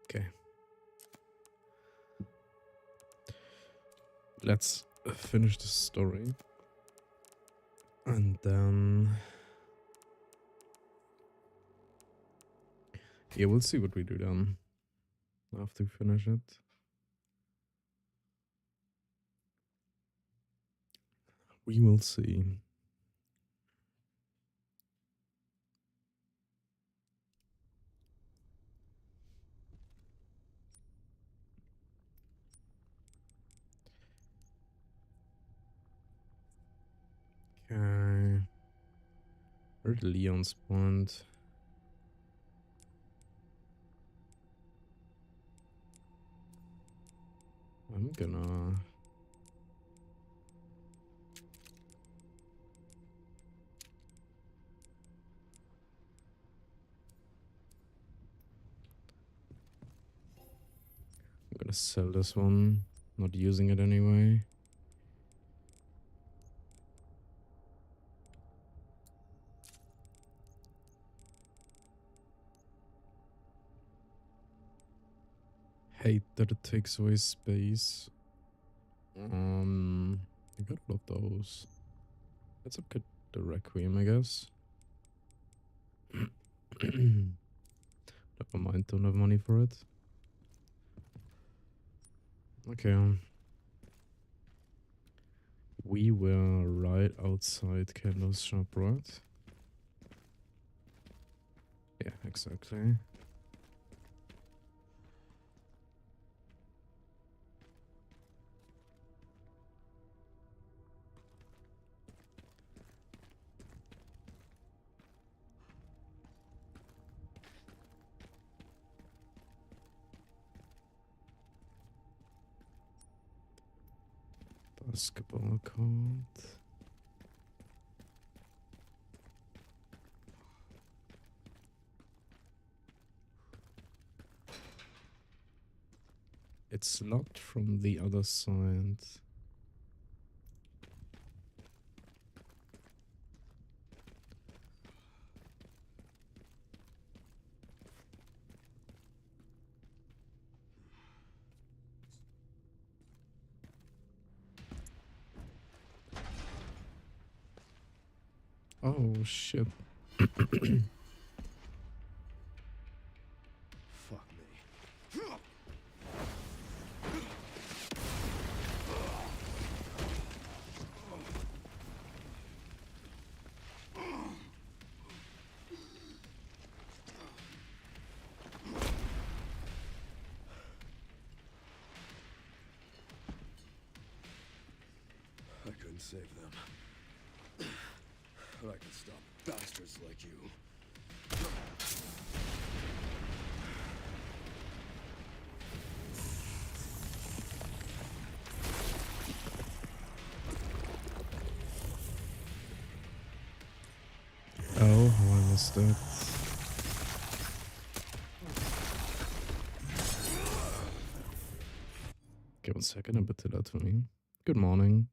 Okay. Let's finish the story. And then... yeah, we'll see what we do then. After we finish it. We will see. Okay. Where's Leon's point? I'm gonna... I'm gonna sell this one. Not using it anyway. Hate that it takes away space. I got a lot of those. Let's upgrade the requiem, I guess. Never mind, don't have money for it. Okay. We were right outside Candle's shop, right? Yeah, exactly. Basketball court. It's locked from the other side. Oh shit. Fuck me. I couldn't save them. But I can stop bastards like you. Oh, how I missed it. Okay, 1 second, a bit to that to me. Good morning.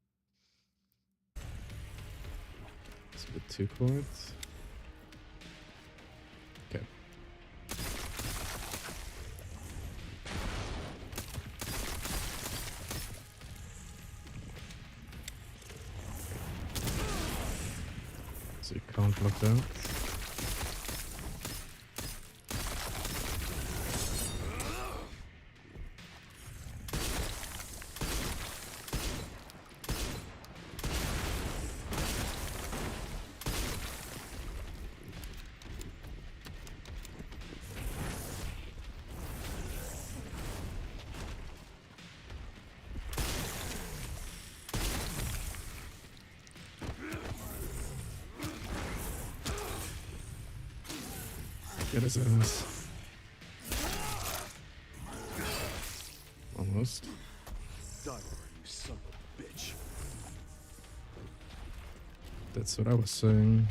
It's a bit too quiet. Okay. So you can't block that. Get his ass. Almost. Die already, you son of a bitch. That's what I was saying.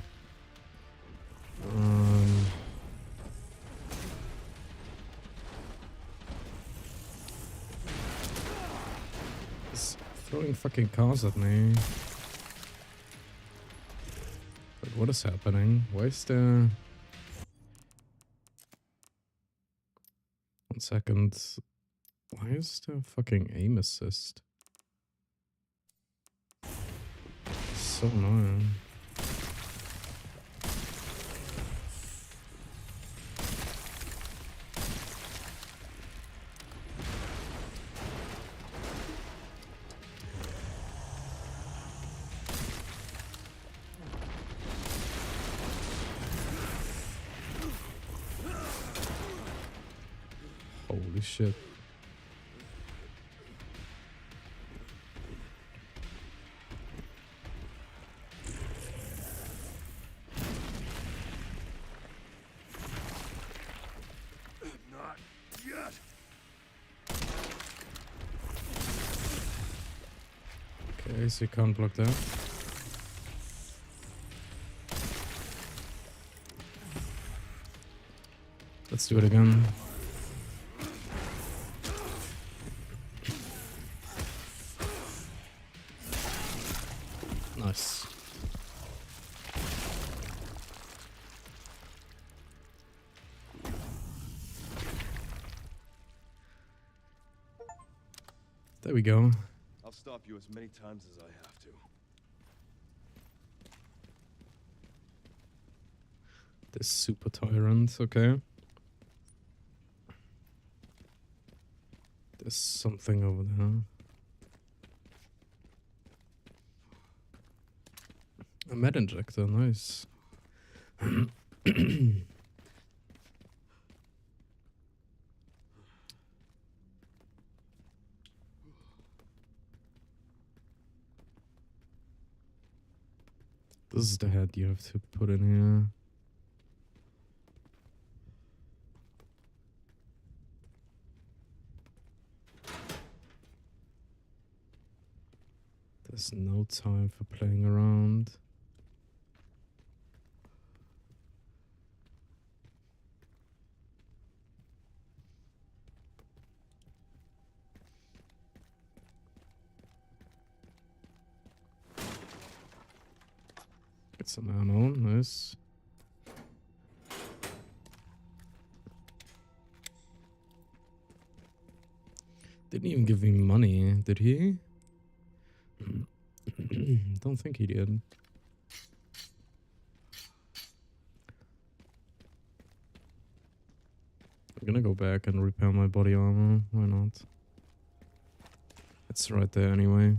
He's throwing fucking cars at me. But what is happening? Why is there... 1 second. Why is there fucking aim assist? So annoying. Holy shit. Not yet. Okay, so you can't block that. Let's do it again. Nice. There we go. I'll stop you as many times as I have to. This super tyrant, okay. There's something over there. A med injector, nice. This is the head you have to put in here. There's no time for playing around. Get some ammo, nice. Didn't even give me money, did he? Don't think he did. I'm gonna go back and repair my body armor. Why not? It's right there anyway.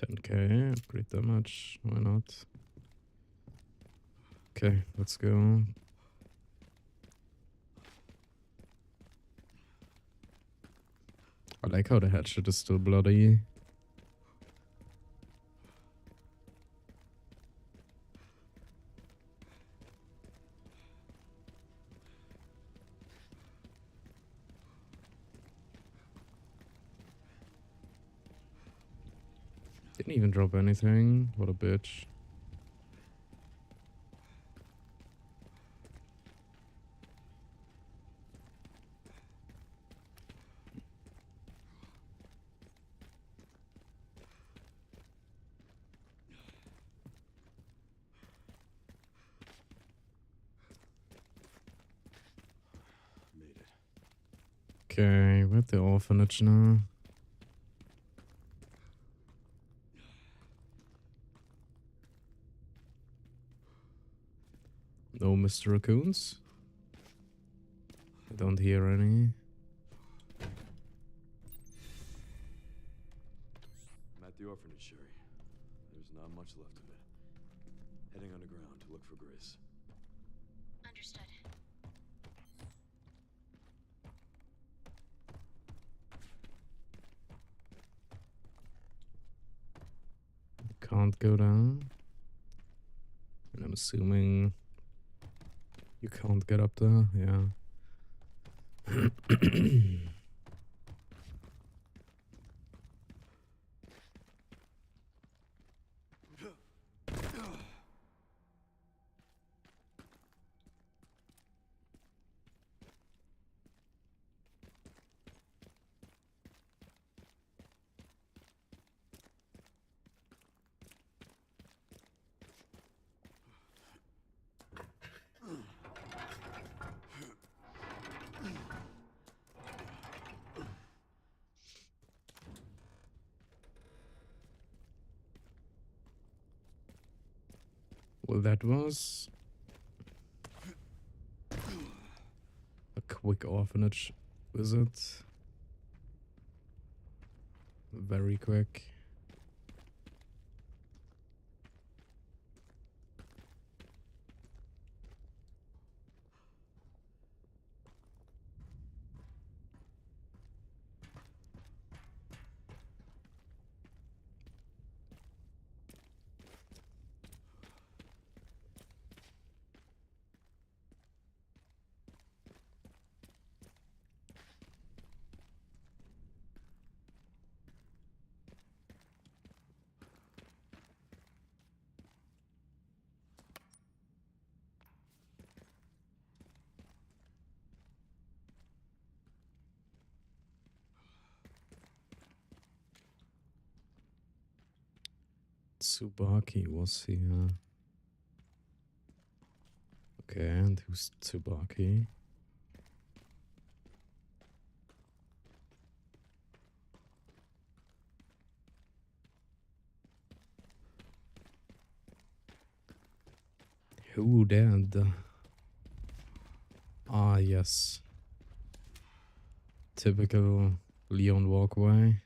$10k, upgrade damage. Why not? Okay, let's go. I like how the hatchet is still bloody. Didn't even drop anything. What a bitch. Made it. Okay, we're at the orphanage now. No Mr. Raccoons? I don't hear any. I'm at the orphanage, Sherry. There's not much left of it. Heading underground to look for Grace. Understood. Can't go down. And I'm assuming you can't get up there. Yeah. Well, that was a quick orphanage visit. Very quick. Tsubaki was here. Okay, and who's Tsubaki? Who dead? Ah, yes. Typical Leon walkway.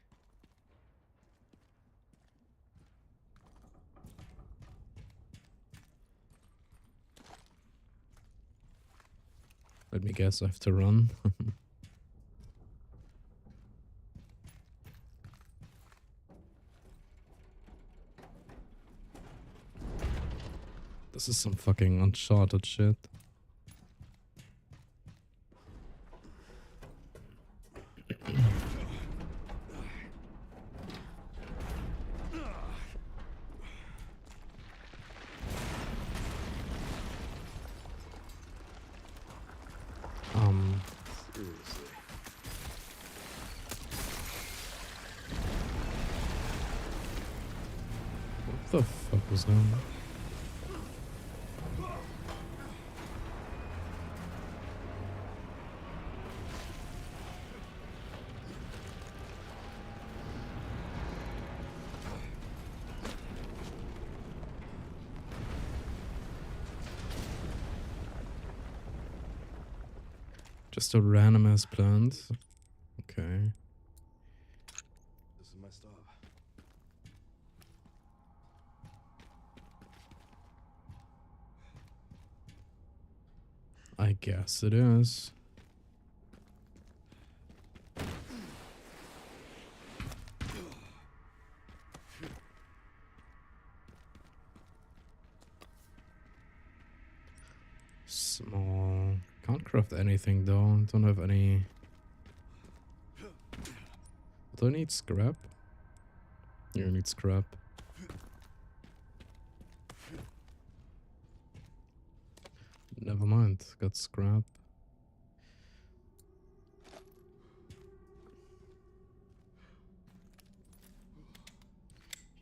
Let me guess, I have to run. This is some fucking Uncharted shit. Seriously. What the fuck was that? Just a random ass plant. Okay. This is my stop. I guess it is. Small. Can't craft anything though. Don't have any. Do I need scrap? You need scrap. Never mind. Got scrap.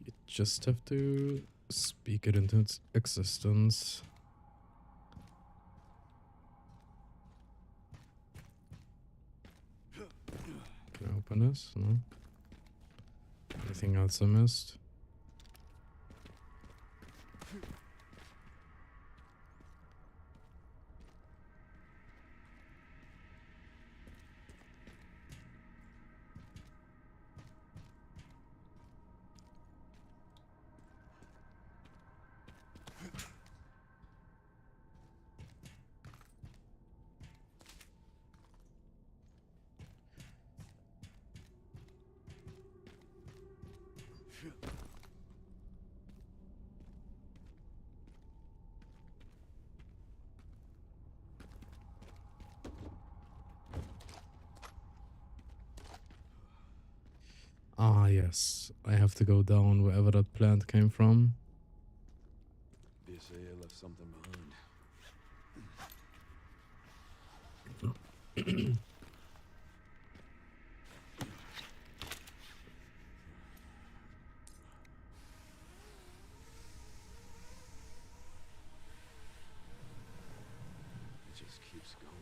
You just have to speak it into its existence. Can I open this? No. Anything else I missed? Ah, yes. I have to go down wherever that plant came from. They say I left something behind. It just keeps going.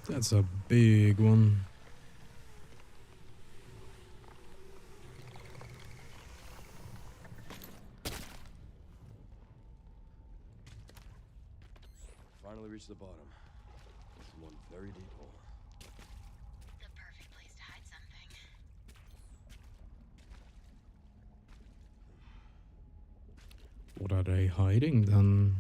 That's a big one. reach the bottom. It's one very deep hole. The perfect place to hide something. What are they hiding then?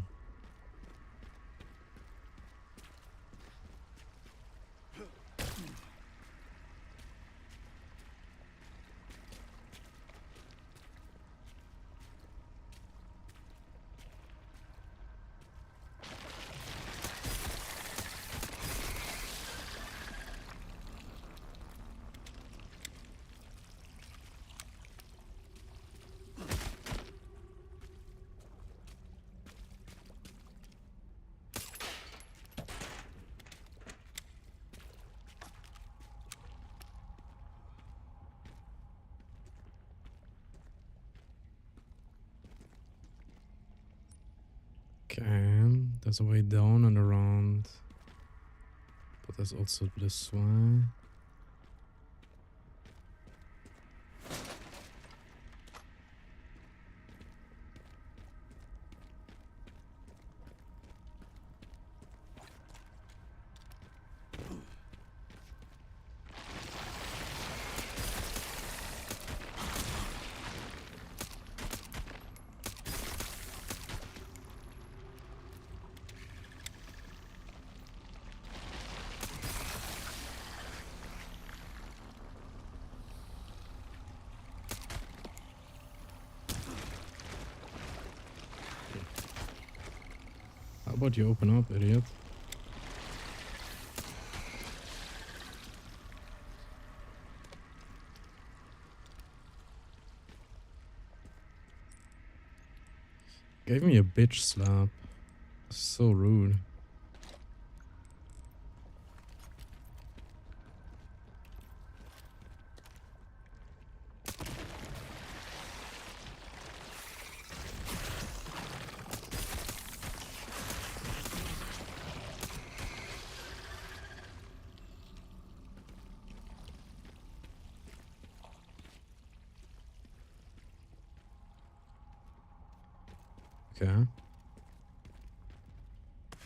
Okay, there's a way down and around. But there's also this way. How about you open up, idiot? Gave me a bitch slap. So rude. Okay.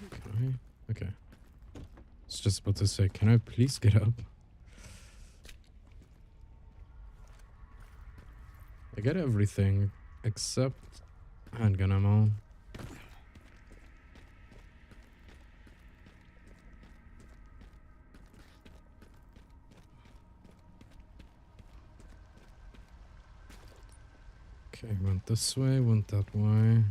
Okay. Okay. It's just about to say, can I please get up? I get everything except handgun ammo. Okay, went this way, went that way.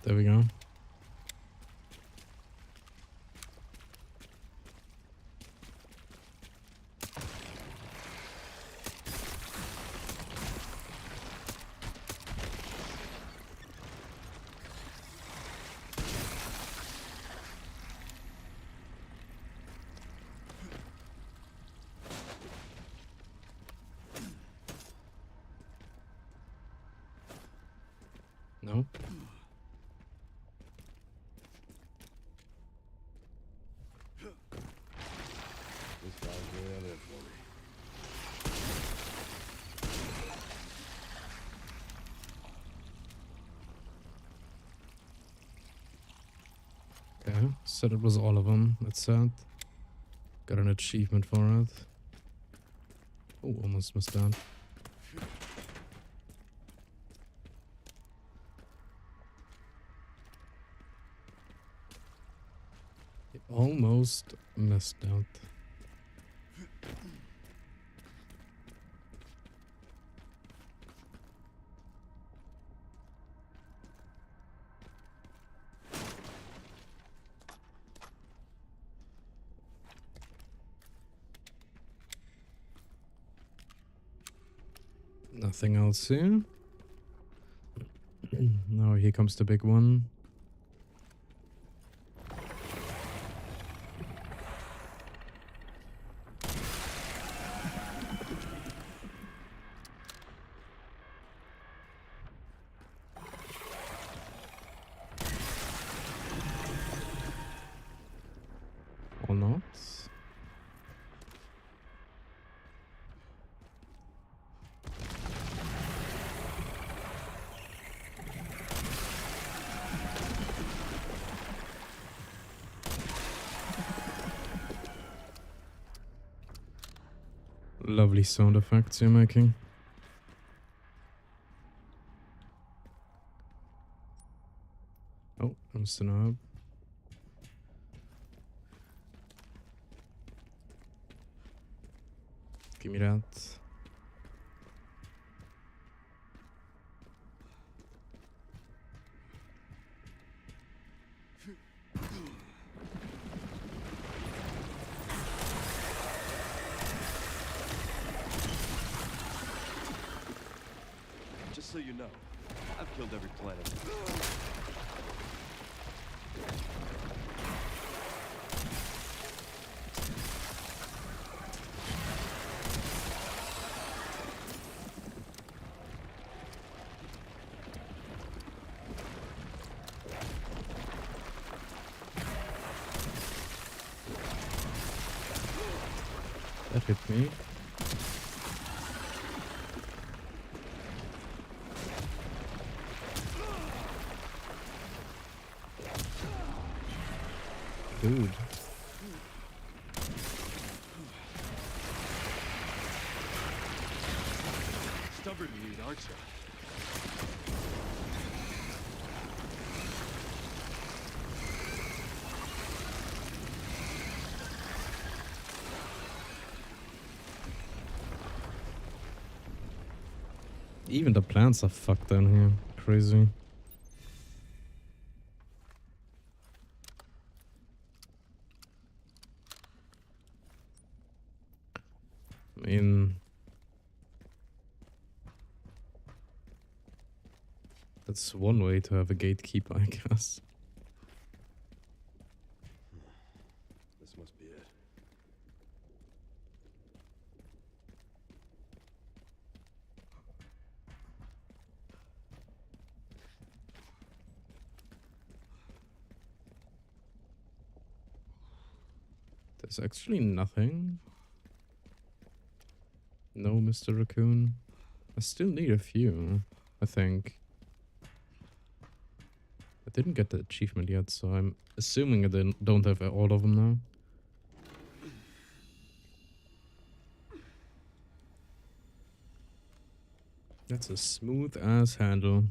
There we go. No? This guy's really out there for me. Okay, said it was all of them. That's sad. Got an achievement for it. Oh, almost missed that. Almost missed out. Nothing else here. Now here comes the big one. Or not. Lovely sound effects you're making. Oh, I'm still up. Give me that. Just so you know, I've killed every planet. That hit me. Dude. Stubborn meat, aren't you? Even the plants are fucked down here. Crazy. I mean, that's one way to have a gatekeeper, I guess. This must be it. There's actually nothing. No, Mr. Raccoon. I still need a few, I think. I didn't get the achievement yet, so I'm assuming I don't have all of them now. That's a smooth ass handle.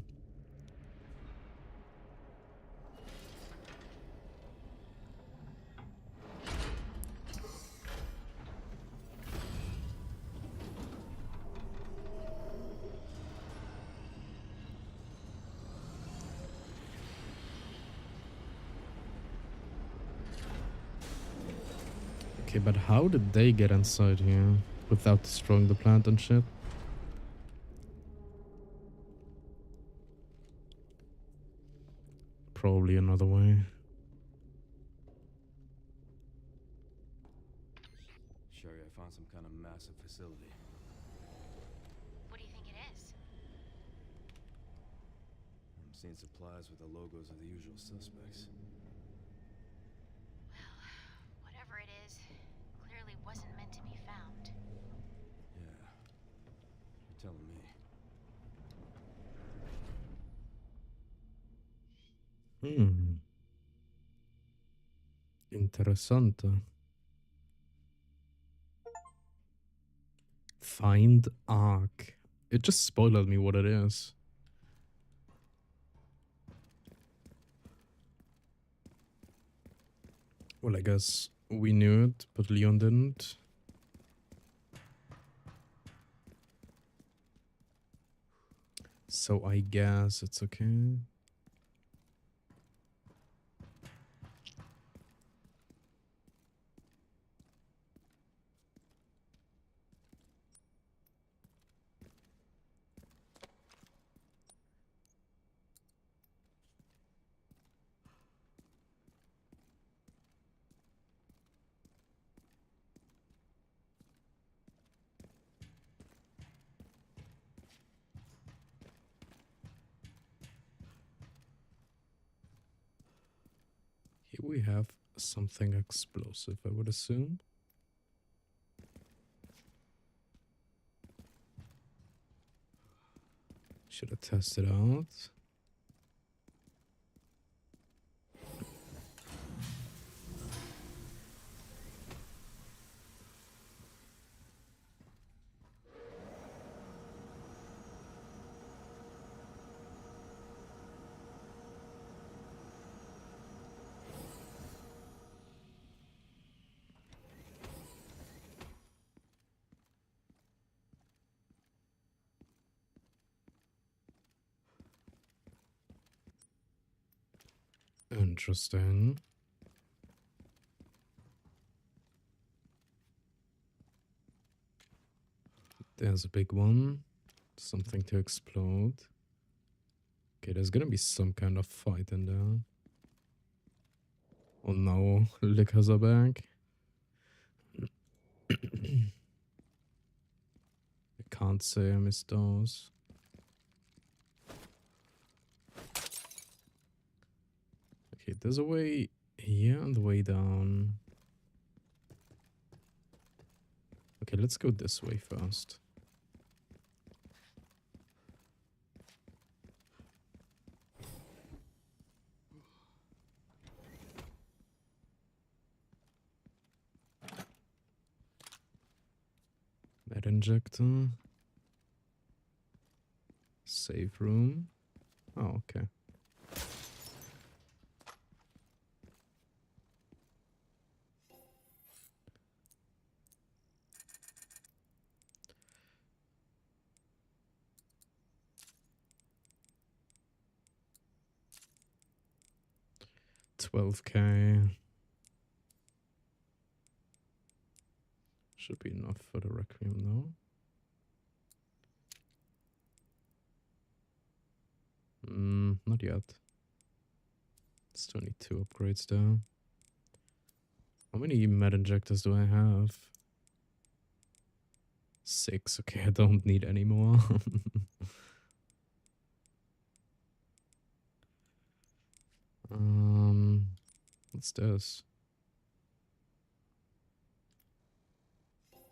Okay, but how did they get inside here without destroying the plant and shit? Probably another way. Sherry, I found some kind of massive facility. What do you think it is? I'm seeing supplies with the logos of the usual suspects. Well, whatever it is, clearly wasn't meant to be found. Yeah. You're telling me. Interessante. Find Ark. It just spoiled me what it is. Well, I guess we knew it, but Leon didn't. So I guess it's okay. Here we have something explosive, I would assume. Should have tested out. Interesting. There's a big one. Something to explode. Okay, there's gonna be some kind of fight in there. Oh no, liquors are back. I can't say I missed those. Okay, there's a way here and the way down. Okay, let's go this way first. Med injector. Safe room. Oh, okay. $12K. Should be enough for the requiem though. Not yet. Still need 2 upgrades there. How many med injectors do I have? 6. Okay, I don't need any more. What's this?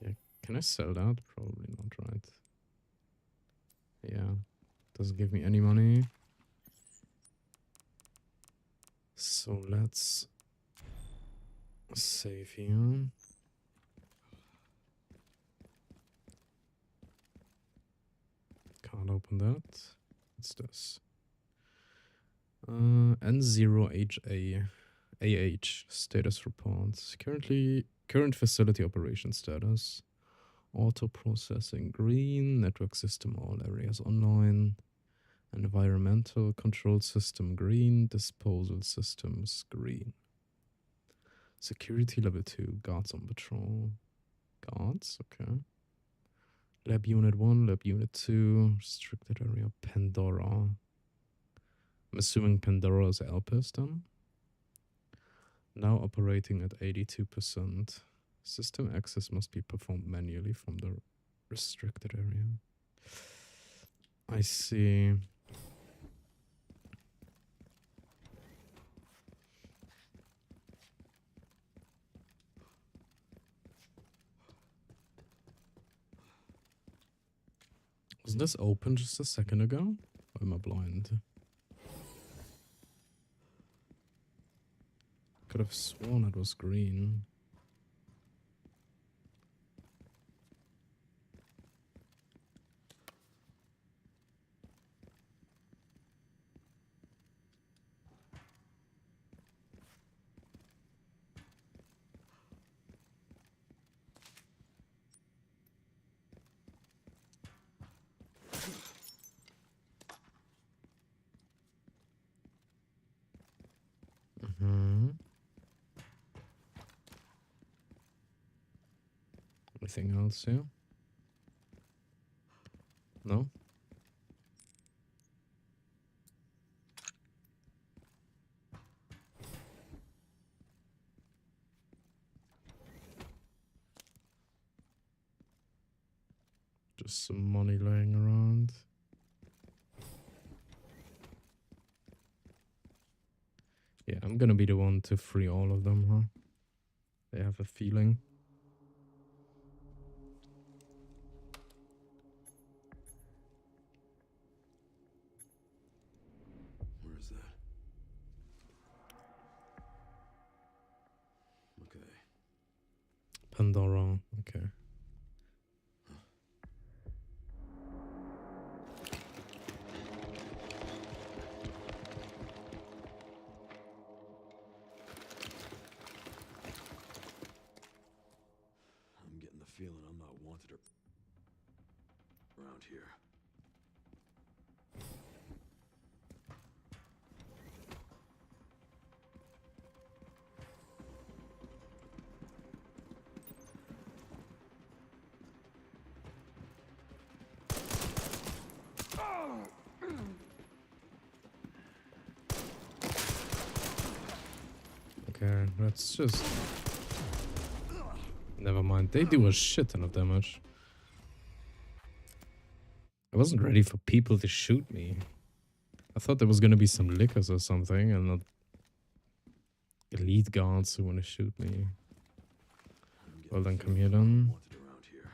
Yeah, can I sell that? Probably not, right? Yeah, doesn't give me any money. So let's save here. Can't open that. What's this? N0HA AH status reports. Current facility operation status. Auto processing green. Network system all areas online. Environmental control system green. Disposal systems green. Security level 2. Guards on patrol. Guards, okay. Lab unit 1, lab unit 2. Restricted area Pandora. I'm assuming Pandora is Alpes then. Now operating at 82%. System access must be performed manually from the restricted area. I see. Was this open just a second ago? Or am I blind? Could have sworn it was green. Anything else here? No? Just some money laying around. Yeah, I'm I'm gonna be the one to free all of them, huh? They have a feeling. Where is that? Okay. Pandora. Okay. I'm getting the feeling I'm not wanted around here. Okay, let's just... Never mind. They do a shit ton of damage. I wasn't ready for people to shoot me. I thought there was gonna be some lickers or something and not elite guards who wanna shoot me. I'm getting Well the then, come feeling here I'm not then. wanted around here.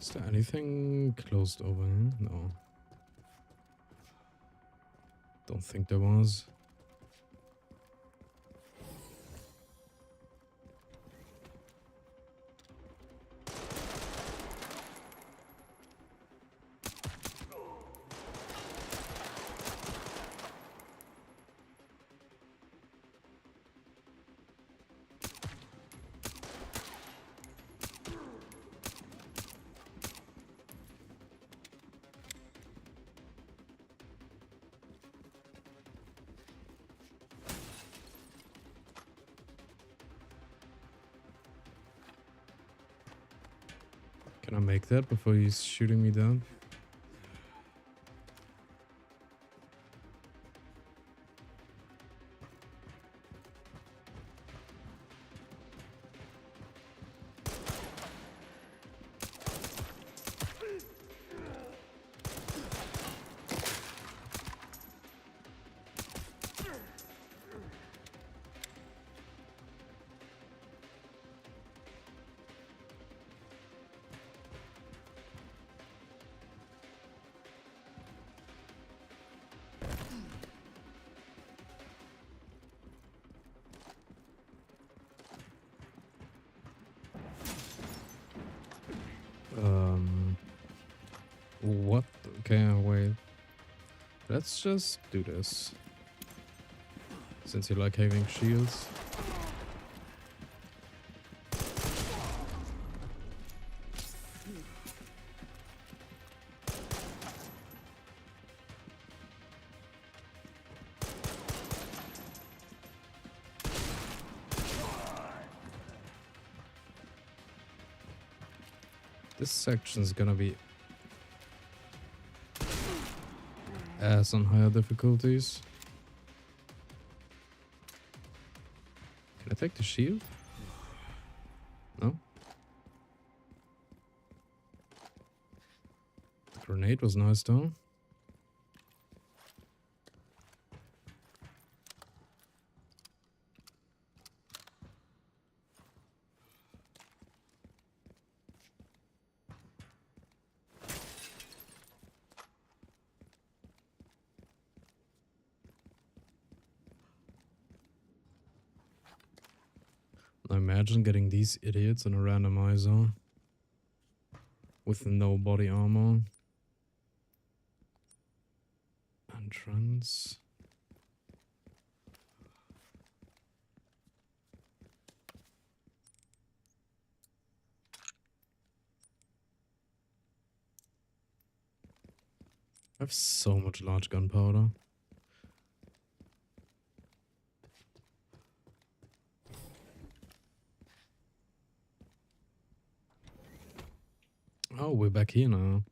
Is there anything closed over here? No. Don't think there was. Can I make that before he's shooting me down? What? Okay, wait. Let's just do this. Since you like having shields. This section's gonna be ass on higher difficulties. Can I take the shield? No? The grenade was nice though. Now imagine getting these idiots in a randomizer with no body armor. Entrance. I have so much large gunpowder. Oh, we're back here now.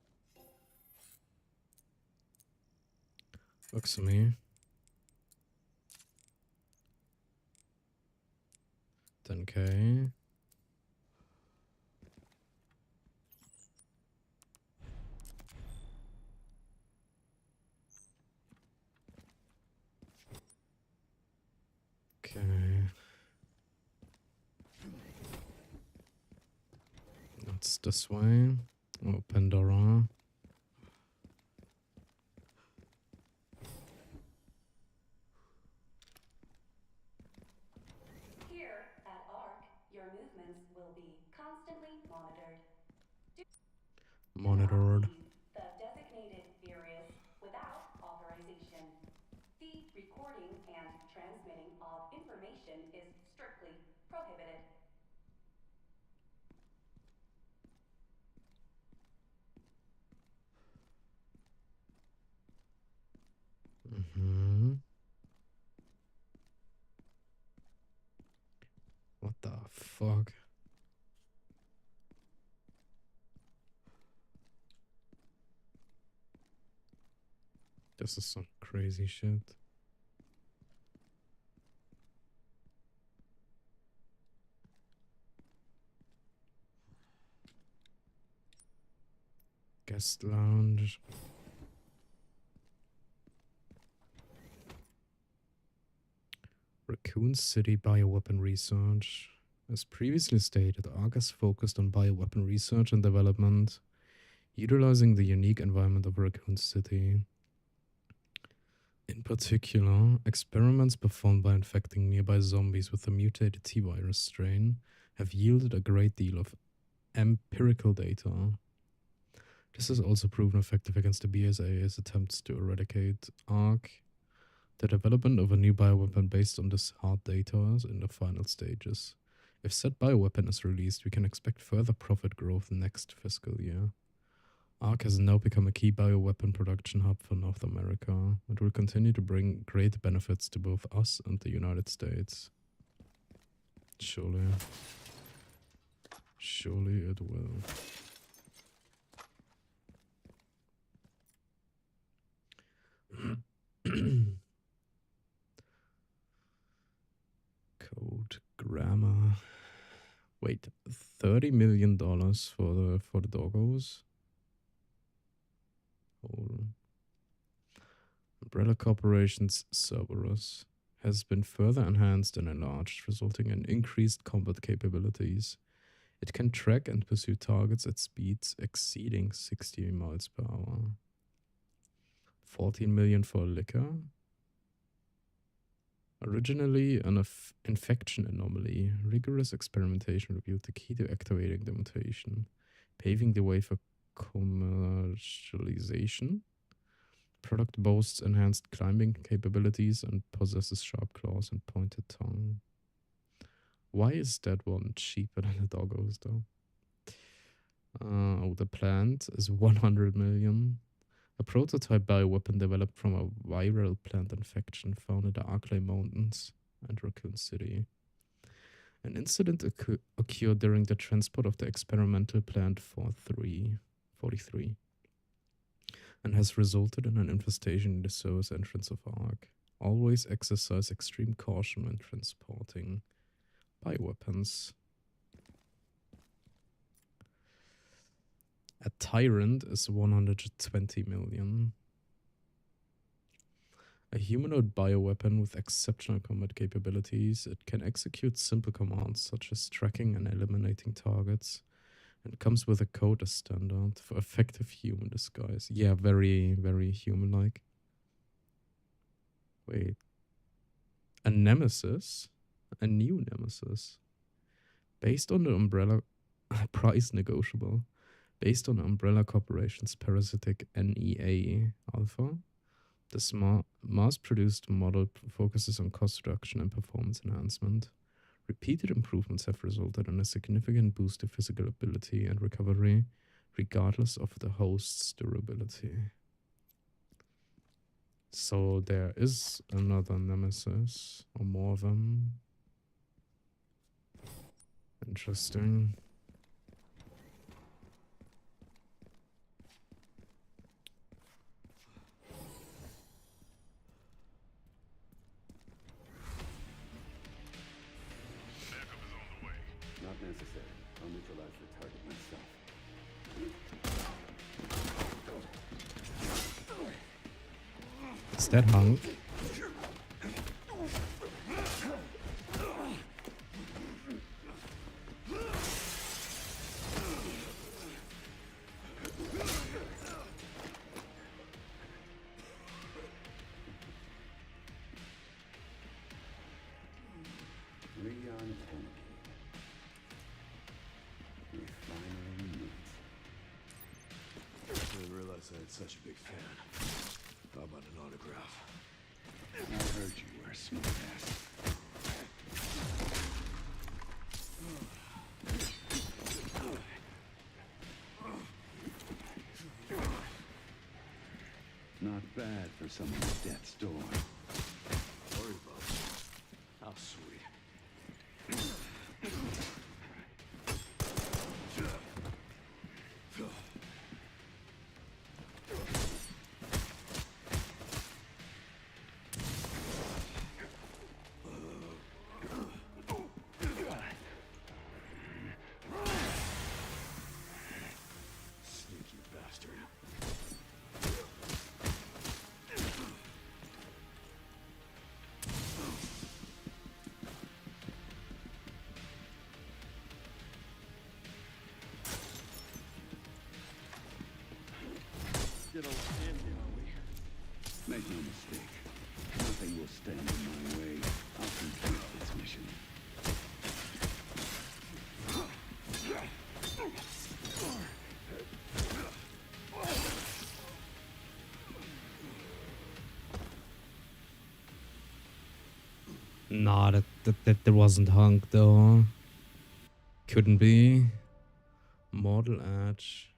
Looks to me. 10k. Okay. That's this way. Oh, Pandora. Here at ARC, your movements will be constantly monitored. Do not Monitored. leave the designated areas without authorization. The recording and transmitting of information is strictly prohibited. Mm-hmm. What the fuck? This is some crazy shit. Guest lounge. Raccoon City bioweapon research. As previously stated, ARC is focused on bioweapon research and development, utilizing the unique environment of Raccoon City. In particular, experiments performed by infecting nearby zombies with the mutated T-virus strain have yielded a great deal of empirical data. This has also proven effective against the BSA's attempts to eradicate ARC. The development of a new bioweapon based on this hard data is in the final stages. If said bioweapon is released, we can expect further profit growth next fiscal year. ARC has now become a key bioweapon production hub for North America. It will continue to bring great benefits to both us and the United States. Surely. Surely it will. Code grammar. Wait, $30 million for the doggos? Hold on. Umbrella Corporation's Cerberus has been further enhanced and enlarged, resulting in increased combat capabilities. It can track and pursue targets at speeds exceeding 60 miles per hour. 14 million for liquor. Originally an infection anomaly, rigorous experimentation revealed the key to activating the mutation, paving the way for commercialization. Product boasts enhanced climbing capabilities and possesses sharp claws and pointed tongue. Why is that one cheaper than the doggos, though? The plant is 100 million. A prototype bioweapon developed from a viral plant infection found in the Arklay Mountains and Raccoon City. An incident occurred during the transport of the experimental plant 43 and has resulted in an infestation in the service entrance of ARC. Always exercise extreme caution when transporting bioweapons. A Tyrant is 120 million. A humanoid bioweapon with exceptional combat capabilities. It can execute simple commands such as tracking and eliminating targets. And comes with a code as standard for effective human disguise. Yeah, very, very human-like. Wait. A nemesis? A new nemesis? Based on the Umbrella... price negotiable. Based on Umbrella Corporation's parasitic NEA Alpha, the mass-produced model focuses on cost reduction and performance enhancement. Repeated improvements have resulted in a significant boost to physical ability and recovery, regardless of the host's durability. So there is another nemesis, or more of them. Interesting. Not necessary. I'll neutralize the target myself. Is that hung? I didn't realize I had such a big fan. How about an autograph? I heard you were a smart ass. Not bad for someone at death's door. Worried about it. How sweet. Sneaky bastard. Get a hand here, are we? Make no mistake. Nothing will stand in my way. I'll complete this mission. Nah, that wasn't hunk though. Couldn't be. Mortal Edge.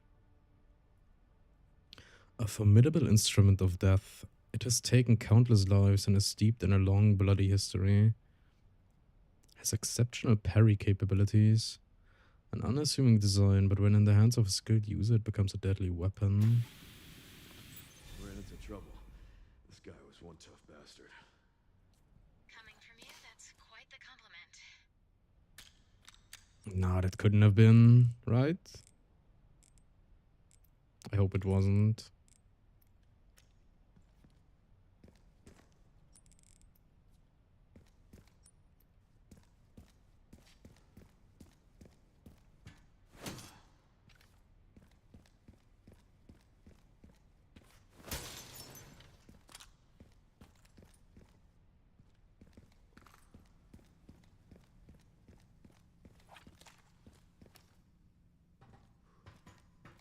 A formidable instrument of death. It has taken countless lives and is steeped in a long, bloody history. Has exceptional parry capabilities. An unassuming design, but when in the hands of a skilled user, it becomes a deadly weapon. Ran into trouble. This guy was one tough bastard. Coming from you, that's quite the compliment. Nah, that couldn't have been, right? I hope it wasn't.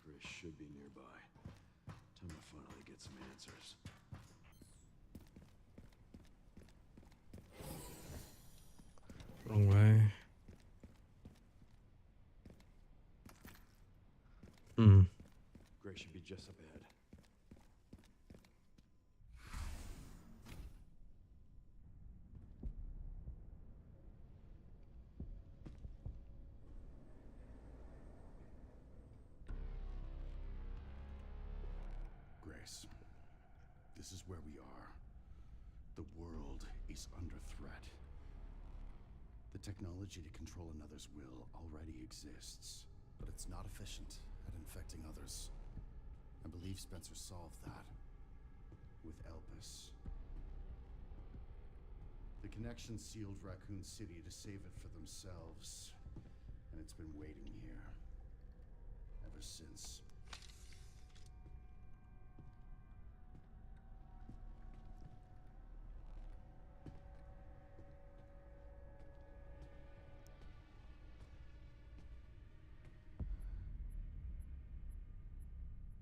Grace should be nearby. Time to finally get some answers. Wrong way. Grace should be just up ahead. Grace, this is where we are. The world is under threat. The technology to control another's will already exists, but it's not efficient at infecting others. I believe Spencer solved that with Elpis. The connection sealed Raccoon City to save it for themselves, and it's been waiting here ever since.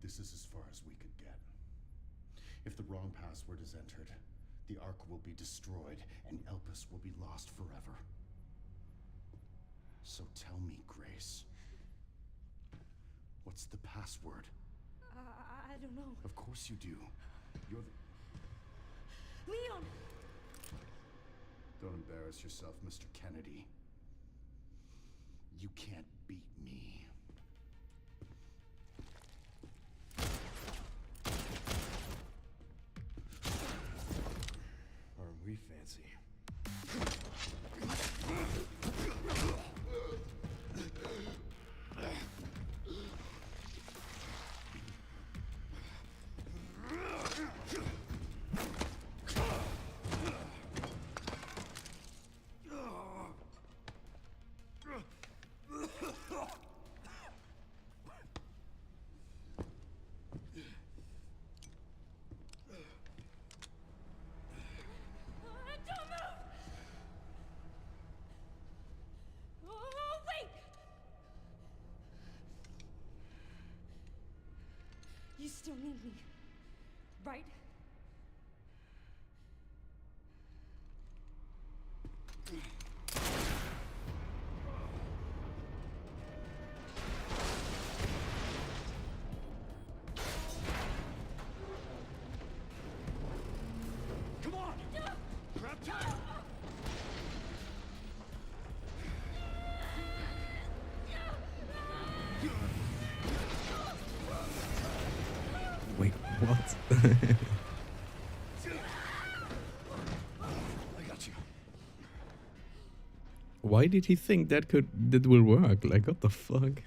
This is as far as we could get. If the wrong password is entered, the Ark will be destroyed, and Elpis will be lost forever. So tell me, Grace, what's the password? I don't know. Of course you do. You're the... Leon! Don't embarrass yourself, Mr. Kennedy. You can't beat me. Aren't we fancy? still need me, right? Come on! Grab tight! Wait, what? I got you. Why did he think that will work? Like, what the fuck?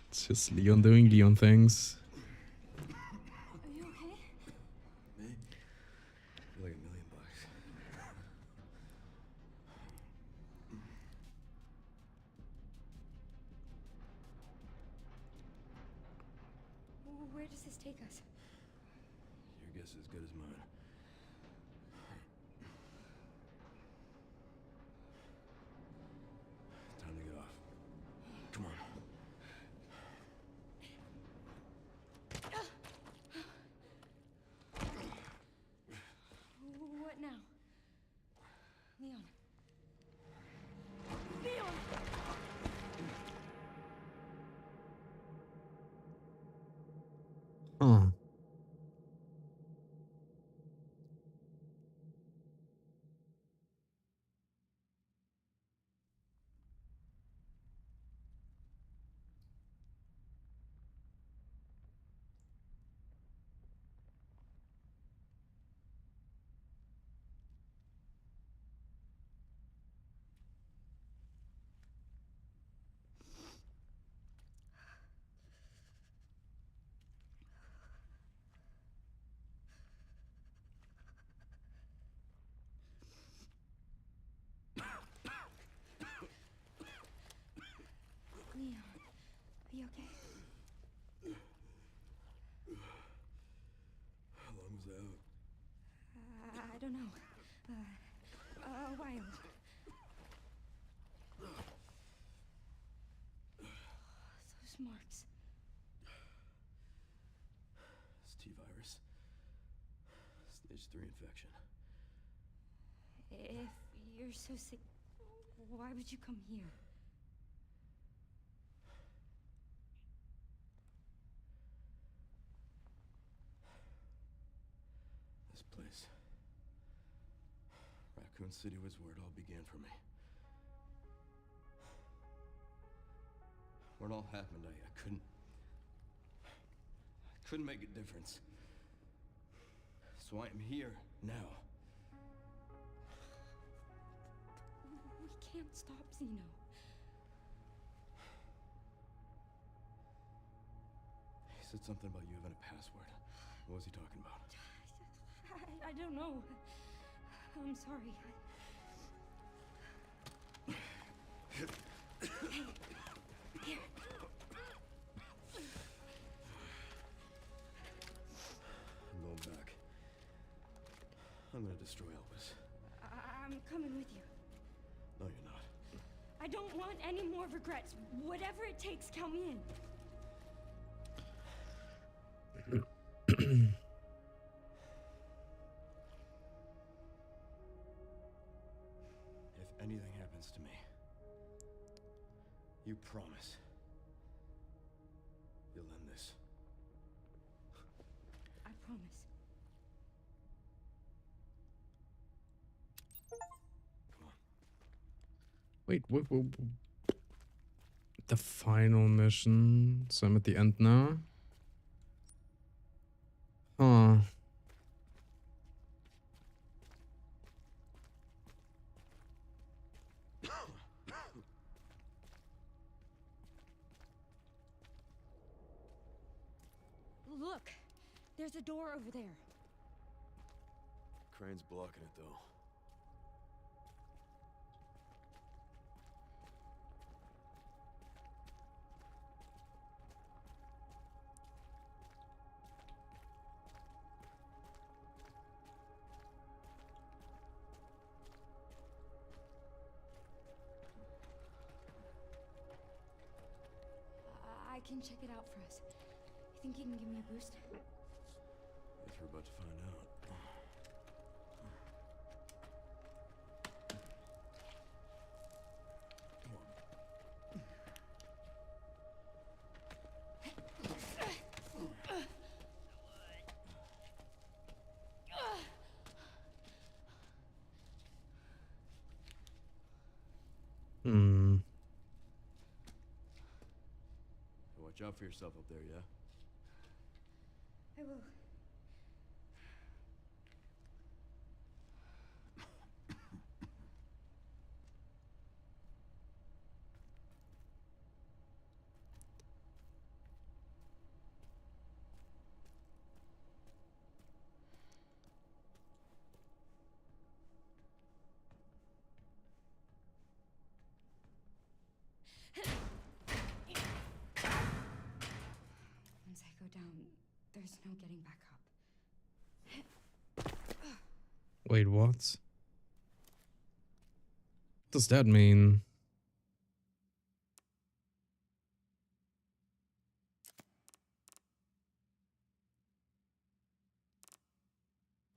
It's just Leon doing Leon things. Are you okay? Me? I feel like $1,000,000. Where does this take us? Your guess is as good as mine. Time to get off. Come on. What now? Leon. Leon! Huh. Leon, are you okay? How long was I out? I don't know. A while. Those marks. It's T-virus. Stage 3 infection. If you're so sick, why would you come here? This place. Raccoon City was where it all began for me. When it all happened, I couldn't make a difference. So I am here now. We can't stop Zeno. He said something about you having a password. What was he talking about? I don't know. I'm sorry. Here. I'm going back. I'm gonna destroy Elvis. I'm coming with you. No, you're not. I don't want any more regrets. Whatever it takes, count me in. If anything happens to me, you promise you'll end this. I promise. Come on. Wait, what? The final mission. So I'm at the end now. Huh. Look, there's a door over there. Crane's blocking it, though. I can check it out for us. think you can give me a boost? Guess we're about to find out. Come on. Hmm. Watch out for yourself up there, yeah? I will. Once I go down, there's no getting back up. Wait, what? Does that mean?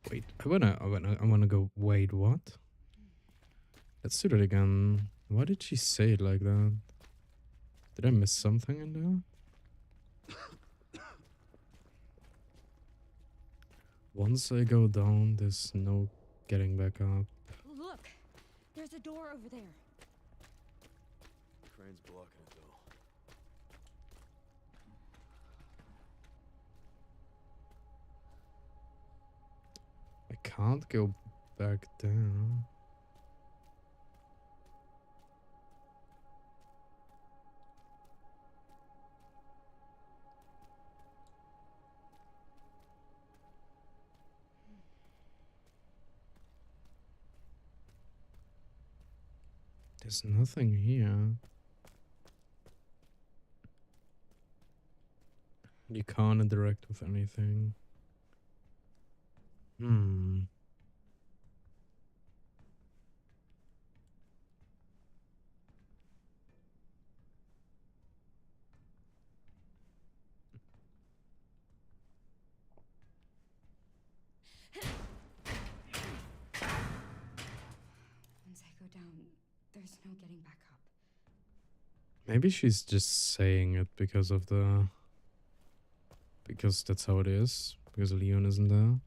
Wait, I wanna go. Wait, what? Let's do that again. Why did she say it like that? Did I miss something in there? Once I go down, there's no getting back up. Look! There's a door over there. Crane's blocking it, though. I can't go back down. There's nothing here. You can't interact with anything. Hmm. Once I go down, there's no getting back up. Maybe she's just saying it because of the... Because that's how it is. Because Leon isn't there.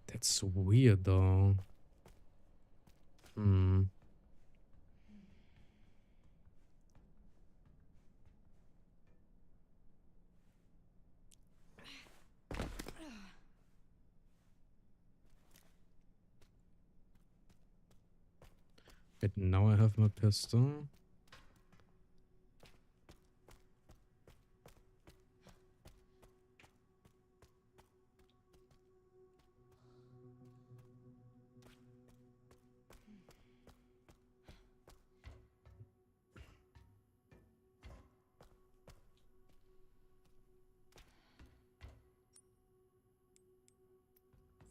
That's weird though. Hmm. Wait, now I have my pistol.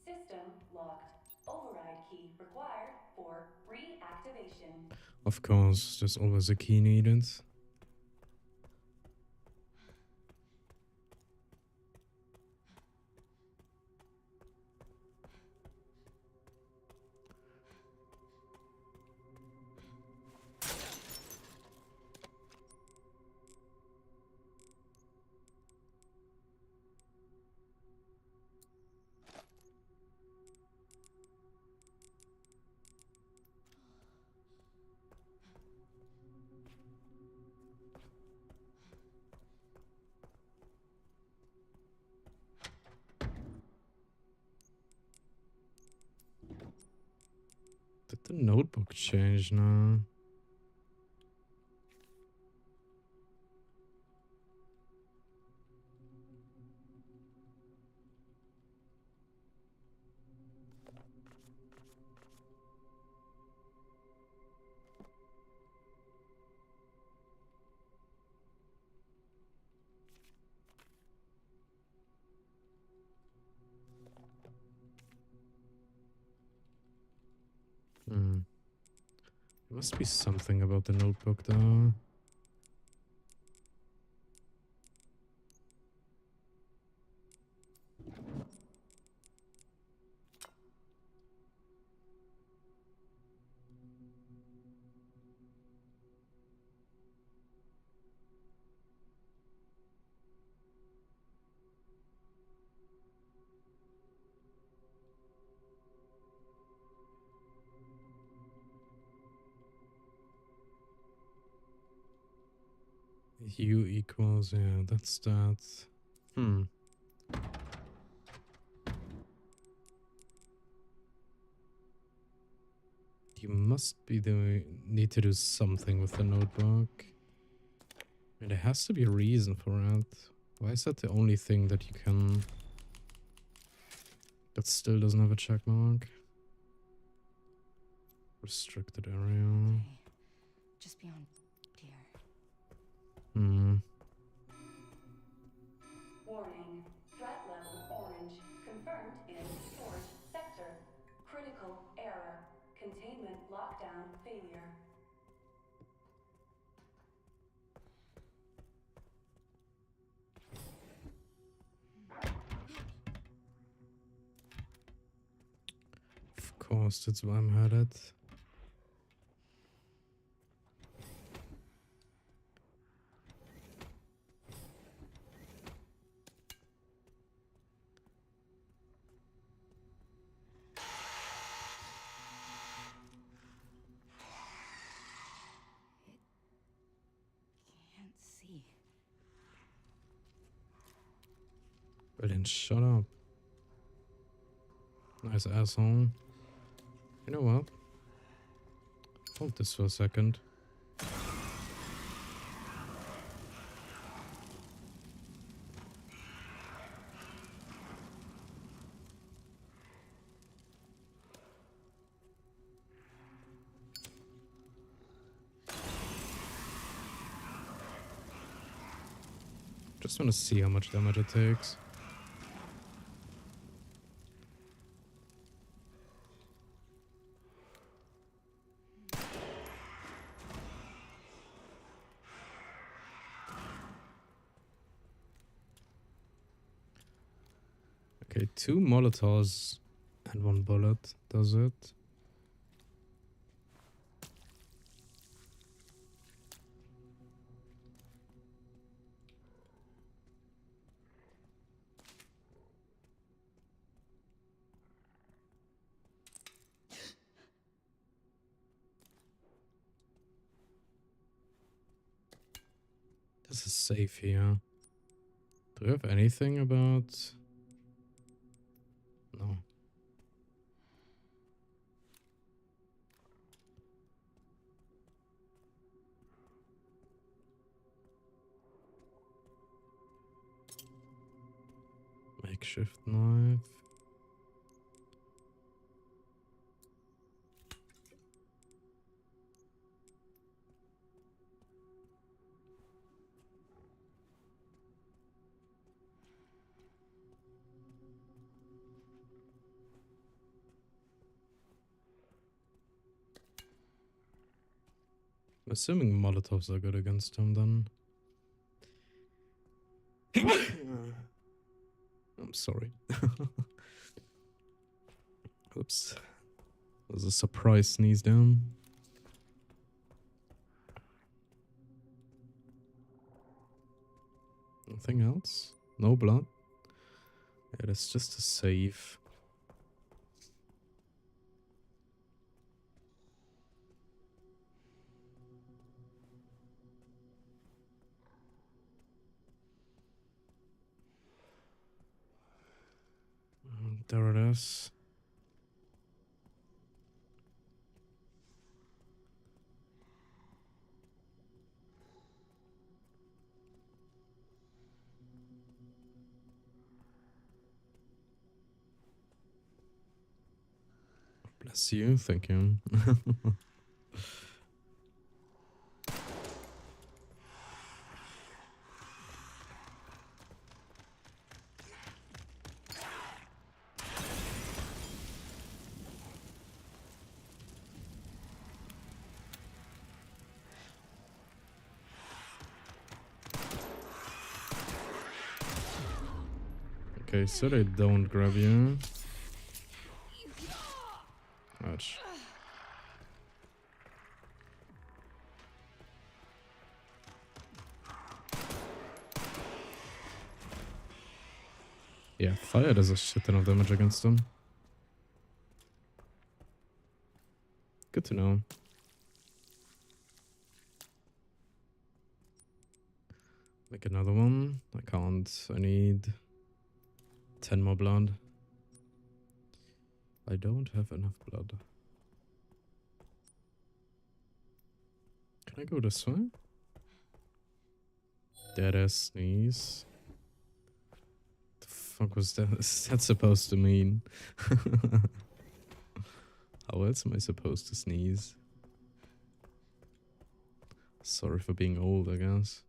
System locked. Override key required for reactivation. Of course, there's always a key needed. Did the notebook change now? Hmm. There must be something about the notebook though. U equals, yeah, that's that. Hmm. You must be doing, need to do something with the notebook. I mean, there has to be a reason for it. Why is that the only thing that you can... That still doesn't have a check mark? Restricted area. Okay. Just beyond here. Hmm. Warning. Threat level orange. Confirmed in storage sector. Critical error. Containment lockdown failure. Of course, that's why I'm headed. Can't see. Well then shut up. Nice asshole. You know what? Hold this for a second. Just want to see how much damage it takes. Okay, 2 Molotovs and 1 bullet does it. This is safe here. Do we have anything about... No. Makeshift knife. I'm assuming Molotovs are good against him then. I'm sorry. Oops. There's a surprise sneeze down. Nothing else? No blood? Yeah, that's just a save. There it is. Bless you, thank you. Okay, so they don't grab you. Ouch. Yeah, fire does a shit ton of damage against them. Good to know. Make another one. I can't. I need 10 more blood. I don't have enough blood. Can I go this way? Deadass sneeze. The fuck was that? Is that supposed to mean? How else am I supposed to sneeze? Sorry for being old, I guess.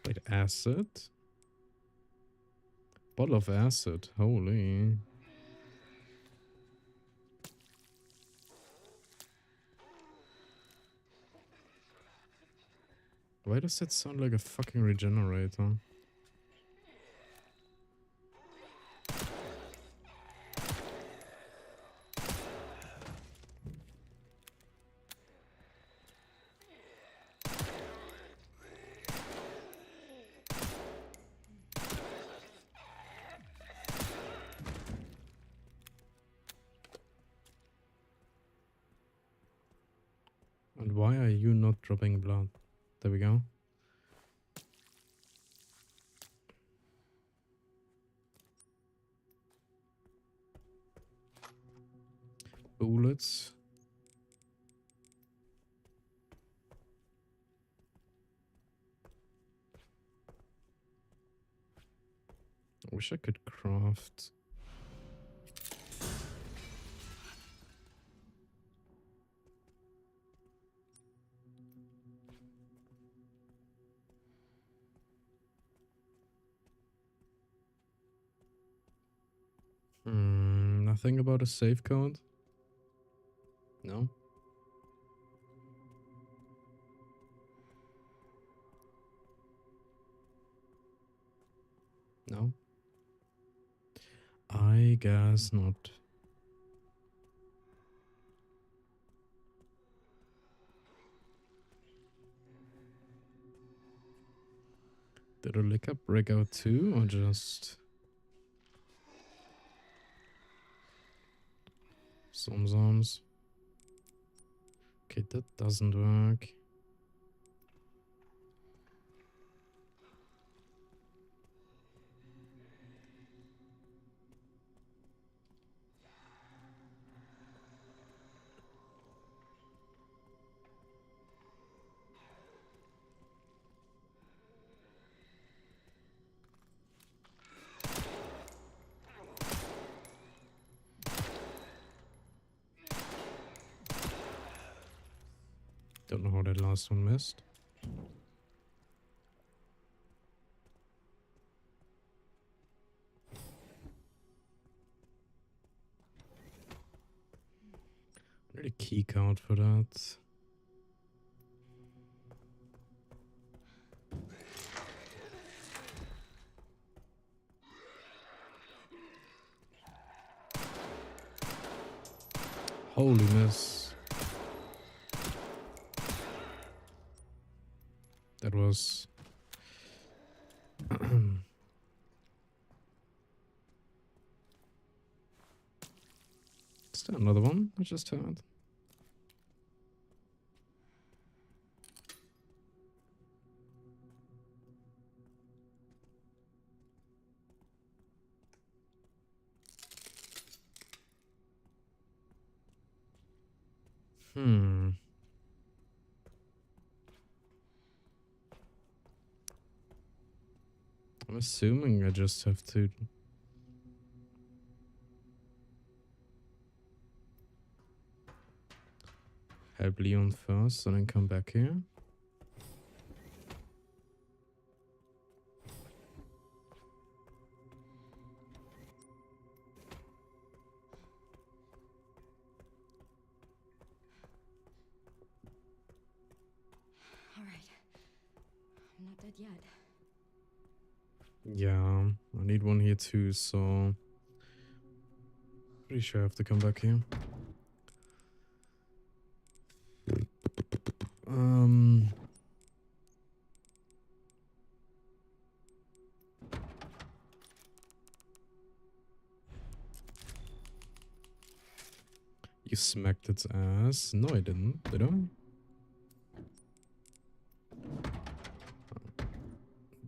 Wait, acid? Bottle of acid, holy. Why does that sound like a fucking regenerator? And why are you not dropping blood? There we go. Bullets. I wish I could craft. Nothing about a save code? No? No? I guess not. Did a liquor break out too, or just some? Okay, that doesn't work. Don't know how that last one missed. I need a key card for that. Holy miss. That was... Is there another one I just heard? I'm assuming I just have to... help Leon first and then come back here. All right. I'm not dead yet. Yeah, I need one here too, so... Pretty sure I have to come back here. Um. You smacked its ass. No, I didn't. Did I?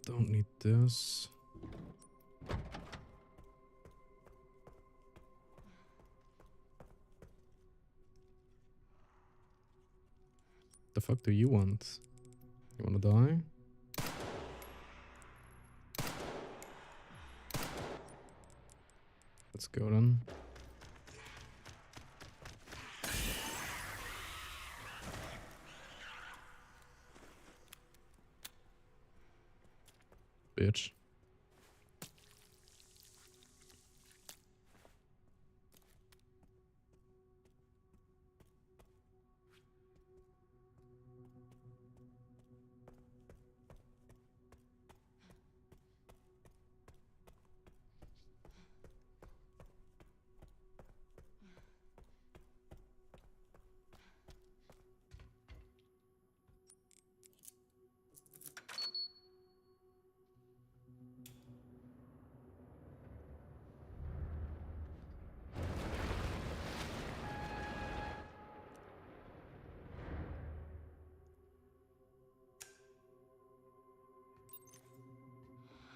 Don't need this. The fuck do you want? You wanna die? Let's go then. Bitch.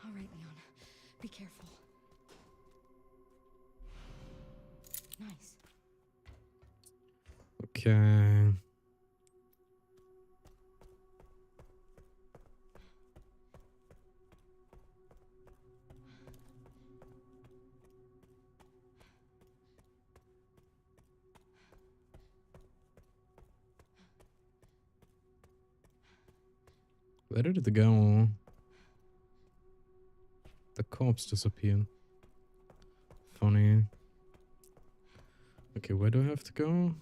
All right, Leon. Be careful. Nice. Okay. Where did it go? The corpse disappeared. Funny. Okay, where do I have to go?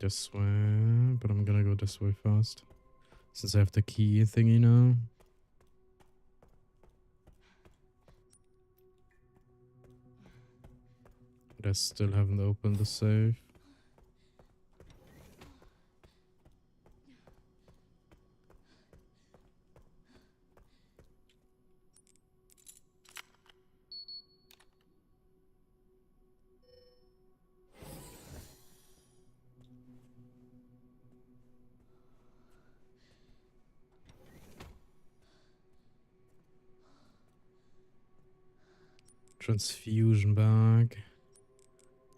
This way, but I'm gonna go this way first. Since I have the key thingy now. But I still haven't opened the safe. Transfusion bag.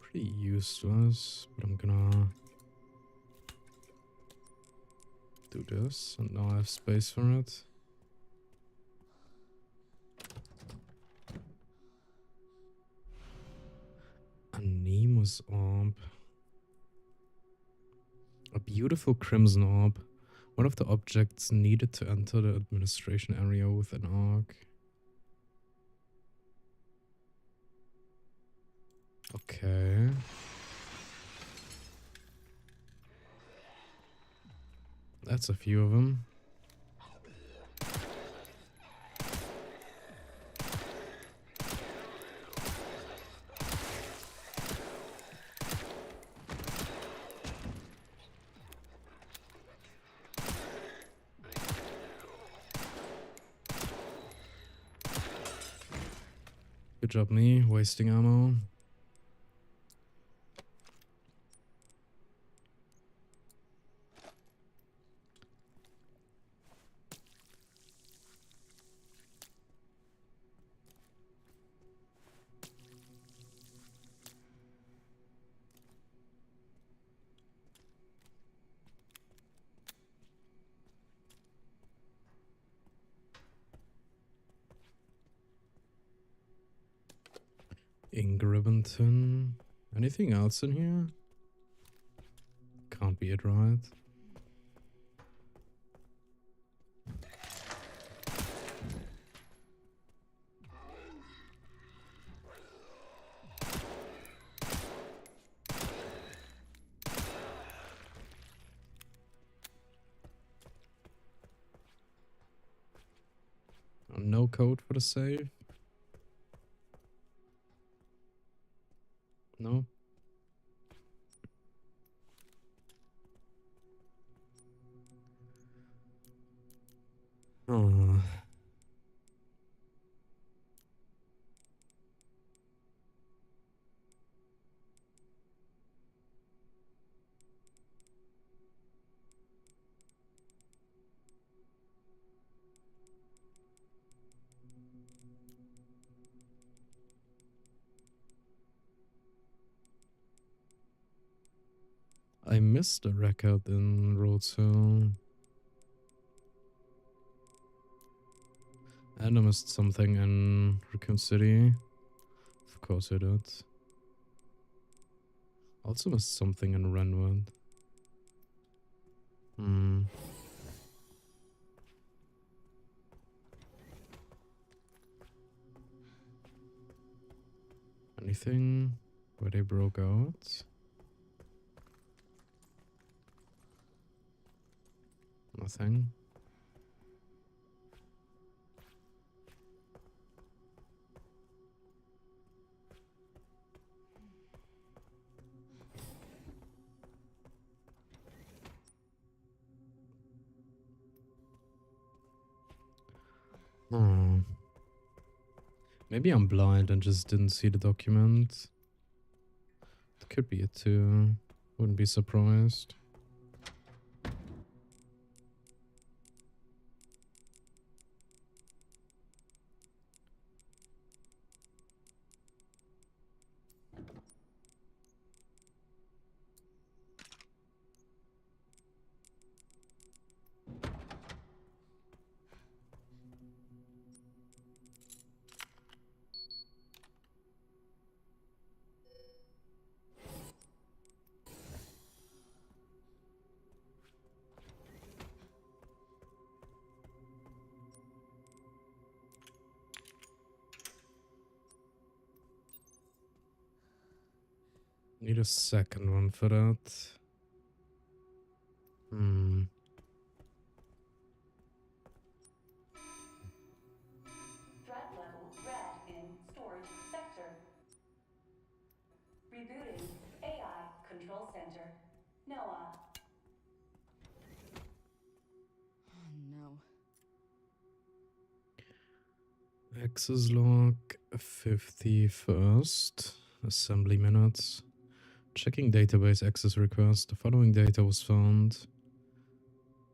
Pretty useless, but I'm gonna do this, and now I have space for it. A Nemo's orb. A beautiful crimson orb. One of the objects needed to enter the administration area with an arc. Okay. That's a few of them. Good job, me, wasting ammo. Ingribbenton. Anything else in here? Can't be it, right? No code for the save. No? Oh. I missed a record in Rhodes Hill. And I missed something in Raccoon City. Of course I did. Also missed something in Renwood. Hmm. Anything where they broke out? Nothing. Oh. Maybe I'm blind and just didn't see the document. It could be it too. Wouldn't be surprised. Need a second one for that. Hmm. Threat level red in storage sector. Rebooting AI control center. Noah. Oh no. Access log 51st. Assembly minutes. Checking database access request. The following data was found.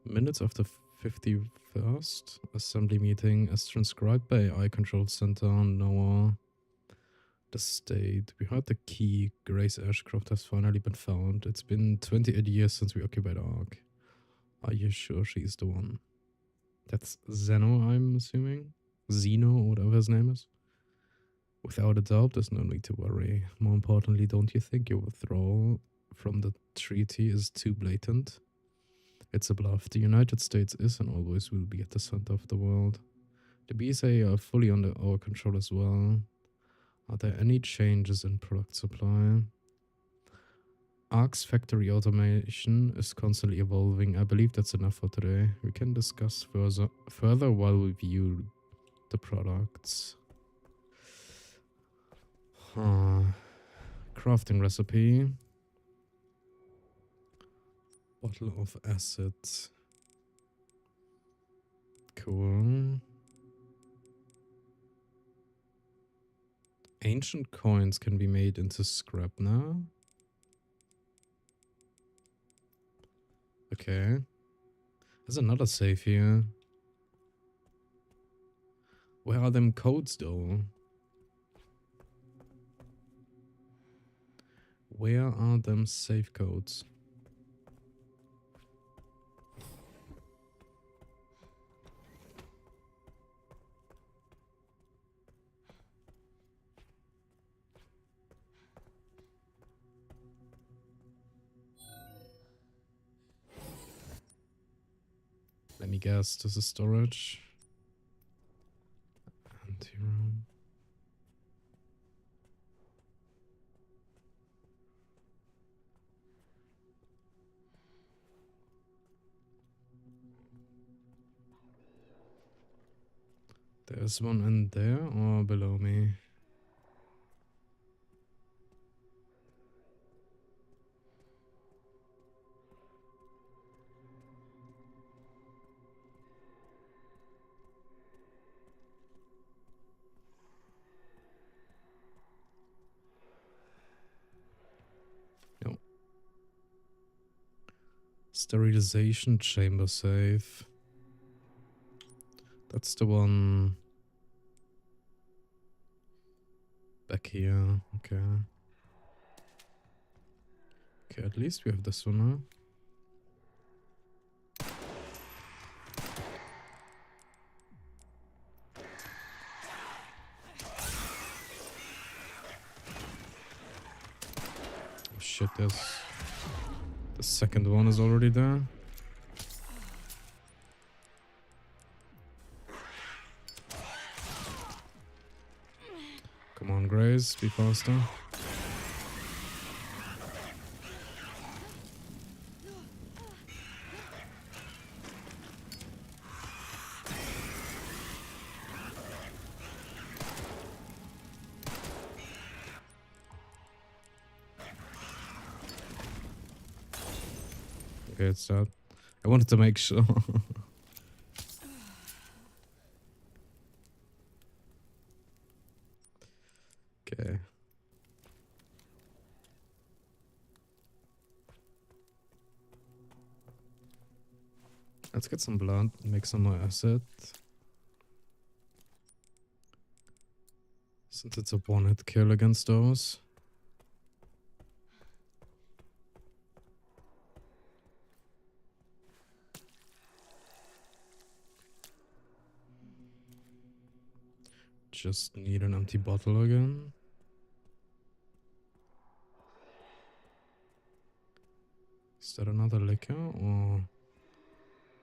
Minutes of the 51st assembly meeting as transcribed by AI Control Center, Noah. The state. We heard the key. Grace Ashcroft has finally been found. It's been 28 years since we occupied Ark. Are you sure she's the one? That's Zeno, I'm assuming? Zeno, or whatever his name is. Without a doubt, there's no need to worry. More importantly, don't you think your withdrawal from the treaty is too blatant? It's a bluff. The United States is and always will be at the center of the world. The BSA are fully under our control as well. Are there any changes in product supply? Ark's factory automation is constantly evolving. I believe that's enough for today. We can discuss further while we view the products. Crafting recipe. Bottle of acid. Cool. Ancient coins can be made into scrap now. Okay. There's another safe here. Where are them codes though? Where are them safe codes? Let me guess, this is storage. Anti-room. There's one in there or below me? Sterilization chamber safe. That's the one back here. Okay. Okay, at least we have this one now. Oh shit, there's... The second one is already there. Come on, Grace, be faster. Okay, it's that. I wanted to make sure. Okay. Let's get some blood, make some more acid. Since it's a one-hit kill against those. Just need an empty bottle again. Is that another liquor or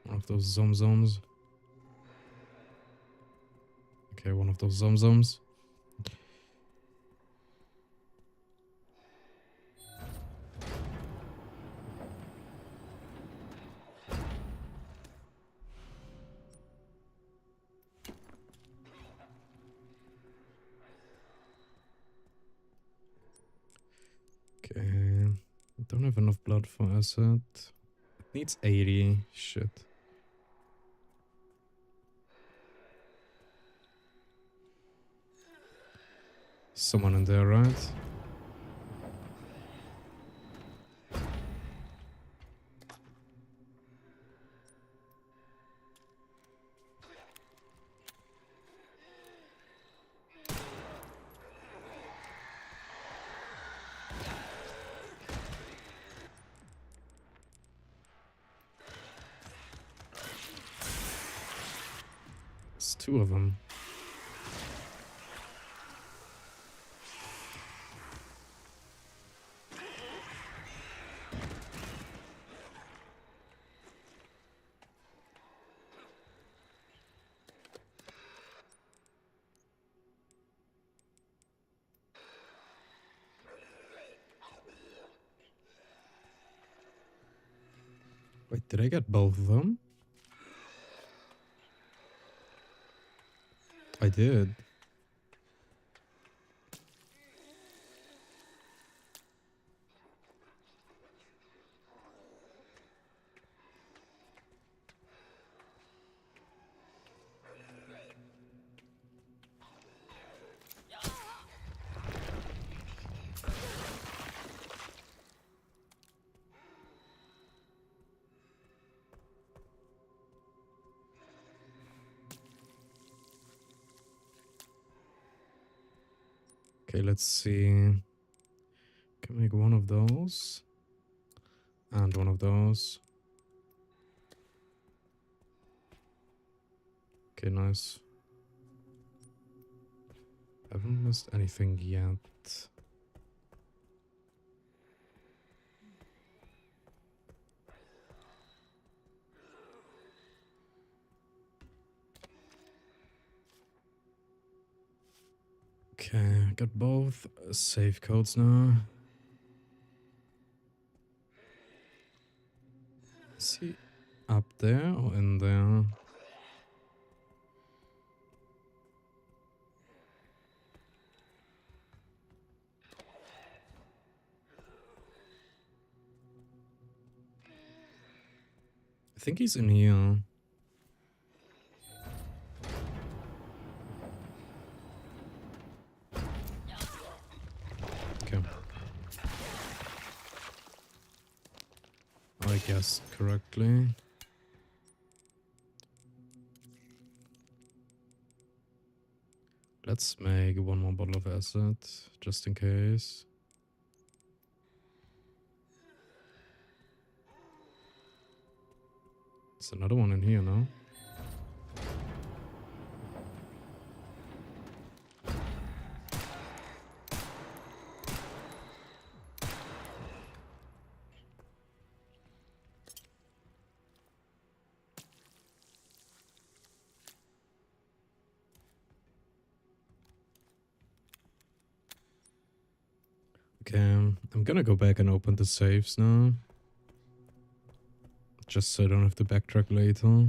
one of those zomzoms? Okay, one of those zomzoms. Okay, don't have enough blood for acid. It needs 80. Shit. Someone in there, right? It's two of them. Wait, did I get both of them? I did. Okay, let's see. Can make one of those. And one of those. Okay, nice. Haven't missed anything yet. Okay, I got both save codes now. Is he up there or in there? I think he's in here. Okay. I guessed correctly. Let's make one more bottle of acid, just in case. There's another one in here now. Okay, I'm gonna go back and open the safes now. Just so I don't have to backtrack later.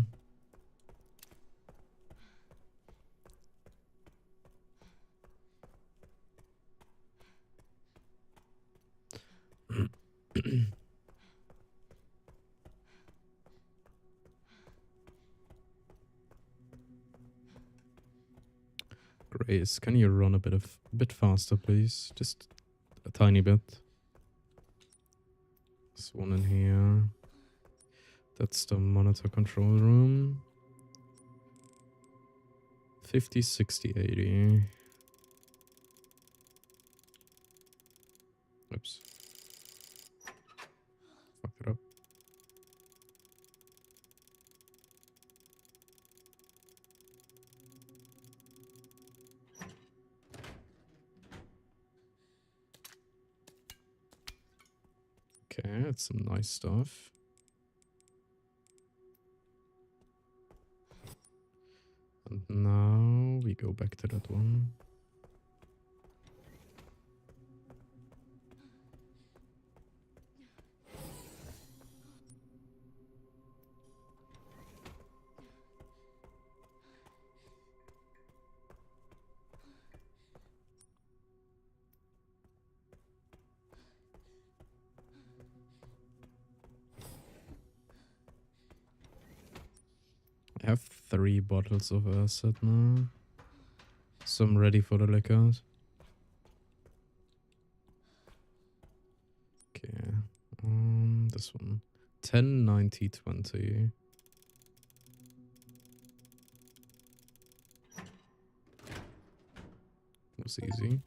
Grace, can you run a bit faster, please? Just a tiny bit. There's one in here. That's the monitor control room. 50, 60, 80. Oops. Fuck it up. Okay, it's some nice stuff. And now we go back to that one. I have 3 bottles of acid now. So I'm ready for the liquors. Okay. This one. 10, 90, 20. Was easy.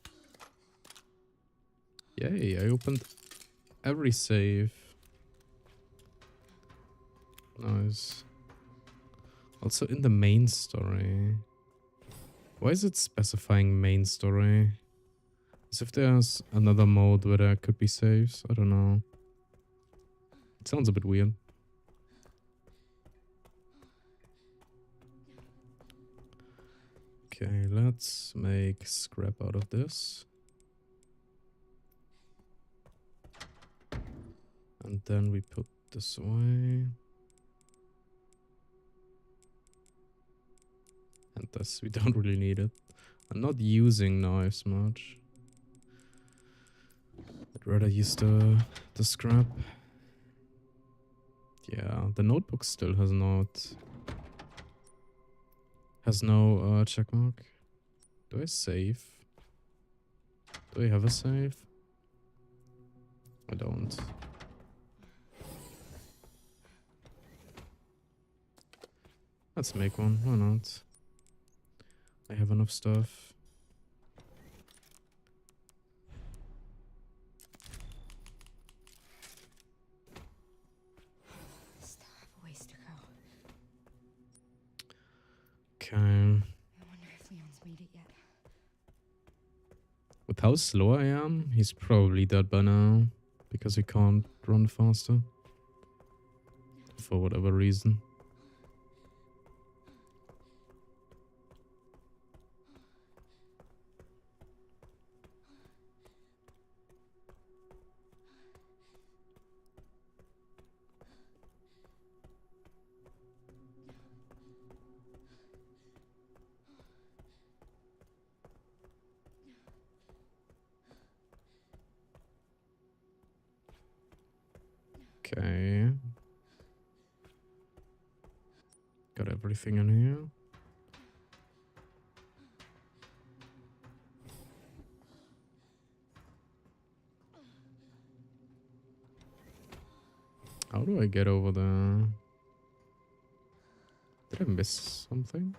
Yay, I opened every save. Nice. Also in the main story. Why is it specifying main story? As if there's another mode where there could be saves. I don't know. It sounds a bit weird. Okay, let's make scrap out of this. And then we put this away. And this, we don't really need it. I'm not using knives much. I'd rather use the scrap. Yeah, the notebook still has no check mark. Do I save? Do I have a save? I don't. Let's make one, why not? I have enough stuff. Still have a ways to go. Okay. I wonder if Leon's made it yet. With how slow I am, he's probably dead by now. Because he can't run faster. For whatever reason. Okay. Got everything in here. How do I get over there? Did I miss something?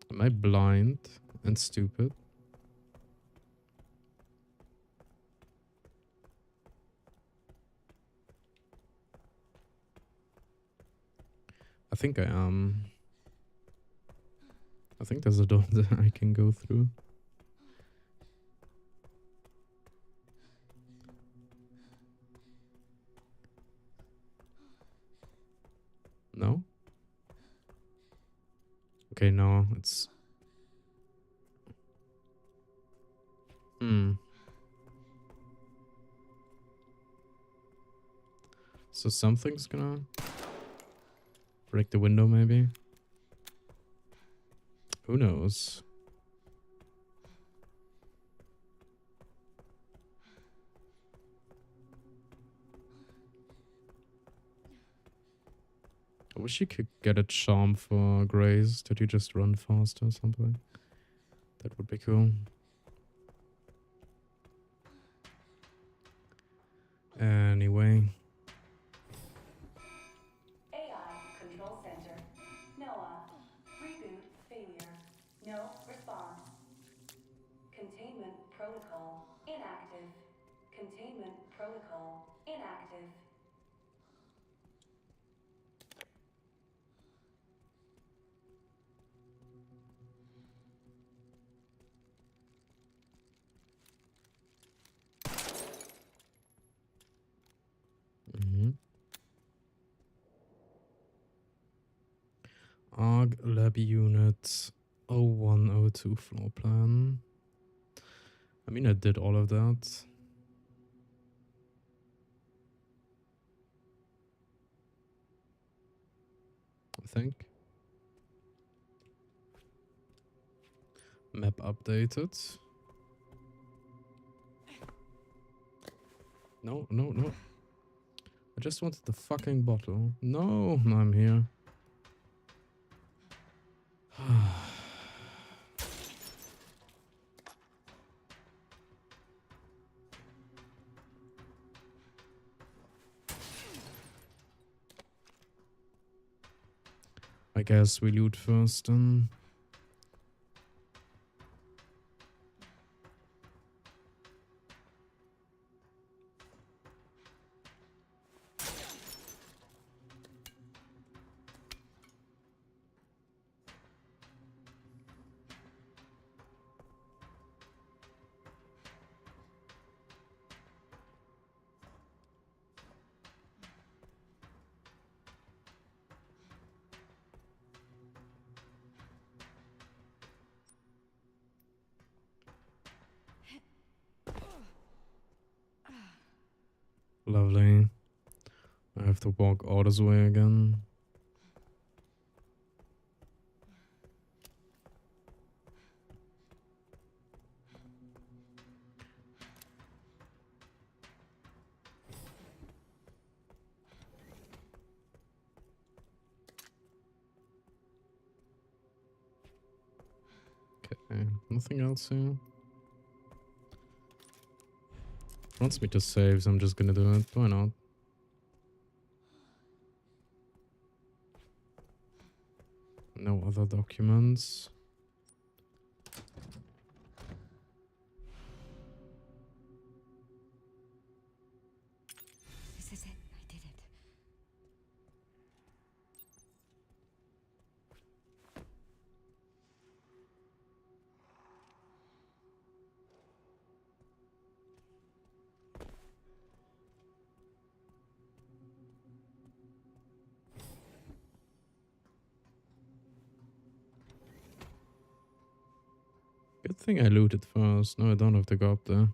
Am I blind and stupid? I think I am. I think there's a door that I can go through. No? Okay, no, it's... So something's gonna break the window, maybe? Who knows? I wish you could get a charm for Grace. Did you just run faster or something? That would be cool. Anyway. AI Control Center. Noah. Reboot failure. No response. Containment protocol inactive. Containment protocol inactive. ARG Lab Unit 0102 floor plan. I mean, I did all of that. I think. Map updated. No, no, no. I just wanted the fucking bottle. No, I'm here. I guess we loot first then. Lovely. I have to walk all this way again. Okay, nothing else here. Wants me to save, so I'm just gonna do it. Why not? No other documents. This is it. I did it. Good thing I looted first. No, I don't have to go up there.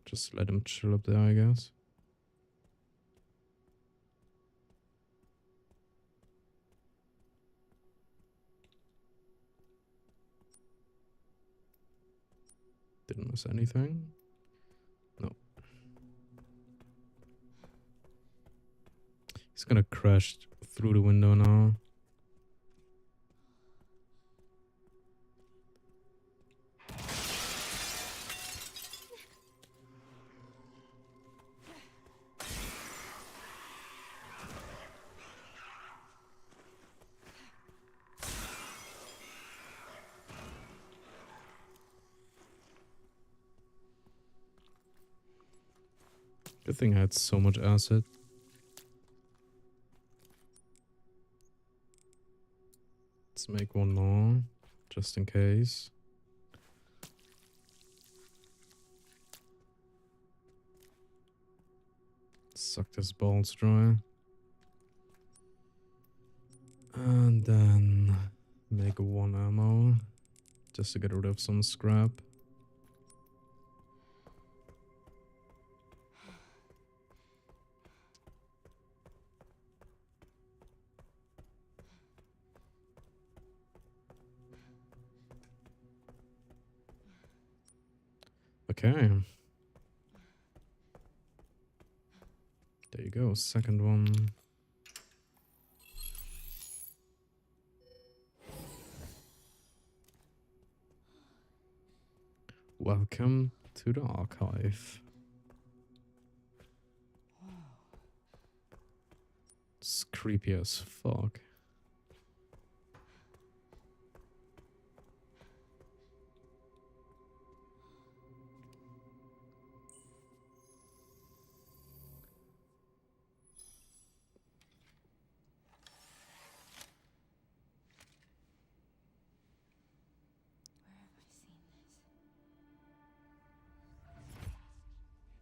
Just let him chill up there, I guess. Didn't miss anything. No. He's gonna crash through the window now. Good thing I had so much acid. Let's make one more, just in case. Suck this balls dry. And then make one ammo, just to get rid of some scrap. Okay. There you go, second one. Welcome to the archive. It's creepy as fuck.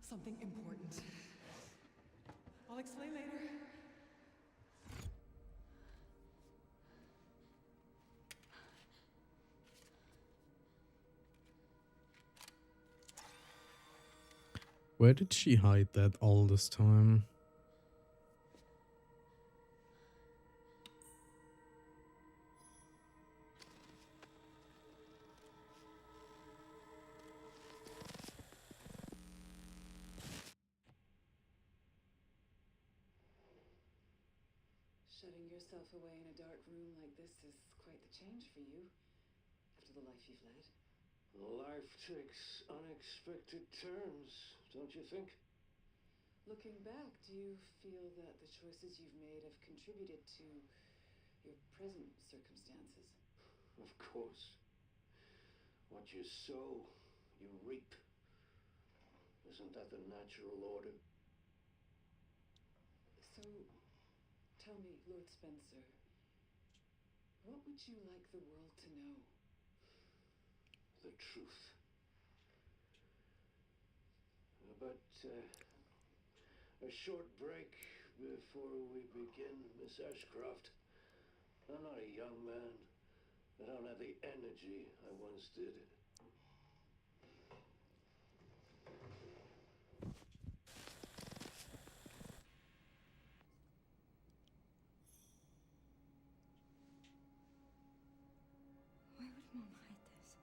Something important. I'll explain later. Where did she hide that all this time? Shutting yourself away in a dark room like this is quite the change for you, after the life you've led. Life takes unexpected turns, don't you think? Looking back, do you feel that the choices you've made have contributed to your present circumstances? Of course. What you sow, you reap. Isn't that the natural order? So, tell me, Lord Spencer, what would you like the world to know? The truth. But, a short break before we begin, Miss Ashcroft. I'm not a young man. I don't have the energy I once did. Why would Mom hide this?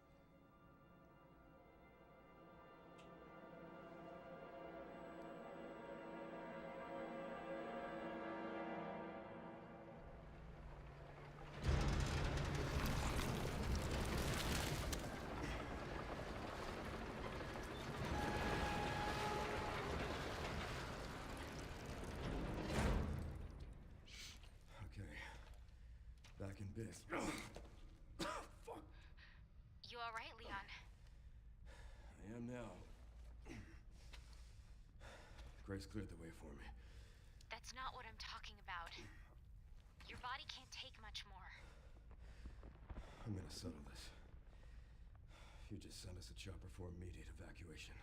Okay. Back in biz. Fuck. You alright, Leon? I am now. Grace cleared the way for me. That's not what I'm talking about. Your body can't take much more. I'm gonna settle this. You just send us a chopper for immediate evacuation.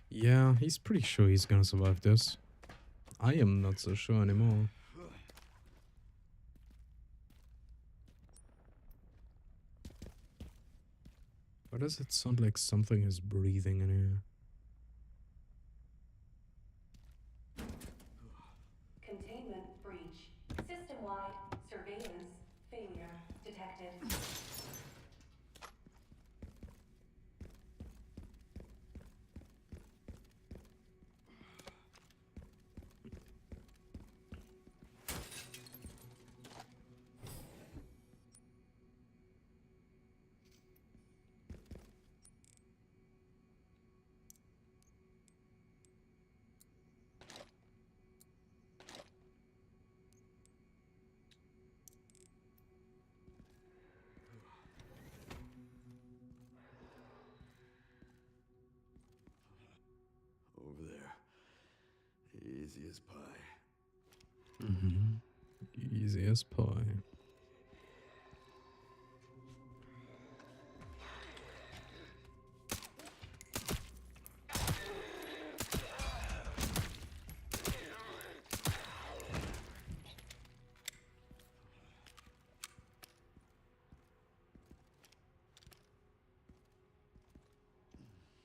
Yeah, he's pretty sure he's gonna survive this. I am not so sure anymore. Why does it sound like something is breathing in here? Containment breach. System-wide surveillance failure. detected. Over there. Easy as pie. Easy as pie.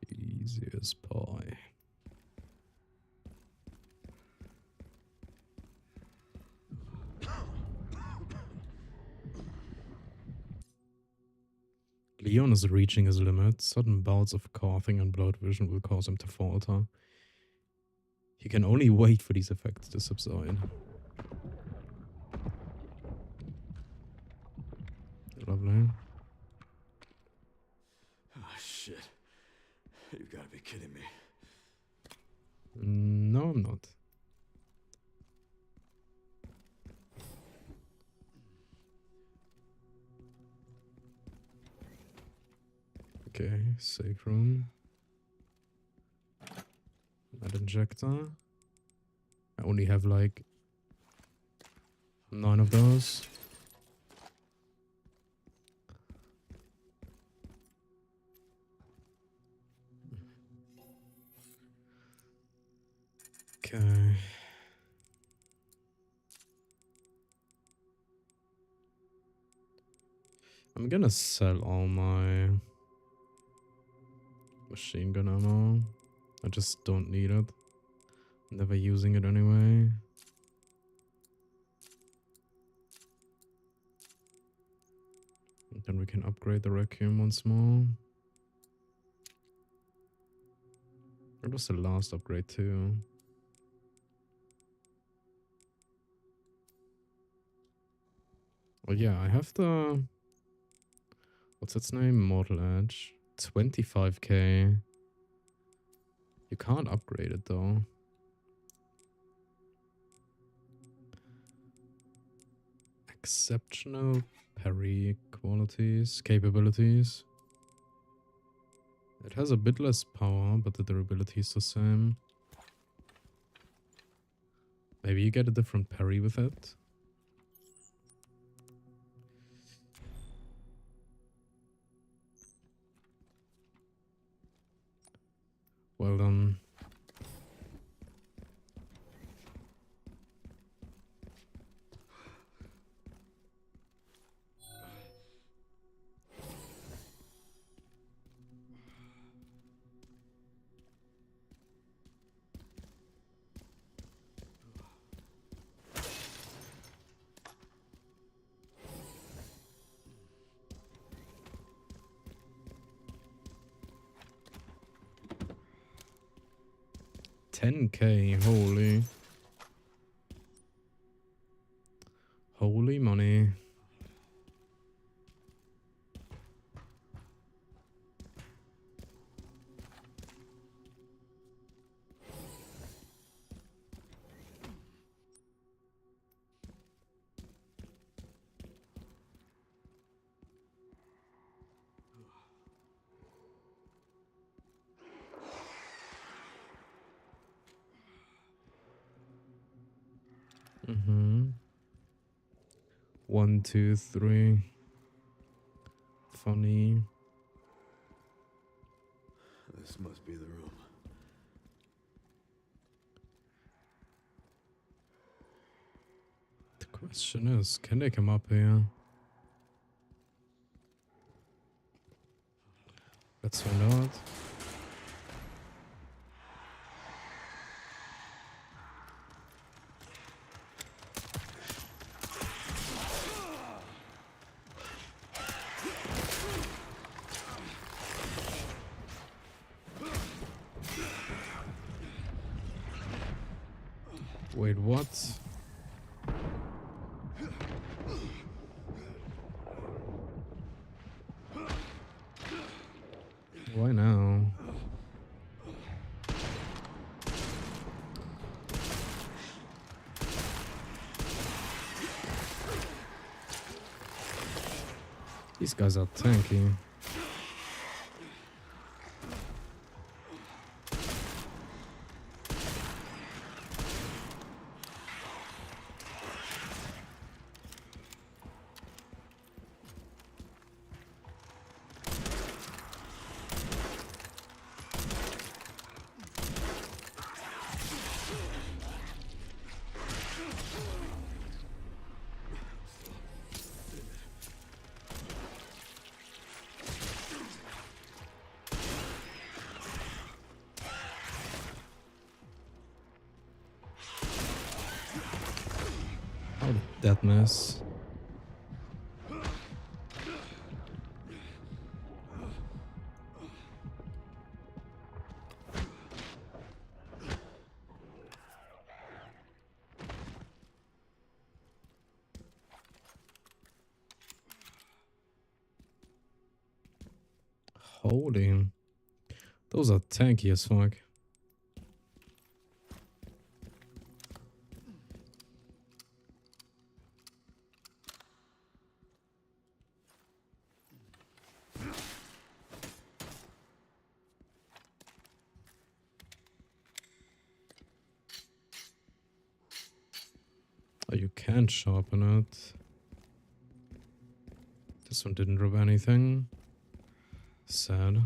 Easy as pie. Leon is reaching his limit. Sudden bouts of coughing and blurred vision will cause him to falter. He can only wait for these effects to subside. Lovely. Oh, shit. You've got to be kidding me. No, I'm not. Okay, safe room. Med injector. I only have like 9 of those. Okay. I'm gonna sell all my machine gun ammo. I just don't need it. Never using it anyway. And then we can upgrade the requiem once more. That was the last upgrade too. Oh yeah, I have the... What's its name? Mortal Edge. 25k. You can't upgrade it though. Exceptional parry qualities, capabilities. It has a bit less power, but the durability is the same. Maybe you get a different parry with it. Well done. $10k, holy money. Mm-hmm. 1, 2, 3. Funny. This must be the room. The question is, can they come up here? Let's find out. Wait, what? Why now? These guys are tanky. How did that miss? Holy. Those are tanky as fuck. Oh, you can't sharpen it. This one didn't drop anything. Sad.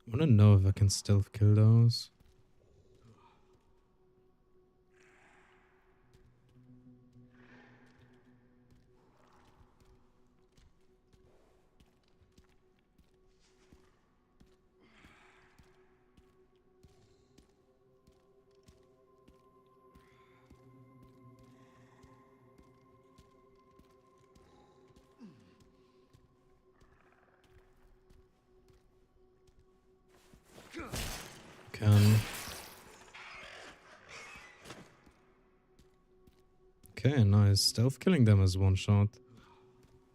I wanna know if I can stealth kill those. Can. Okay, nice. Stealth killing them is one shot.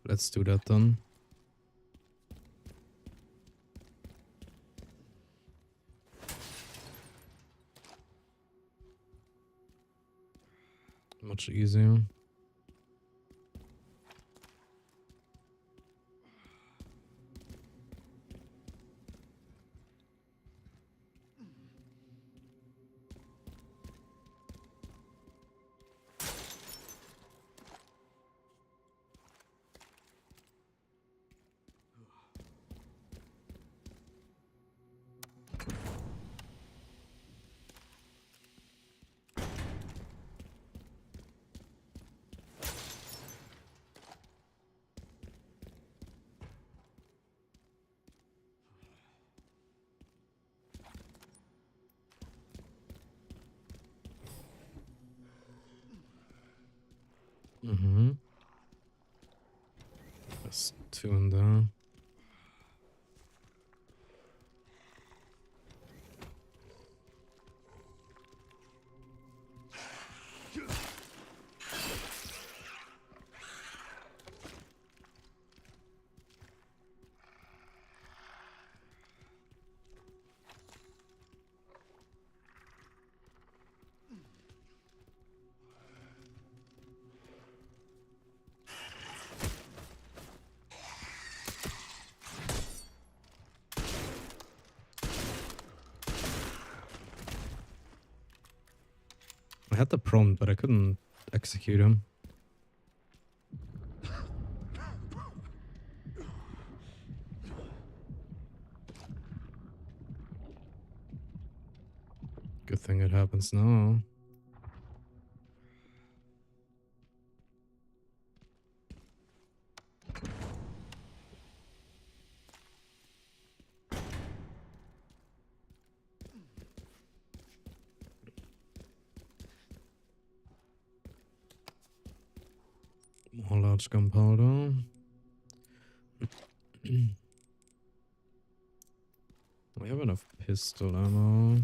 Let's do that then. Much easier. Mm-hmm. There's two in there. I had the prompt, but I couldn't execute him. Good thing it happens now. More large gunpowder. We have enough pistol ammo.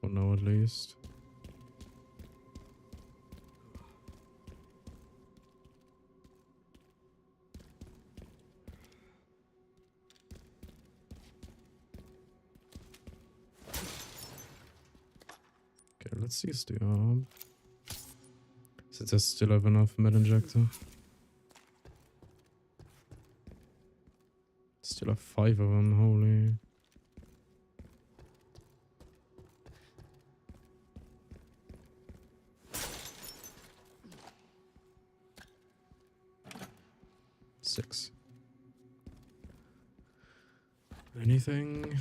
For now, at least. Okay, let's use the arm. Since I still have enough med injector. Still have 5 of them, holy. Six. Anything?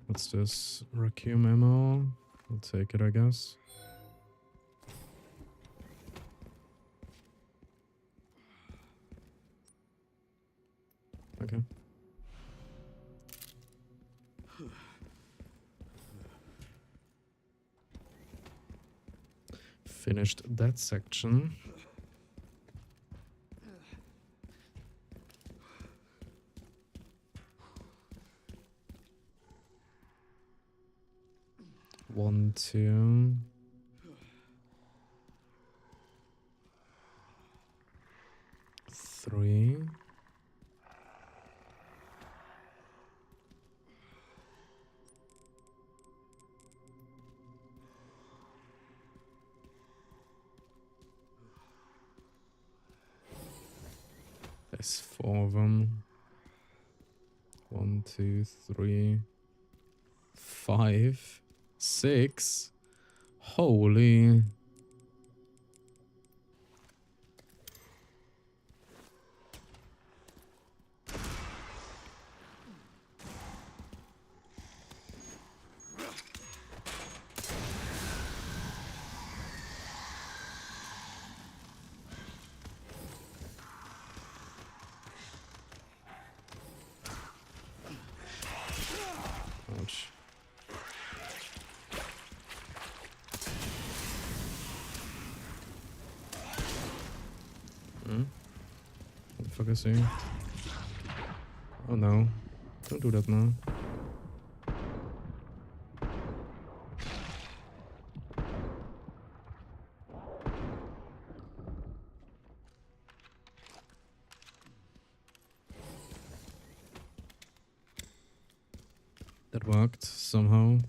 What's this? Requiem ammo? I'll take it, I guess. Okay. Finished that section. One, two. Three. There's 4 of them. 1, 2, 3, 5, 6. Holy. Ouch. What the fuck is he? Oh no. Don't do that now. That worked somehow.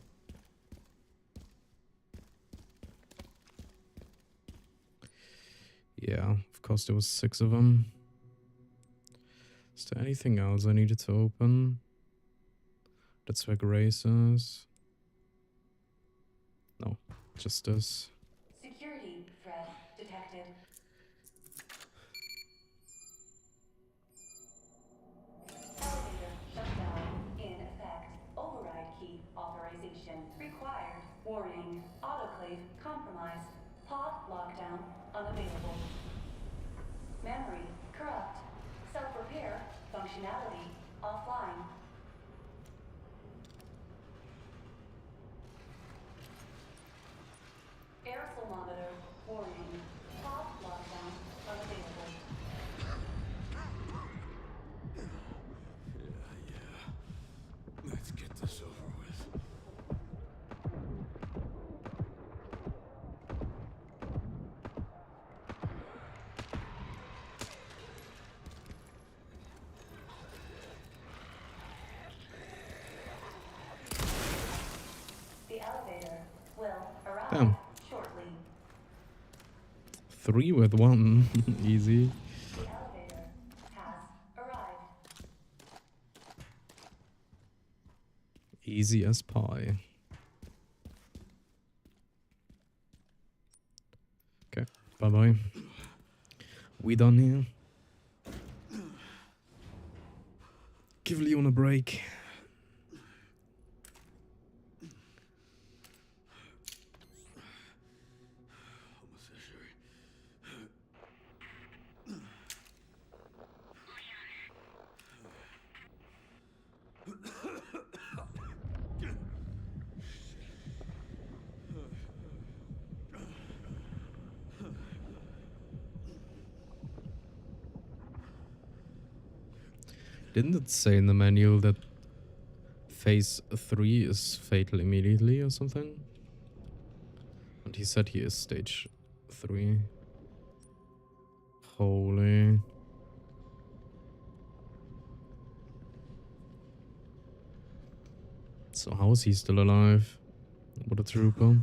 Yeah, of course there was 6 of them. Is there anything else I needed to open? That's where Grace is. No, just this. Security threat detected. Elevator shutdown in effect. Override key authorization required. Warning. Autoclave compromised. Pod lockdown unavailable. Memory corrupt. Self-repair functionality offline. Aerosol monitor warning. Pod lockdown unavailable. Yeah. Let's get this over with. The elevator will arrive Damn. shortly. 3 with 1. Easy. The elevator has arrived. Easy as pie. Okay, bye-bye. We done here? Give Leon a break. Almost there, Sherry. Didn't it say in the manual that phase 3 is fatal immediately or something? And he said he is stage 3. Holy. So how is he still alive? What a trooper.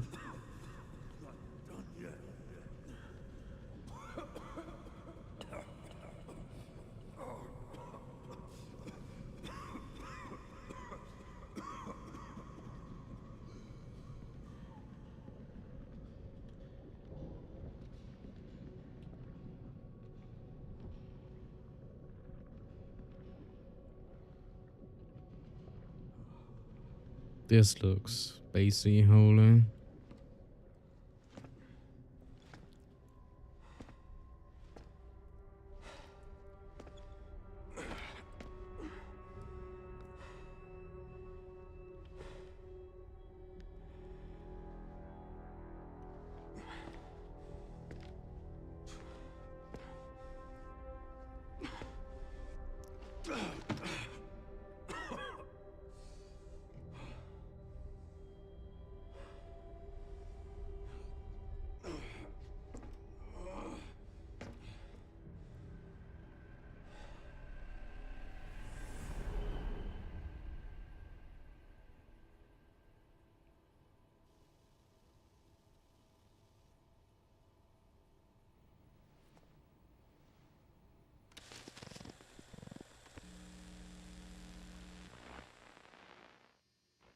This looks bassy, holy.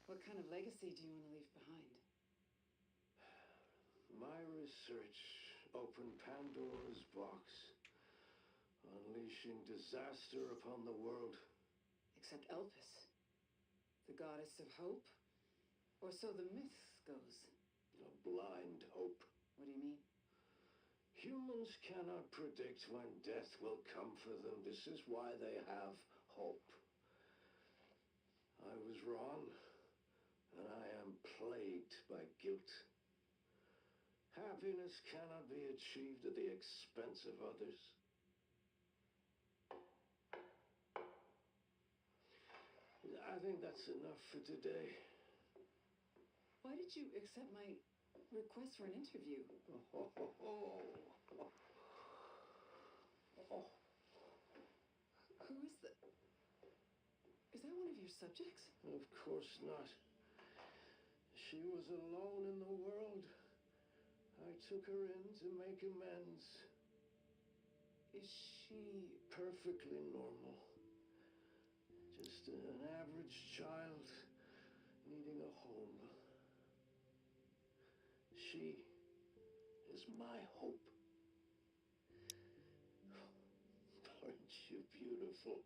What kind of legacy do you want to leave behind? My research opened Pandora's box, unleashing disaster upon the world. Except Elpis, the goddess of hope? Or so the myth goes. A blind hope. What do you mean? Humans cannot predict when death will come for them. This is why they have hope. I was wrong, and I am plagued by guilt. Happiness cannot be achieved at the expense of others. I think that's enough for today. Why did you accept my request for an interview? Who is that? Is that one of your subjects? Of course not. She was alone in the world. I took her in to make amends. Is she... Perfectly normal. Just an average child needing a home. She is my hope. Aren't you beautiful?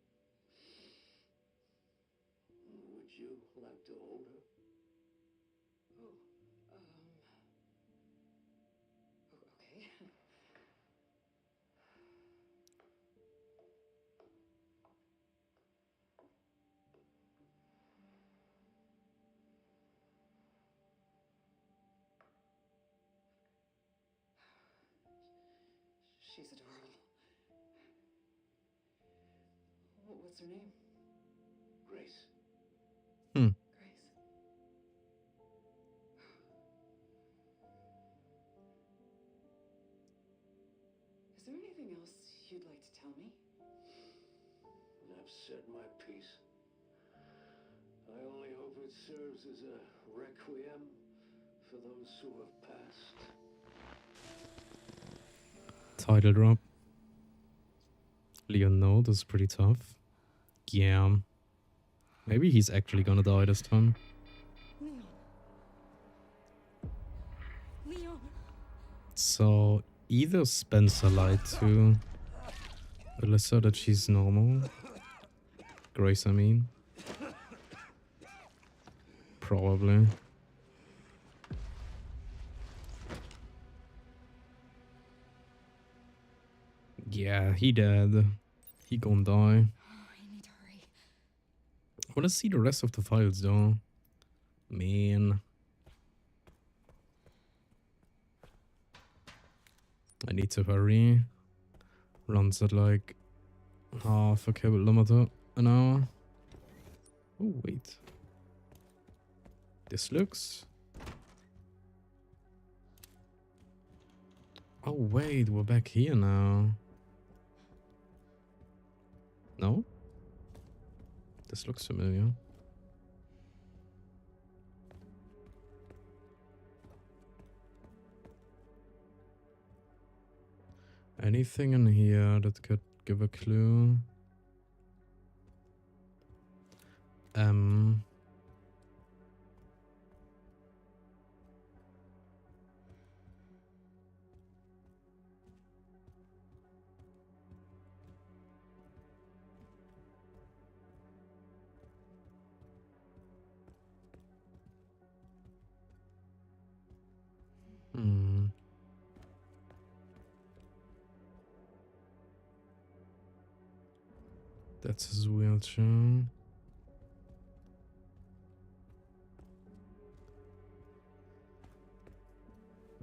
Would you like to hold her? Oh, okay. She's adorable. What's her name? Grace. Hmm. Grace. Is there anything else you'd like to tell me? I've said my piece. I only hope it serves as a requiem for those who have passed. Title drop. Leon, no, this is pretty tough. Yeah. Maybe he's actually gonna die this time. Leon. Leon. So either Spencer lied to Alyssa that she's normal. Grace, I mean. Probably. Yeah, he dead. He gonna die. Oh, I need to hurry. I wanna see the rest of the files though. Man. I need to hurry. Runs at like half a kilometer an hour. Oh, wait. This looks... Oh, wait, we're back here now. No? This looks familiar. Anything in here that could give a clue? Hmm. That's his wheelchair.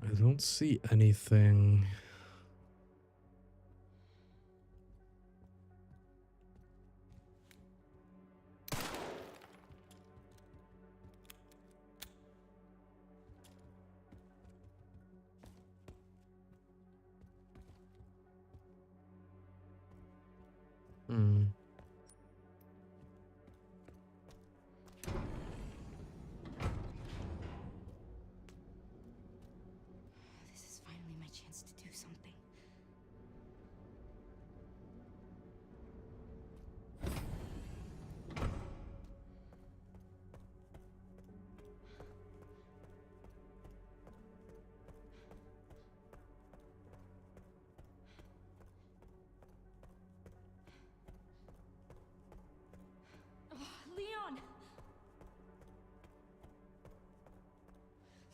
I don't see anything. Hmm. This is finally my chance to do something. Oh, Leon!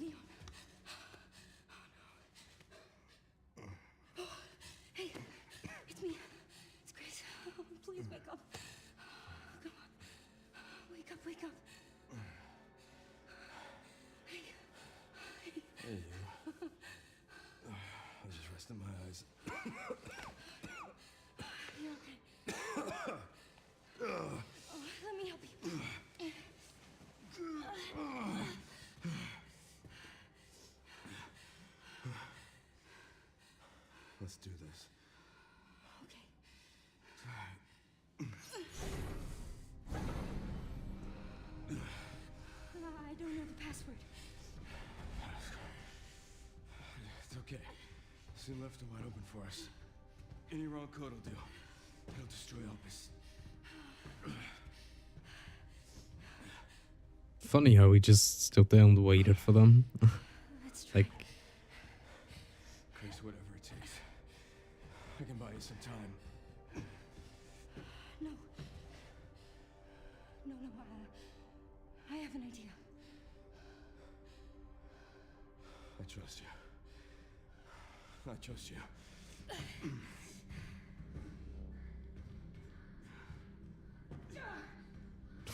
Leon. Oh no. Hey, it's me. It's Grace. Oh, please wake up. Come on. Wake up, wake up. Hey. Hey, you. I was just resting my eyes. You're okay. Oh, let me help you. Let's do this. Okay. I don't know the password. It's okay. Soon left and wide open for us. Any wrong code will do. It'll destroy Opus. Funny how we just stood there and waited for them. Let's try. Like, Grace, whatever it takes. I can buy you some time. No. No, I have an idea. I trust you. I trust you.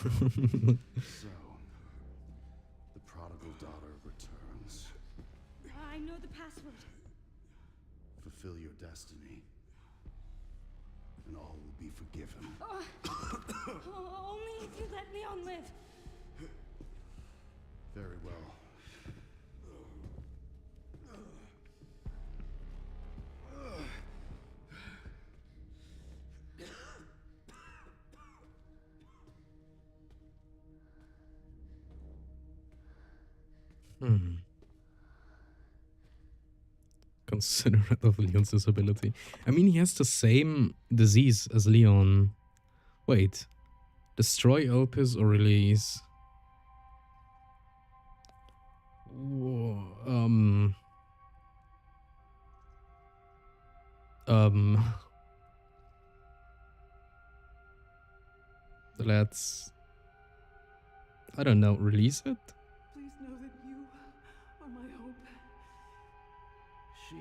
So, the prodigal daughter returns. I know the password. Fulfill your destiny, and all will be forgiven. Only if you let Leon live. Very well. Considerate of Leon's disability. I mean, he has the same disease as Leon. Wait, Destroy Opus or release? Whoa, let's, I don't know, release it? Please know that you are my hope. She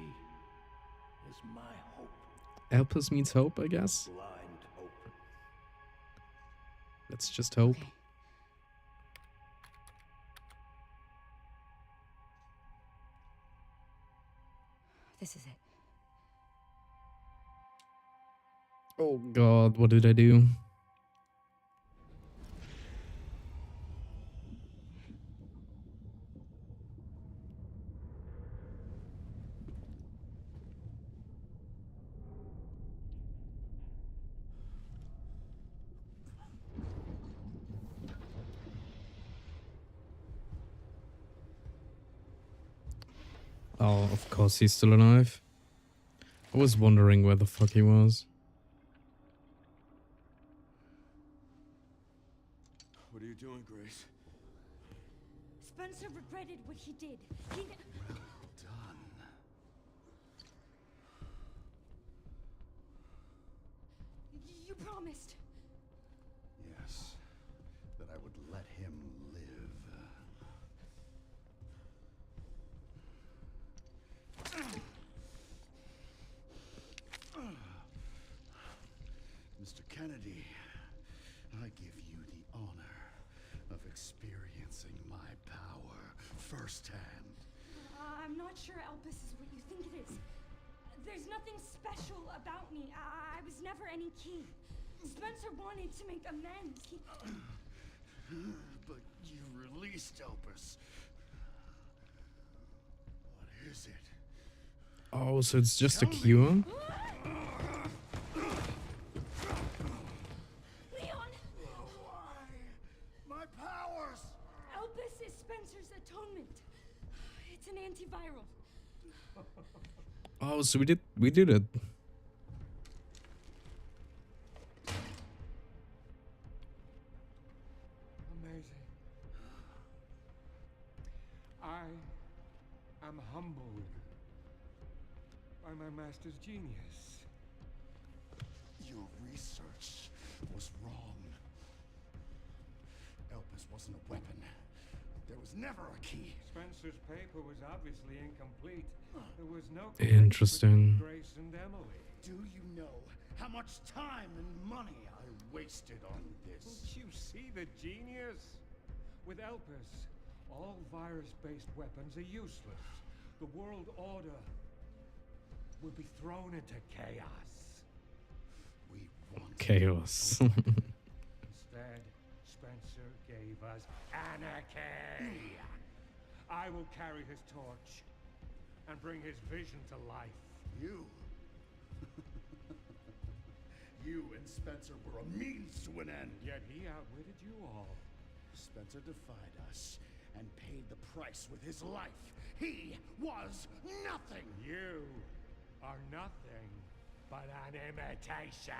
is my hope. Opus means hope, I guess. Blind hope. Let's just hope. Okay. This is it. Oh god, what did I do? Oh, of course he's still alive. I was wondering where the fuck he was. What are you doing, Grace? Spencer regretted what he did. He... Well done. You promised. Yes, that I would let him live. Mr. Kennedy, I give you the honor of experiencing my power firsthand. I'm not sure Elpis is what you think it is. There's nothing special about me. I was never any king. Spencer wanted to make amends. He... But you released Opus. What is it? Oh, so it's just a Tell me. cure? Leon! Why? My powers! Elpis is Spencer's atonement. It's an antiviral. Oh, so we did it. Amazing. I am humbled by my master's genius. Your research was wrong. Elpis wasn't a weapon. There was never a key. Spencer's paper was obviously incomplete. There was no Interesting. connection between Grace and Emily. Do you know how much time and money I wasted on this? Don't you see the genius? With Elpis, all virus-based weapons are useless. The world order will be thrown into chaos. We want Chaos. Instead, Spencer gave us anarchy. I will carry his torch and bring his vision to life. you. You and Spencer were a means to an end. Yet he outwitted you all. Spencer defied us and paid the price with his life. He was nothing. You are nothing but an imitation.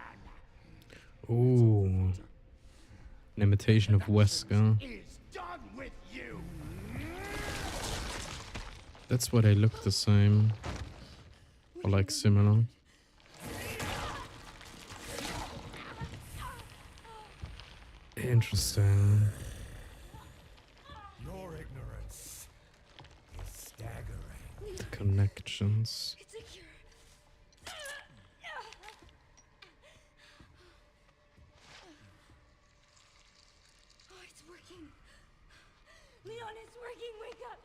Ooh. An imitation of Wesker. Is done with you. That's why they look the same. Or like similar. Interesting. Your ignorance is staggering. Connections. It's a cure. Oh, it's working. Leon, it's working. Wake up.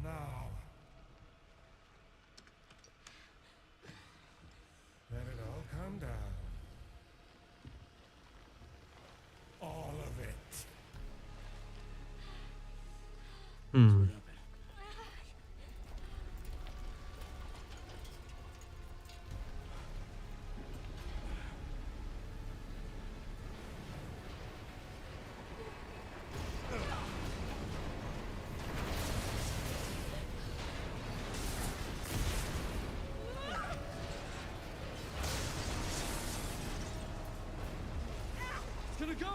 Now, let it all come down. All of it. Hmm. To the go!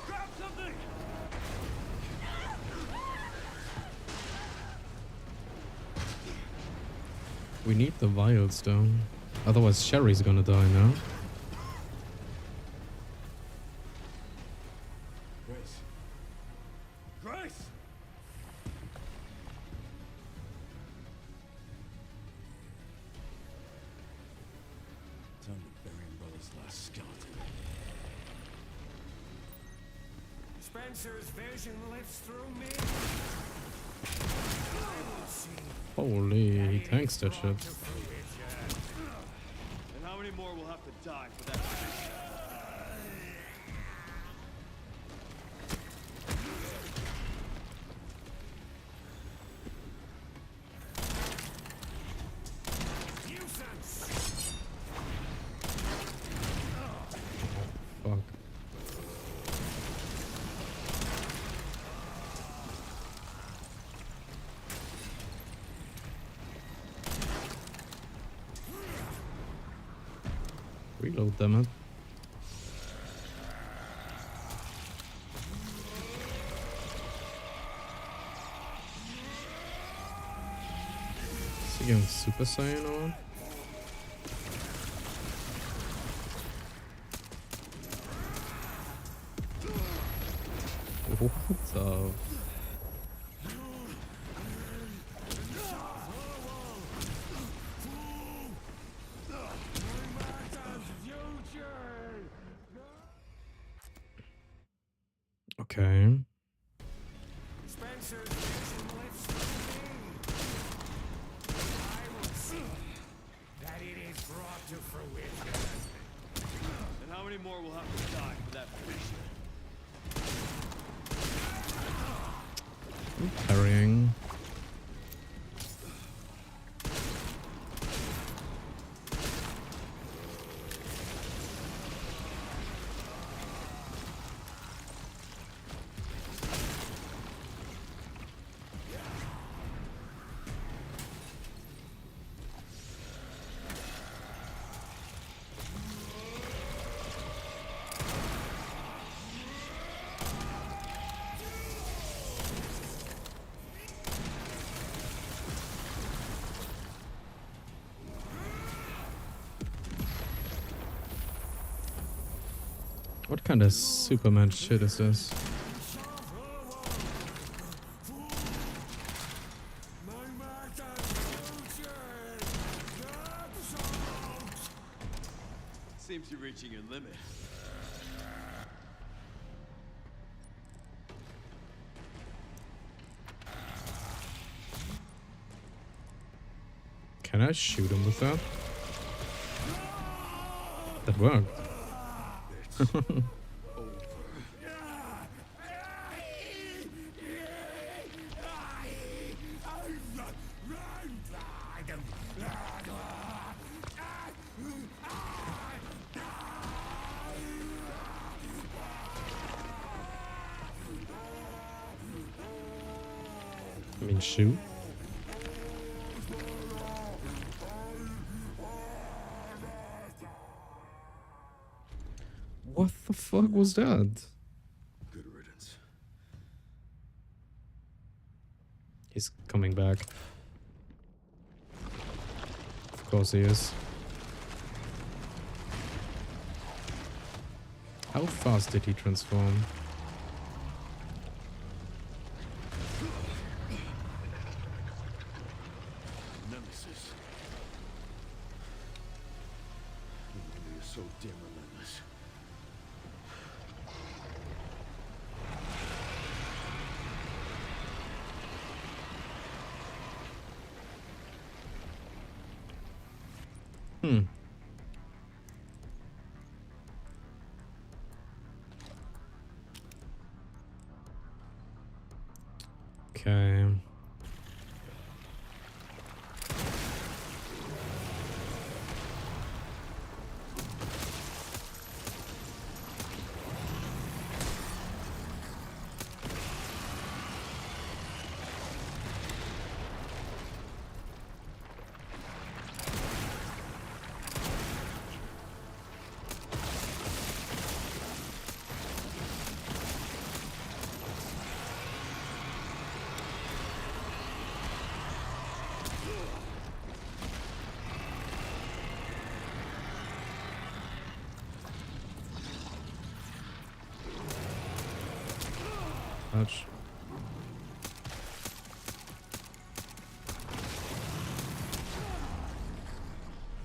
Grab something! We need the vials though. Otherwise Sherry's gonna die now. Grace. Grace! Time to bury Umbrella's last skeleton. Spencer's vision lifts through me. I will see. Holy, he tanks that shit. And how many more will have to die for that? Fuck. Reload them up. Is he going Super Saiyan or what? What the? Okay. Spencer's vision lifts through me. I will see that it is brought to fruition. And how many more will have to die for that mission? I'm parrying. What kind of Superman shit is this? Seems you're reaching your limit. Can I shoot him with that? That worked. I mean, shoot. What the fuck was that? Good riddance. He's coming back. Of course he is. How fast did he transform? Nemesis. You're so damn relentless. Okay. touch.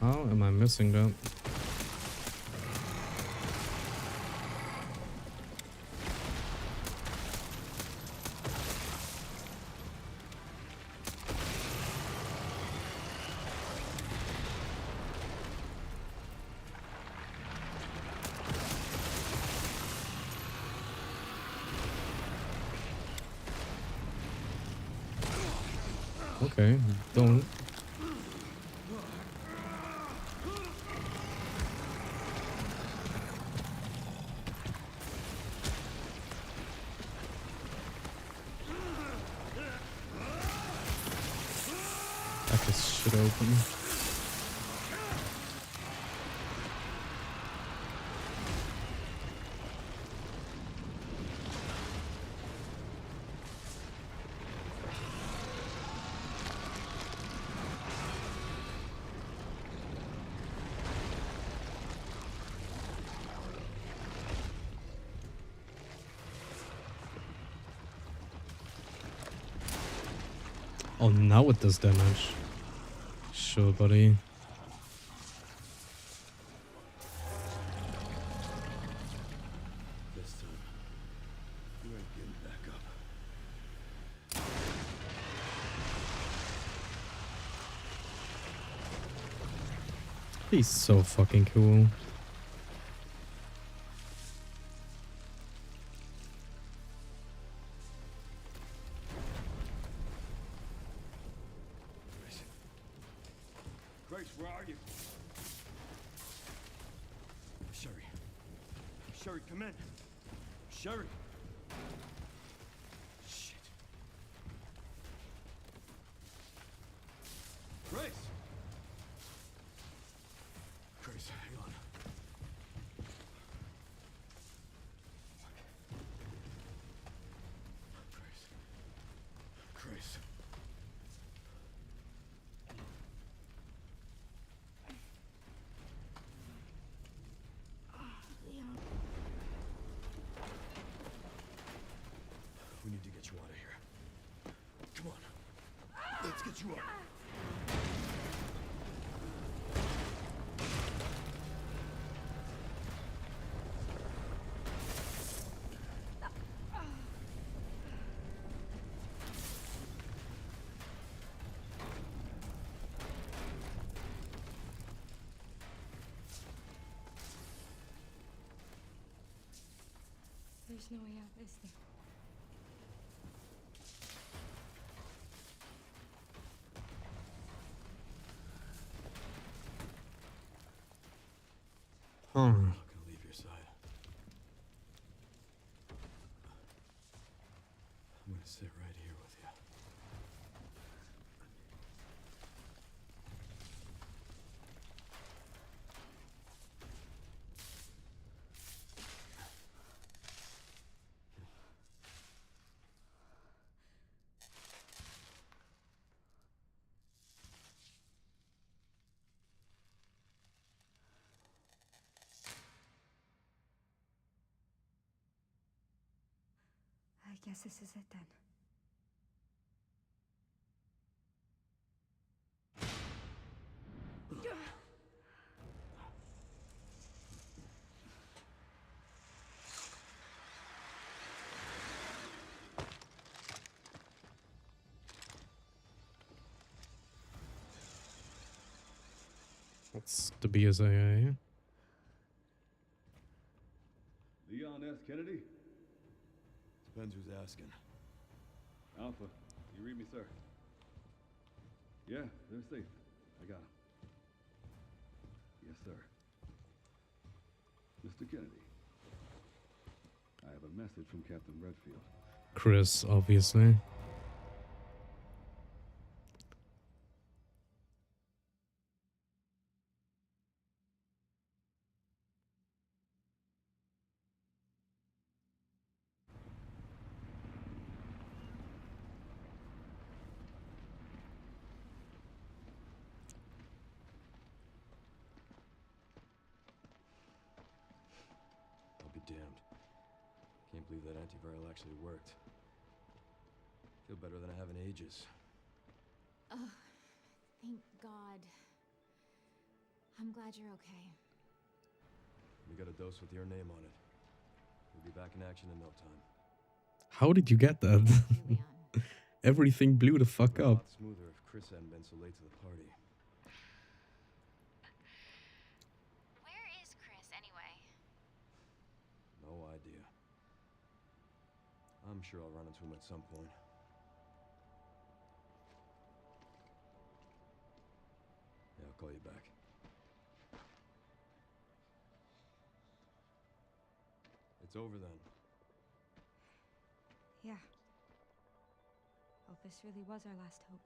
How am I missing that? Okay, don't. Back this shit open. Oh, now it does damage. Sure, buddy. This time, you ain't getting back up. He's so fucking cool. Grace, where are you? Sherry. Sherry, come in. Sherry. Shit. Grace! Grace, hang on. Grace. Grace. Leon. We need to get you out of here. Come on. Let's get you out. There's no way out, is there? Huh. I'm not gonna leave your side. I'm gonna sit right here with you. I guess this is it then. That's the BSAA. Leon S. Kennedy? Depends who's asking. Alpha, you read me, sir? Yeah, they're safe. I got them. Yes, sir. Mr. Kennedy, I have a message from Captain Redfield. Chris, obviously. I'll be damned. Can't believe that antiviral actually worked. Feel better than I have in ages. Oh, thank God. I'm glad you're okay. We got a dose with your name on it. We'll be back in action in no time. How did you get that? Thank you, Leon. Everything blew the fuck A up. lot smoother if Chris hadn't been so late to the party. Where is Chris, anyway? No idea. I'm sure I'll run into him at some point. Yeah, I'll call you back. It's over then. Yeah. Hope this really was our last hope.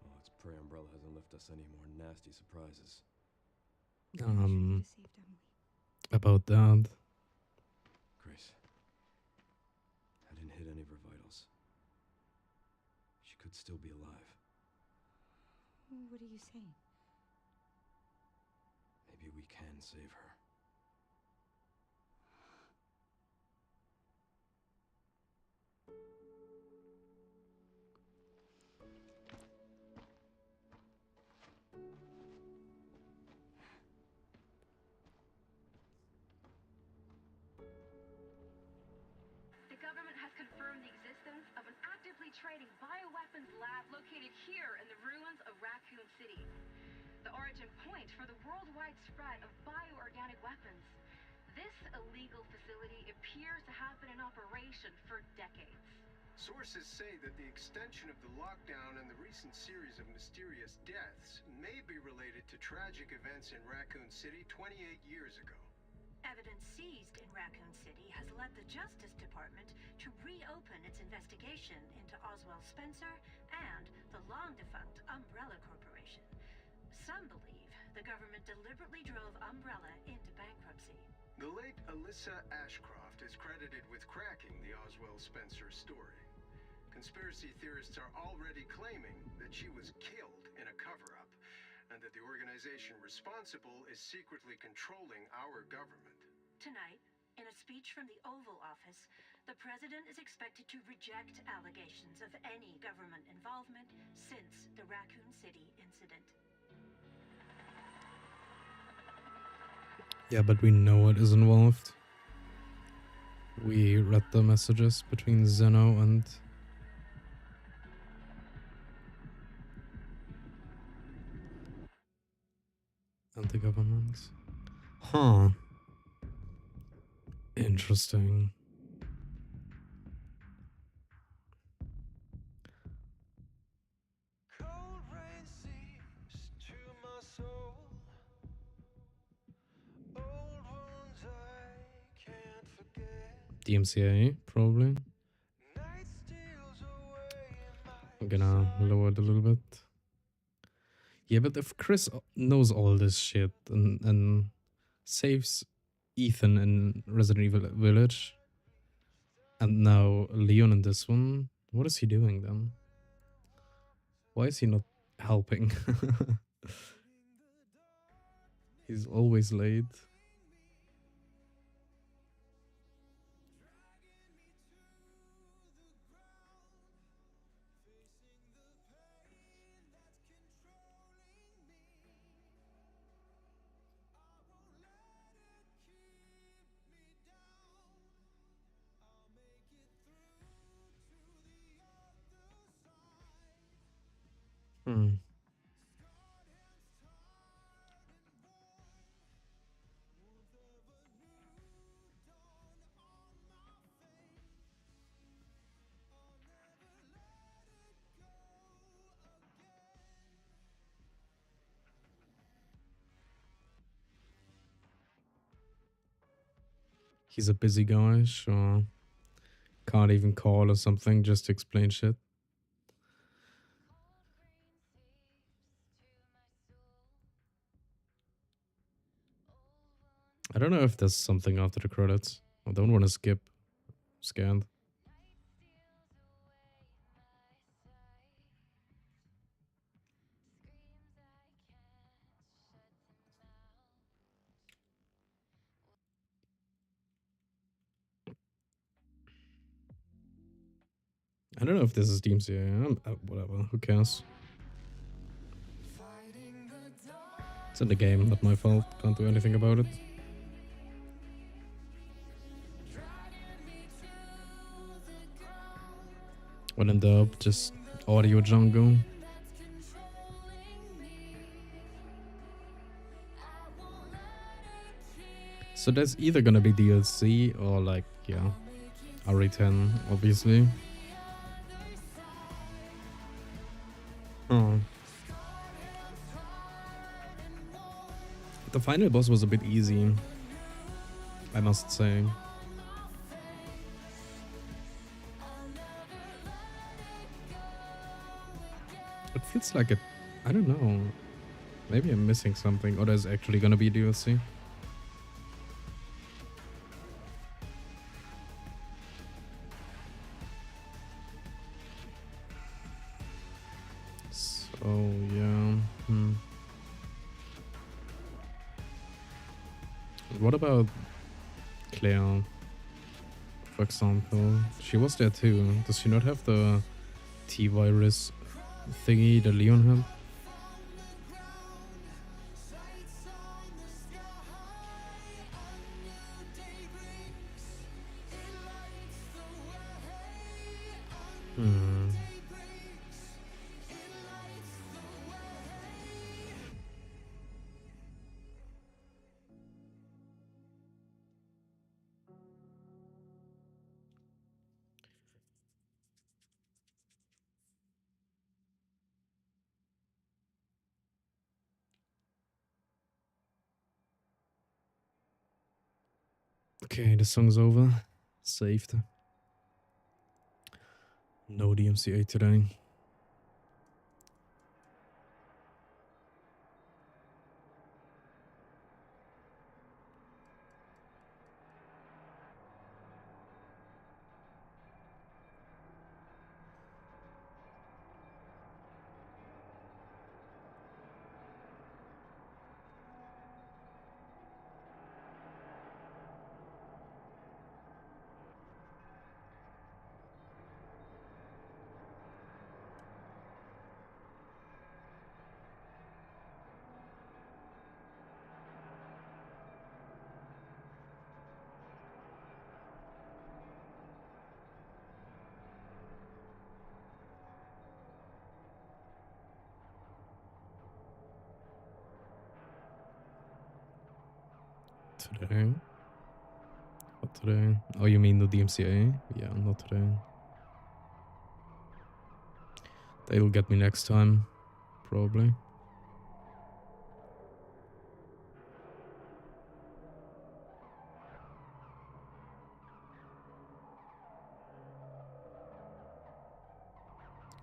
Oh, let's pray Umbrella hasn't left us any more nasty surprises. I'm sure you just saved Emily. About that. Grace. I didn't hit any of her vitals. She could still be alive. What are you saying? Maybe we can save her. The government has confirmed the existence of an actively trading bioweapons lab located here in the ruins of Raccoon City. The origin point for the worldwide spread of bioorganic weapons. This illegal facility appears to have been in operation for decades. Sources say that the extension of the lockdown and the recent series of mysterious deaths may be related to tragic events in Raccoon City 28 years ago. Evidence seized in Raccoon City has led the Justice Department to reopen its investigation into Oswald Spencer and the long-defunct Umbrella Corporation. Some believe the government deliberately drove Umbrella into bankruptcy. The late Alyssa Ashcroft is credited with cracking the Oswald Spencer story. Conspiracy theorists are already claiming that she was killed in a cover-up, and that the organization responsible is secretly controlling our government. Tonight, in a speech from the Oval Office, the president is expected to reject allegations of any government involvement since the Raccoon City incident. Yeah, but we know what is involved. We read the messages between Zeno and the government. Huh. Interesting. Cold rain seeps to my soul. Old wounds I can't forget. DMCA, probably. Night steals away in I'm my gonna sight. lower it a little bit. Yeah, but if Chris knows all this shit and saves Ethan in Resident Evil Village, and now Leon in this one, what is he doing then? Why is he not helping? He's always late. Hmm. He's a busy guy, sure. Can't even call or something just to explain shit. I don't know if there's something after the credits. I don't want to skip. Scanned. don't know if this is DMCA. Whatever. Who cares? It's in the game, not my fault. Can't do anything about it. When in doubt, just audio jungle. So there's either gonna be DLC or like, yeah, RE10, obviously. Oh. The final boss was a bit easy, I must say. It feels like it, I don't know. Maybe I'm missing something, or there's actually gonna be DLC. So, yeah. What about Claire, for example? She was there too. Does she not have the T-virus thingy that Leon had? Okay, the song's over. Saved. No DMCA today. Today? What today? Oh, you mean the DMCA? Yeah, not today. They'll get me next time, probably.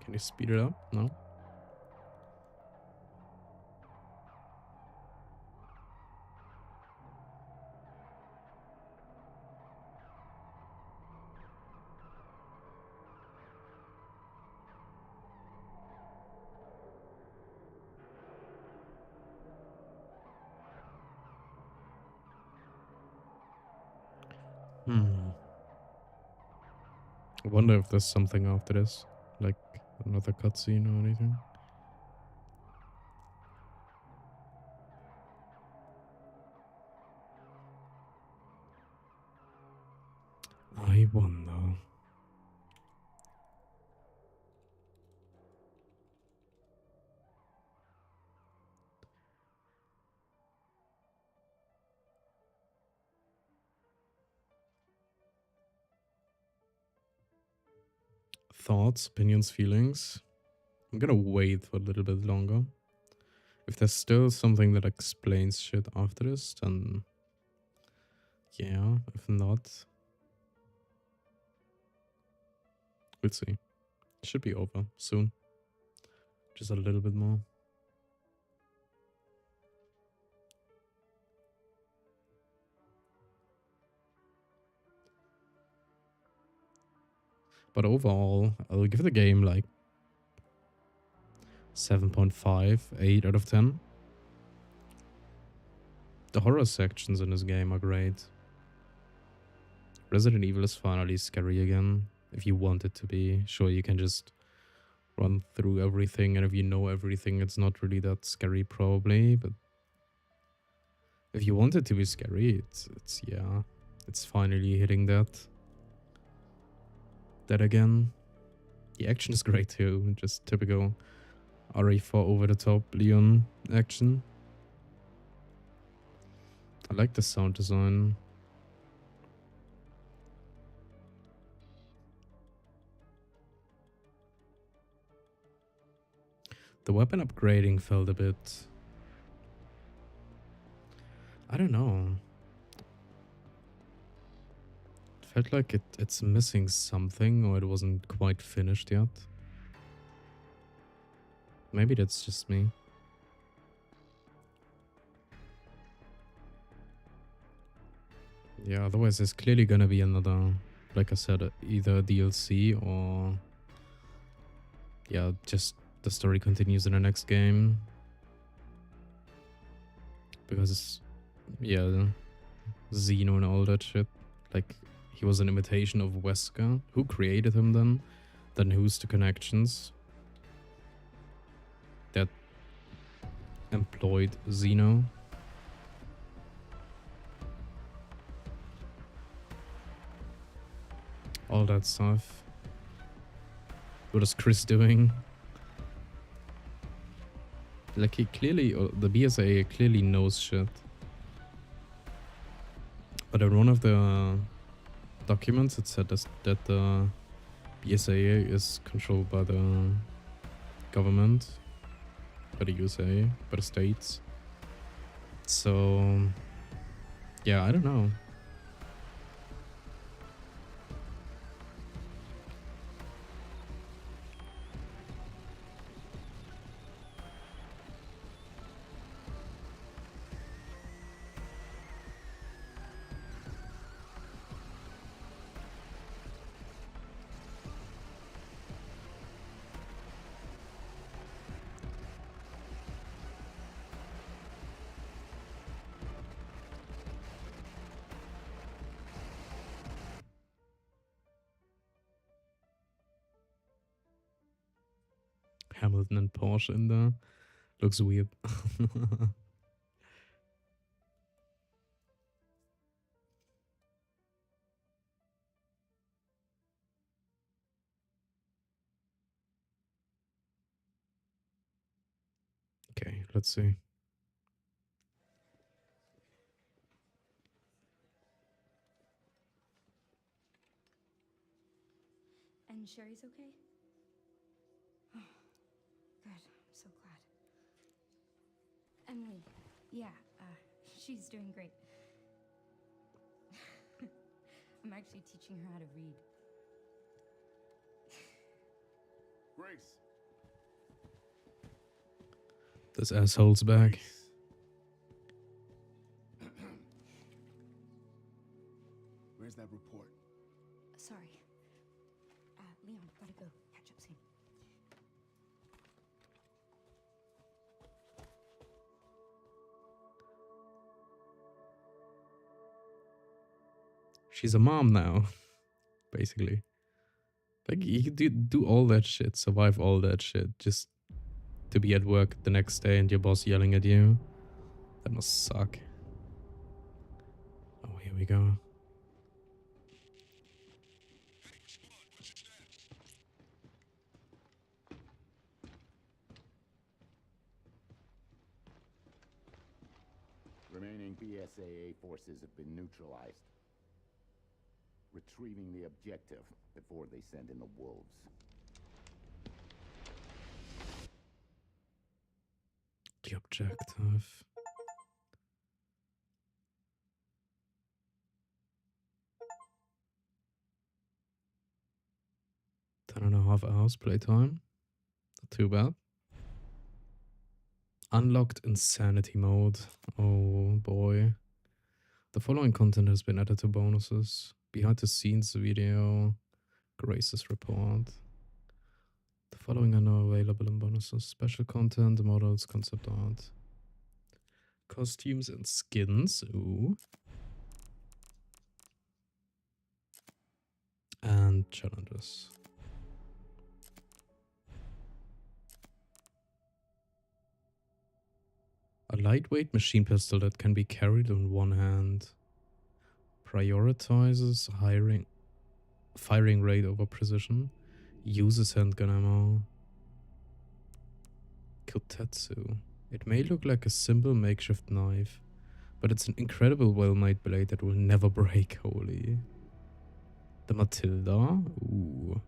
Can you speed it up? No? I wonder if there's something after this, like another cutscene or anything. I wonder. Thoughts, opinions, feelings. I'm gonna wait for a little bit longer. If there's still something that explains shit after this, then yeah. If not, we'll see. It should be over soon. Just a little bit more. But overall, I'll give the game like 7.5, 8 out of 10. The horror sections in this game are great. Resident Evil is finally scary again. If you want it to be. Sure, you can just run through everything, and if you know everything, it's not really that scary probably, but if you want it to be scary, it's yeah, it's finally hitting that again. The action is great too, just typical RE4 over the top Leon action. I like the sound design. The weapon upgrading felt a bit, I don't know. It felt like it's missing something, or it wasn't quite finished yet. Maybe that's just me. Yeah, otherwise there's clearly gonna be another, like I said, either DLC or yeah, just the story continues in the next game. Because yeah, Xeno and all that shit. Like, he was an imitation of Wesker. Who created him then? Then who's the connections that employed Xeno? All that stuff. What is Chris doing? Like, he clearly, the BSA clearly knows shit. But in one of the documents, it said that the BSA is controlled by the government, by the USA, by the states. So, yeah, I don't know. Hamilton and Porsche in there. Looks weird. Okay, let's see. And Sherry's okay? Oh, good. I'm so glad. Emily, yeah, she's doing great. I'm actually teaching her how to read. Grace. This asshole's back. Where's that report? Sorry. Leon, gotta go. Catch up soon. She's a mom now, basically. Like, you could do all that shit, survive all that shit, just to be at work the next day and your boss yelling at you. That must suck. Oh, here we go. Remaining BSAA forces have been neutralized. Retrieving the objective before they send in the wolves. The objective. 10.5 hours playtime. Not too bad. Unlocked insanity mode. Oh boy. The following content has been added to bonuses. Behind the scenes video. Grace's report. The following are now available in bonuses. Special content, models, concept art. Costumes and skins. Ooh. And Challenges. A lightweight machine pistol that can be carried on one hand. Prioritizes firing rate over precision. Uses handgun ammo. Kotetsu. It may look like a simple makeshift knife, but it's an incredible well-made blade that will never break, holy. The Matilda. Ooh.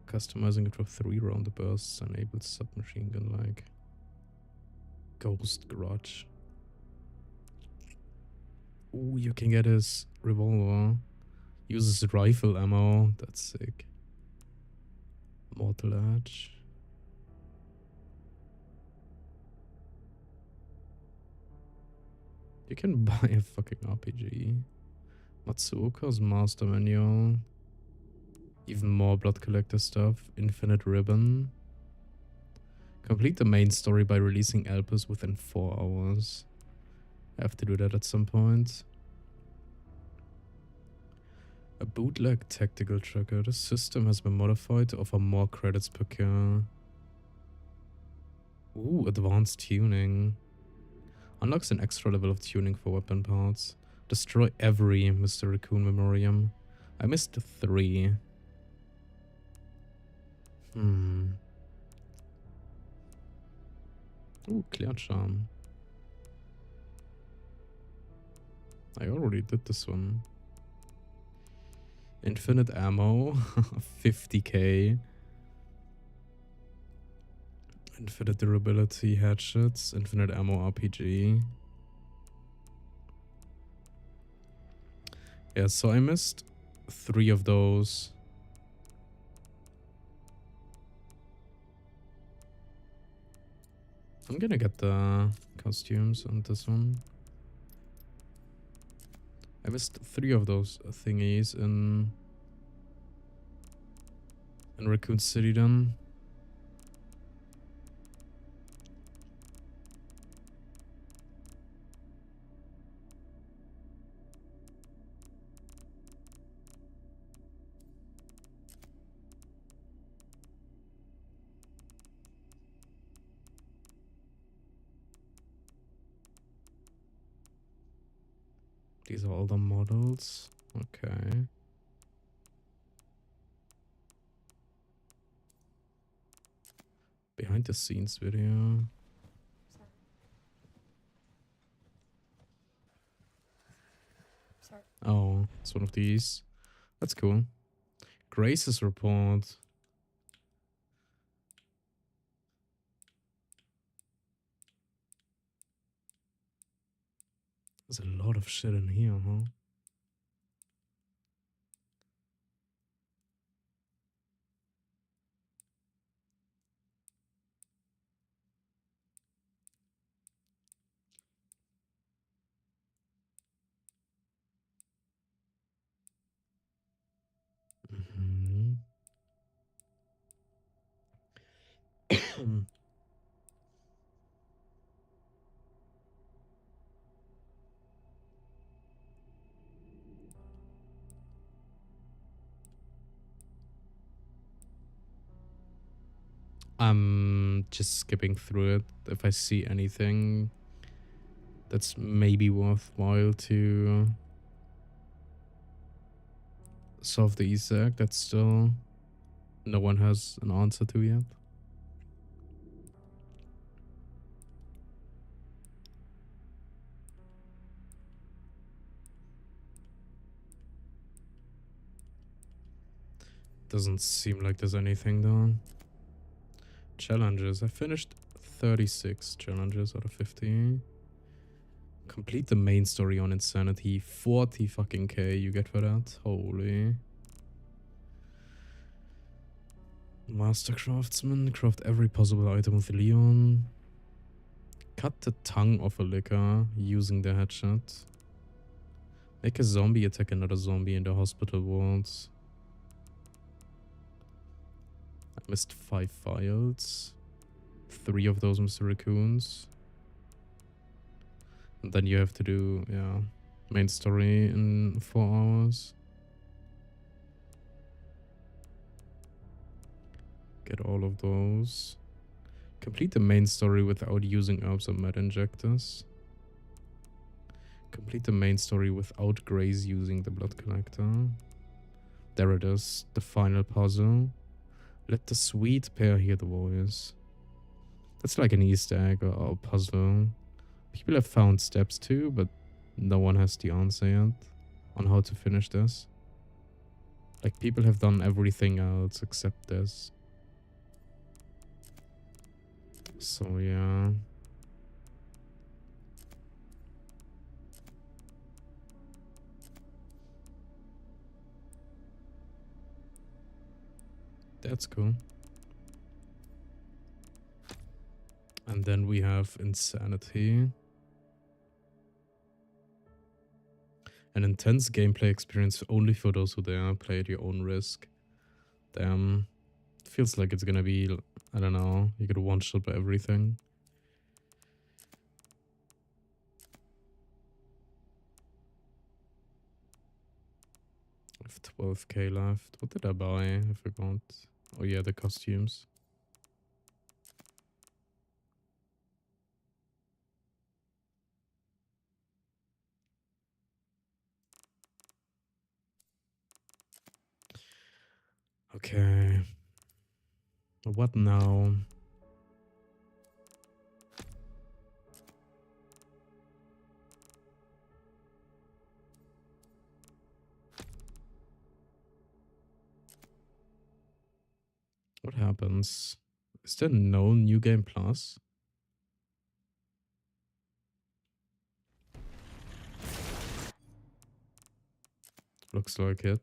Customizing it for 3 round bursts enables submachine gun like Ghost Grudge. Ooh, you can get his revolver. Uses rifle ammo. That's sick. Mortal Edge. You can buy a fucking RPG. Matsuoka's Master Manual. Even more Blood Collector stuff. Infinite Ribbon. Complete the main story by releasing Elpis within 4 hours. I have to do that at some point. A bootleg tactical tracker. The system has been modified to offer more credits per kill. Ooh, advanced tuning. Unlocks an extra level of tuning for weapon parts. Destroy every Mr. Raccoon Memoriam. I missed 3. Ooh, Clear Charm. I already did this one. Infinite ammo. 50k. Infinite durability hatchets. Infinite ammo RPG. Yeah, so I missed 3 of those. I'm gonna get the costumes on this one. I missed 3 of those thingies in Raccoon City then. These are all the models. Okay. Behind the scenes video. Sorry. Oh, it's one of these. That's cool. Grace's report. There's a lot of shit in here, huh? I'm just skipping through it. If I see anything that's maybe worthwhile to solve the Easter egg that still no one has an answer to yet. Doesn't seem like there's anything though. Challenges. I finished 36 challenges out of 50. Complete the main story on Insanity. 40 fucking K you get for that. Holy. Master Craftsman. Craft every possible item with Leon. Cut the tongue off a liquor using the headshot. Make a zombie attack another zombie in the hospital wards. I missed 5 files. 3 of those Mr. Raccoons. And then you have to do, yeah, main story in 4 hours. Get all of those. Complete the main story without using herbs or med injectors. Complete the main story without Grace using the blood collector. There it is, the final puzzle. Let the sweet pair hear the voice. That's like an Easter egg or a puzzle. People have found steps too, but no one has the answer yet on how to finish this. Like, people have done everything else except this. So, yeah. That's cool. And then we have Insanity. An intense gameplay experience only for those who dare. Play at your own risk. Damn. Feels like it's gonna be, I don't know, you get one-shot by everything. I have 12k left. What did I buy? I forgot. Oh yeah, the costumes. Okay. What now? What happens? Is there no new game plus? Looks like it.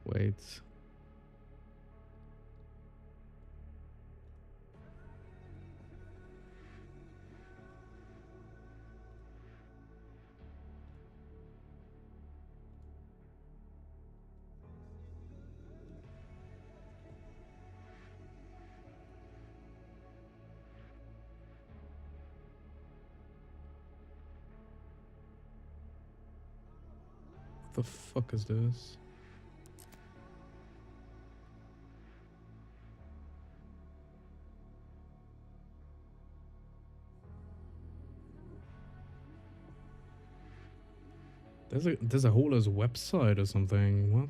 Wait. What the fuck is this? There's a whole as website or something. What?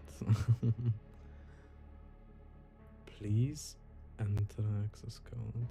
Please enter access code.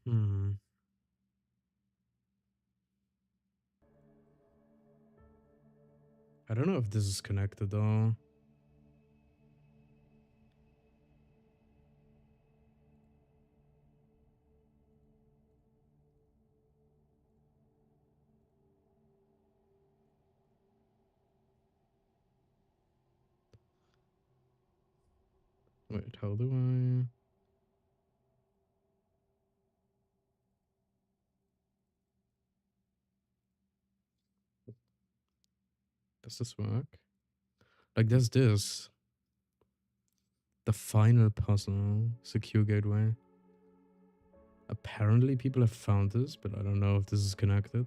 Hmm. I don't know if this is connected though. Wait, how do I? Does this work? Like, there's this. The final puzzle. Secure gateway. Apparently people have found this, but I don't know if this is connected.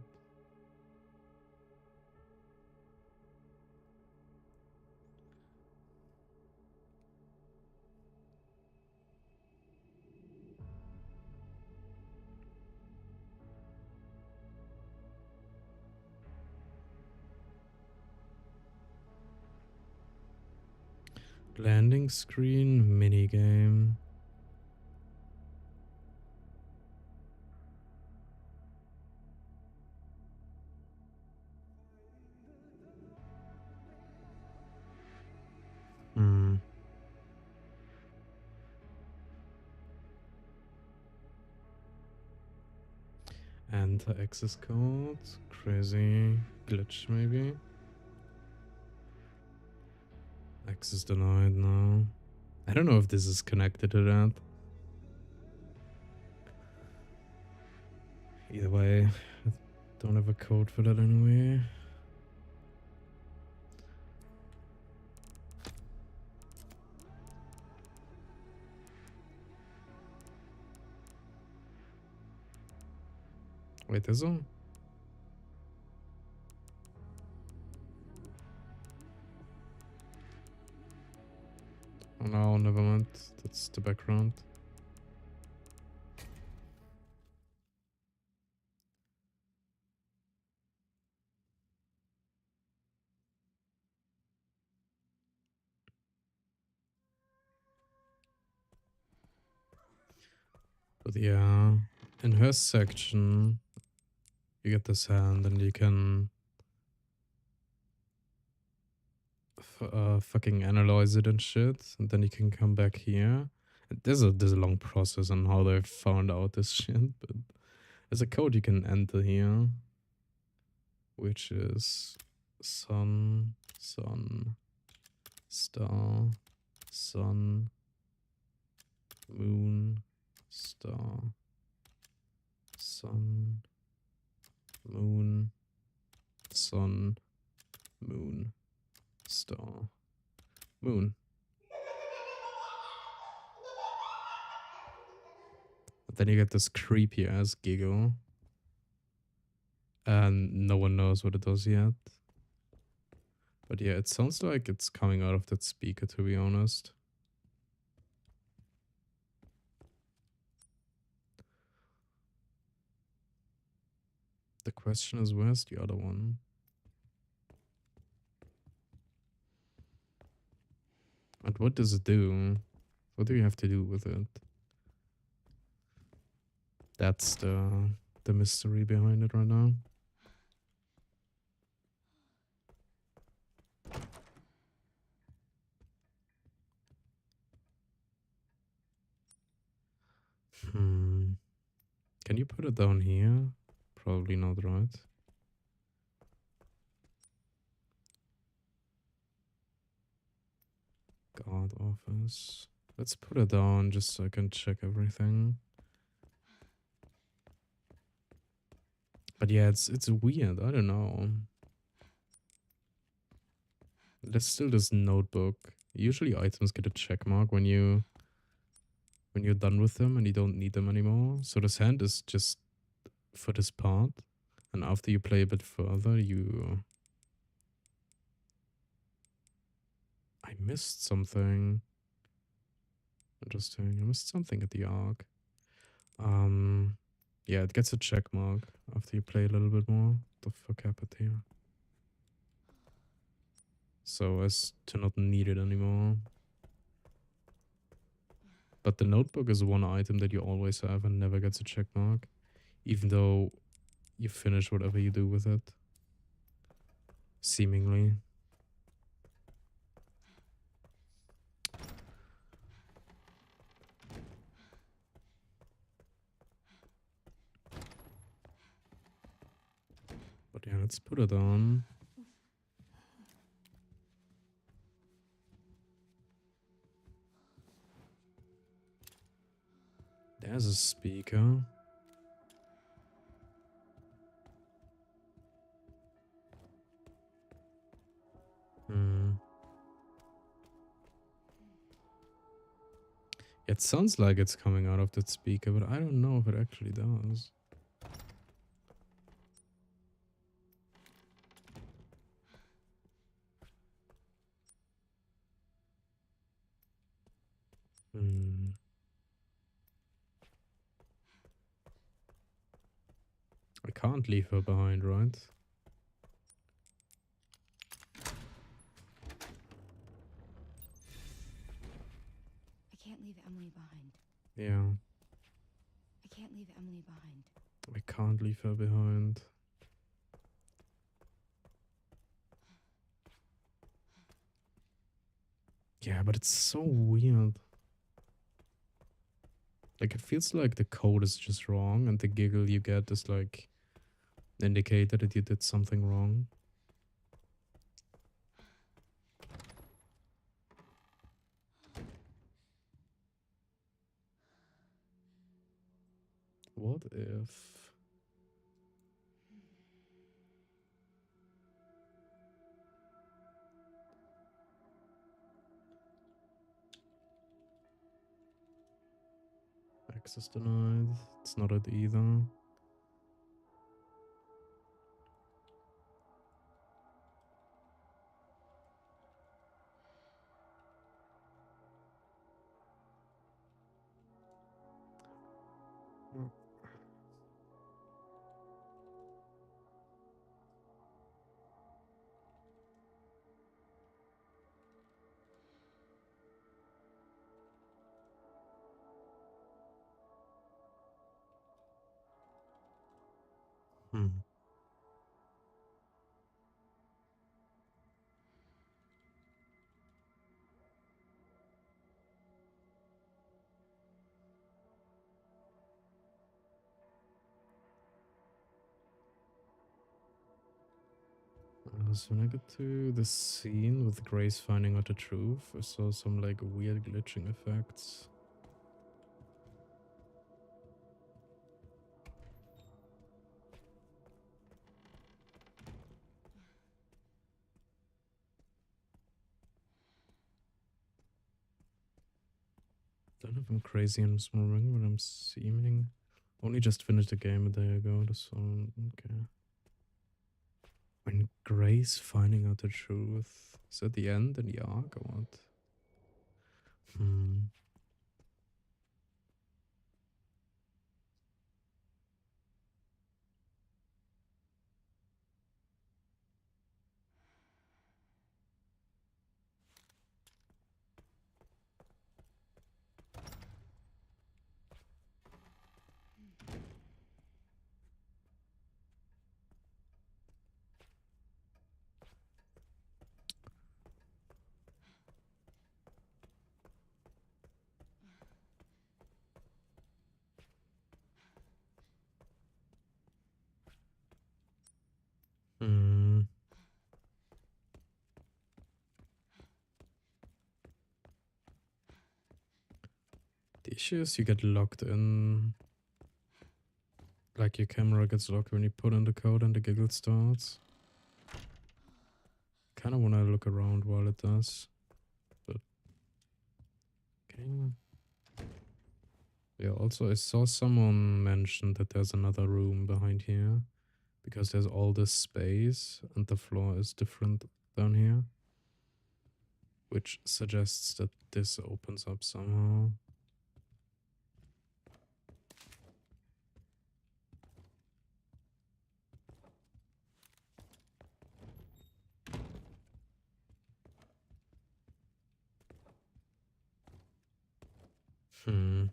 Landing screen, minigame. Hmm. Enter access code. Crazy glitch, maybe. Access denied now. I don't know if this is connected to that. Either way, I don't have a code for that anyway. Wait, is it? Oh no, never mind. That's the background. But yeah, in her section, you get this hand and you can fucking analyze it and shit, and then you can come back here. There's a long process on how they found out this shit, but there's a code you can enter here, which is sun, sun, star, sun, moon, star, sun, moon, sun, moon, star, moon. But then you get this creepy ass giggle. And no one knows what it does yet. But yeah, it sounds like it's coming out of that speaker, to be honest. The question is, where's the other one? And what does it do? What do you have to do with it? That's the mystery behind it right now. Can you put it down here? Probably not, right? God office. Let's put it down just so I can check everything. But yeah, it's weird. I don't know. There's still this notebook. Usually items get a check mark when you're done with them and you don't need them anymore. So this hand is just for this part. And after you play a bit further, I missed something. Interesting. I missed something at the arc. Yeah, it gets a check mark after you play a little bit more. What the fuck happened here? So as to not need it anymore. But the notebook is one item that you always have and never gets a check mark. Even though you finish whatever you do with it. Seemingly. But yeah, let's put it on. There's a speaker. It sounds like it's coming out of that speaker, but I don't know if it actually does. Hmm. I can't leave her behind, right? I can't leave Emily behind. Yeah. I can't leave Emily behind. I can't leave her behind. Yeah, but it's so weird. Like, it feels like the code is just wrong, and the giggle you get is like an indicator that you did something wrong. What if... Access denied. It's not it either. Hmm. So when I get to the scene with Grace finding out the truth, I saw some like weird glitching effects. Don't know if I'm crazy and remembering what I'm seeming. Only just finished the game a day ago, so okay. When Grace finding out the truth. Is that the end in the arc or what? Hmm. Hmm. The issue is you get locked in. Like your camera gets locked when you put in the code and the giggle starts. Kinda wanna look around while it does. But okay. Yeah, also I saw someone mention that there's another room behind here. Because there's all this space and the floor is different down here. Which suggests that this opens up somehow. Hmm.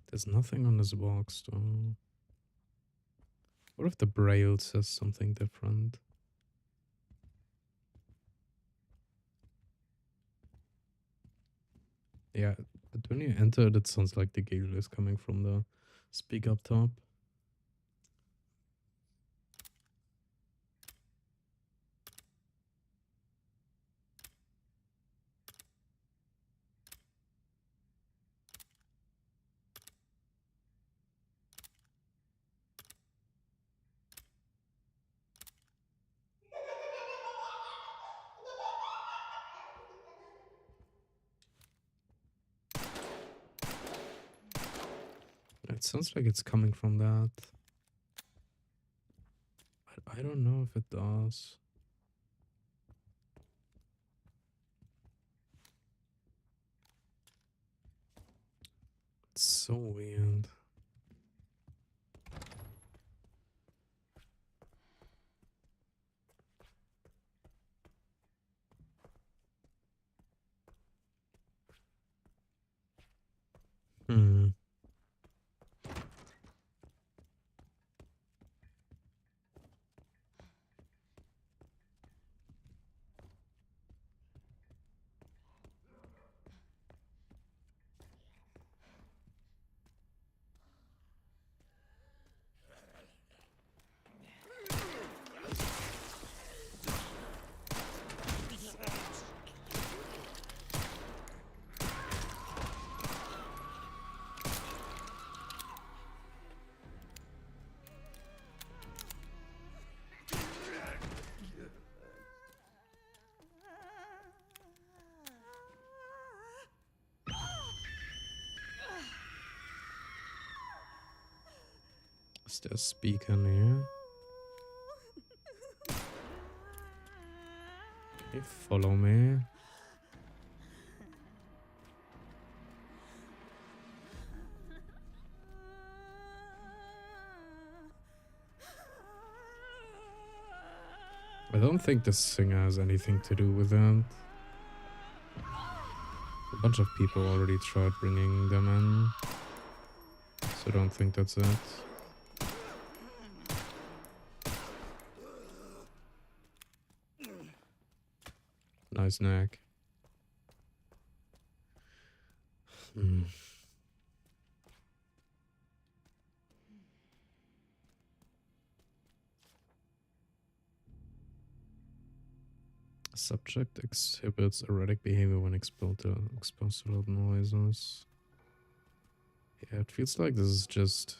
There's nothing on this box though. What if the braille says something different? Yeah, but when you enter it, it sounds like the giggle is coming from the speak up top. It sounds like it's coming from that. But I don't know if it does. It's so weird. Hmm. Is there a speaker near? Can you follow me? I don't think the singer has anything to do with that. A bunch of people already tried bringing them in, so I don't think that's it. Nice neck. Hmm. Subject exhibits erratic behavior when exposed to loud noises. Yeah, it feels like this is just...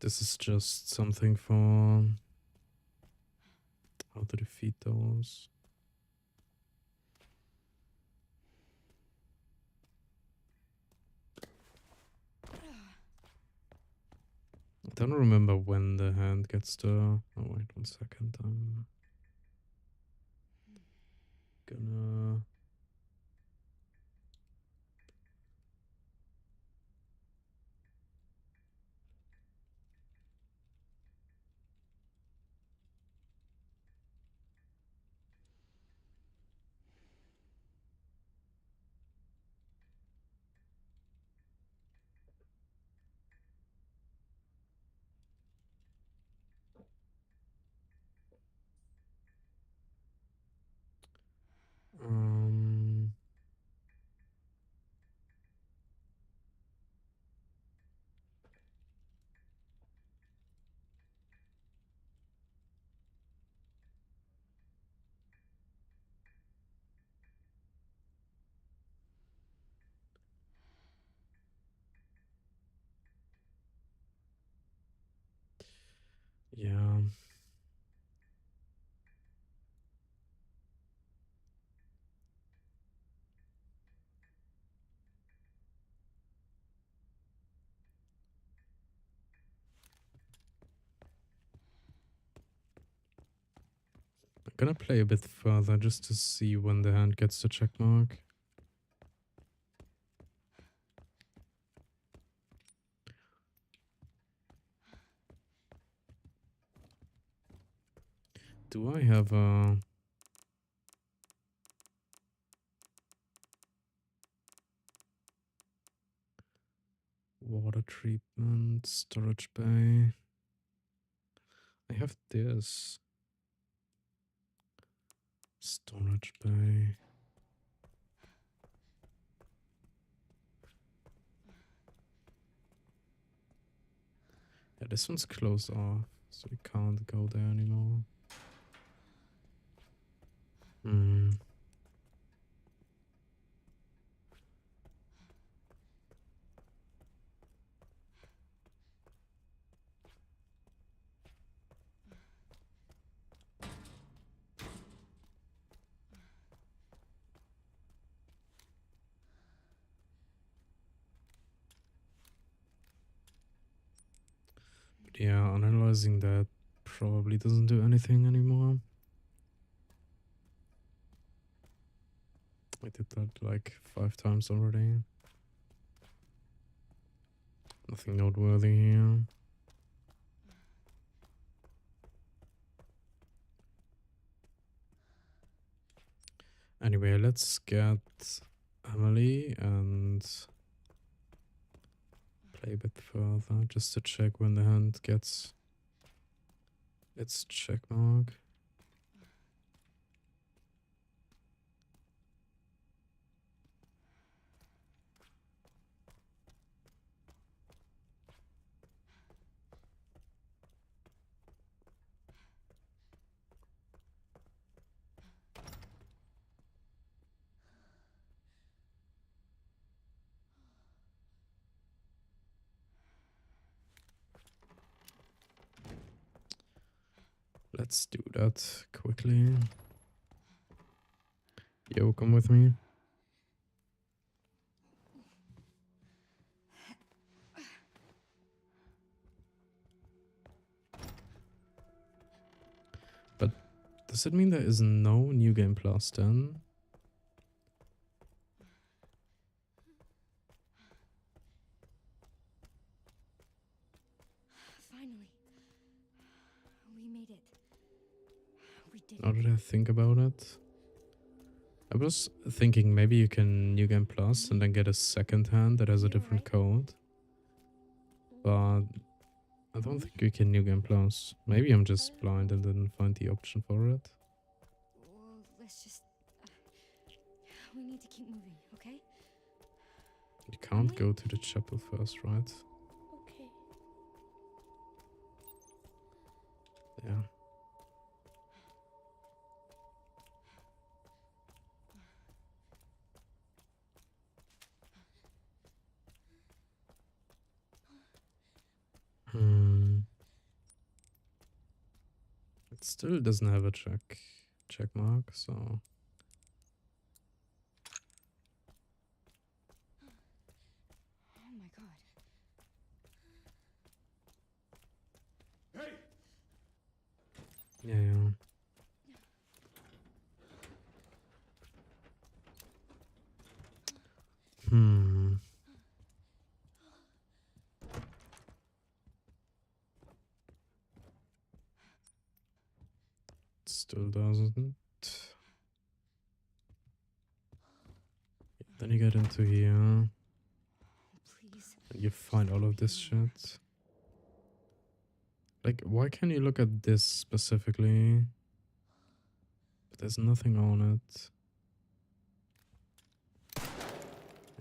This is just something for how to defeat those. I don't remember when the hand gets the... Oh wait, 1 second. I'm gonna... Um... Yeah. I'm gonna play a bit further just to see when the hand gets the check mark. Do I have a... water treatment, storage bay? I have this. Storage bay. Yeah, this one's closed off, so we can't go there anymore. Hmm. Yeah, analyzing that probably doesn't do anything anymore. I did that like 5 times already. Nothing noteworthy here. Anyway, let's get Emily and play a bit further just to check when the hand gets its check mark. Let's do that quickly. Yo, come with me. But does it mean there is no New Game Plus then? Finally. We made it. We did Now that I think about it. I was thinking maybe you can New Game Plus and then get a second hand that has a different code. But I don't think you can New Game Plus. Maybe I'm just blind and didn't find the option for it. Well, let's just... we need to keep moving, okay? You can't go to the chapel first, right? Okay. Yeah. It still doesn't have a check mark, so Oh my god. Hey! yeah. Hmm. Still doesn't. Then you get into here. Please. And you find all of this shit. Like, why can't you look at this specifically? But there's nothing on it.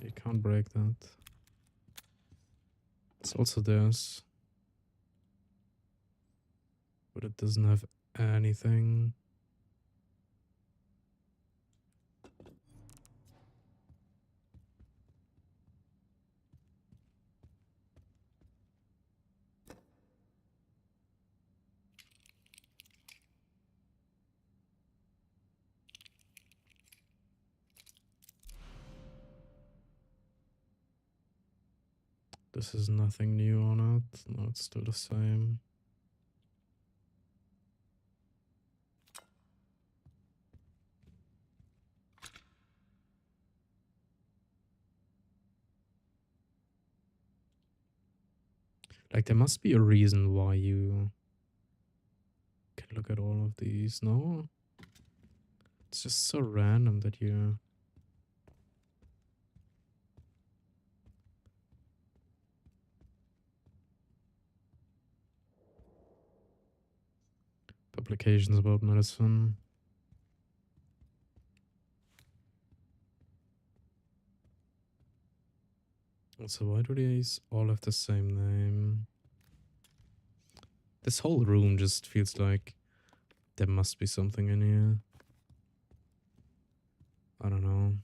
You can't break that. It's also this. But it doesn't have anything. This is nothing new on it. No, it's still the same. Like, there must be a reason why you can look at all of these, no? It's just so random that you... Publications about medicine. Also, why do these all have the same name? This whole room just feels like there must be something in here. I don't know.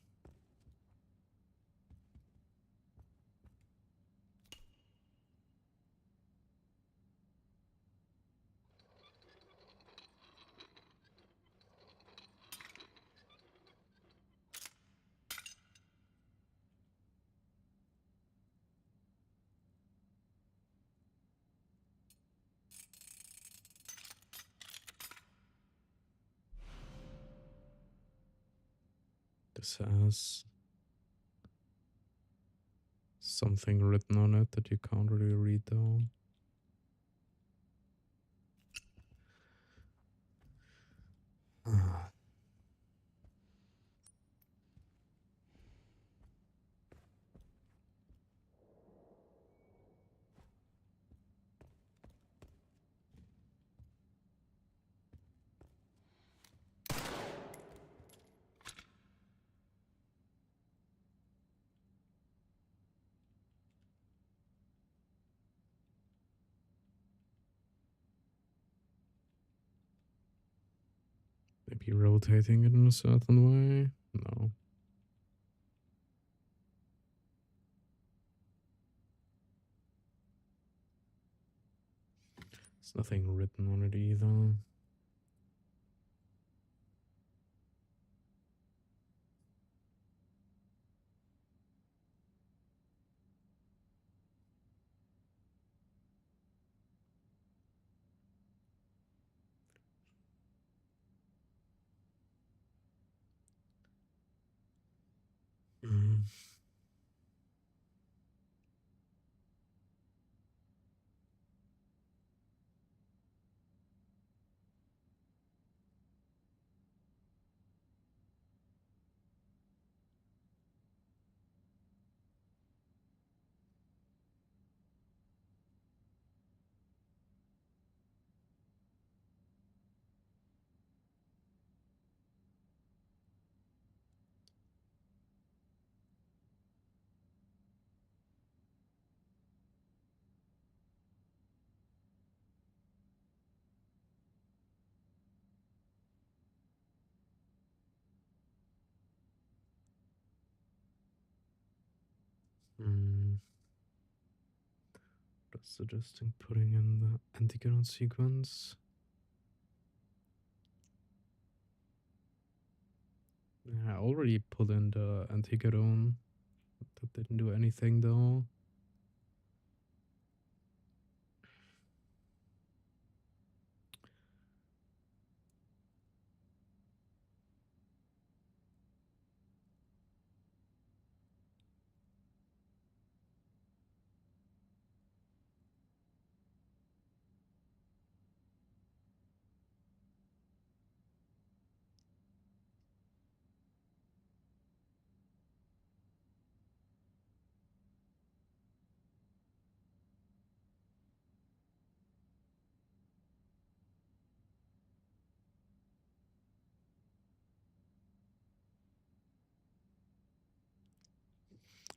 This has something written on it that you can't really read though. Maybe rotating it in a certain way? No. There's nothing written on it either. Mm. Mm. Just suggesting putting in the anticodon sequence. Yeah, I already put in the anticodon. That didn't do anything though.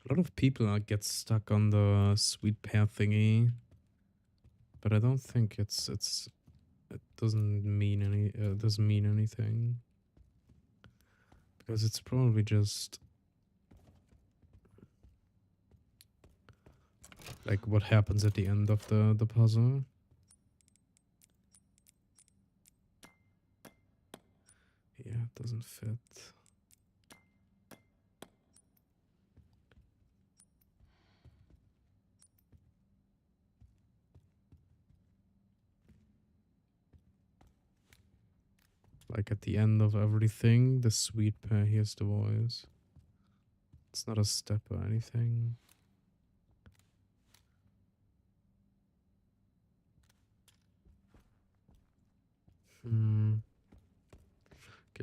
A lot of people get stuck on the sweet pear thingy, but I don't think it doesn't mean anything because it's probably just like what happens at the end of the puzzle. Yeah, it doesn't fit. Like at the end of everything, the sweet pear hears the voice. It's not a step or anything. Okay,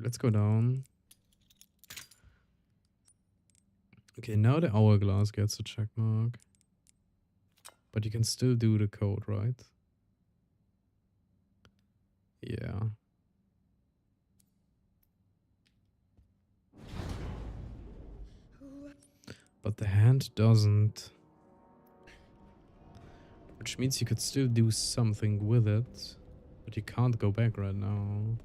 let's go down. Okay, now the hourglass gets a check mark. But you can still do the code, right? Yeah. But the hand doesn't. Which means you could still do something with it. But you can't go back right now.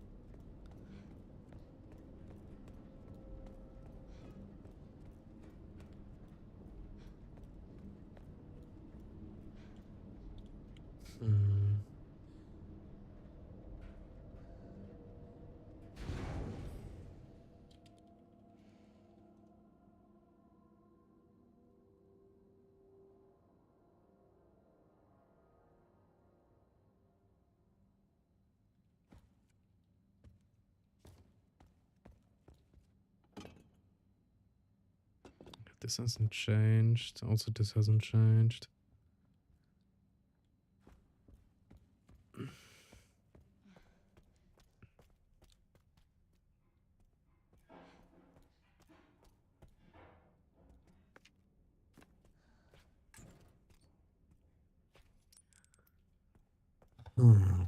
This hasn't changed. Also, this hasn't changed. Hmm.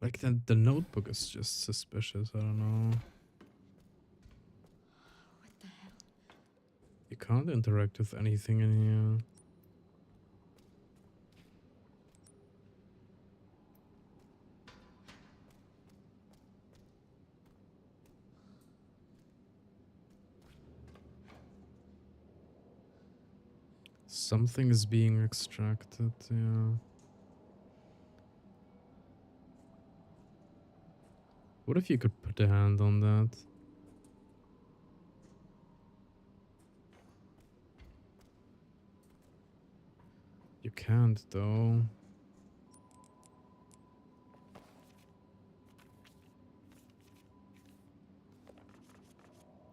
Like the notebook is just suspicious. I don't know. What the hell? You can't interact with anything in here. Something is being extracted, yeah. What if you could put a hand on that? You can't, though.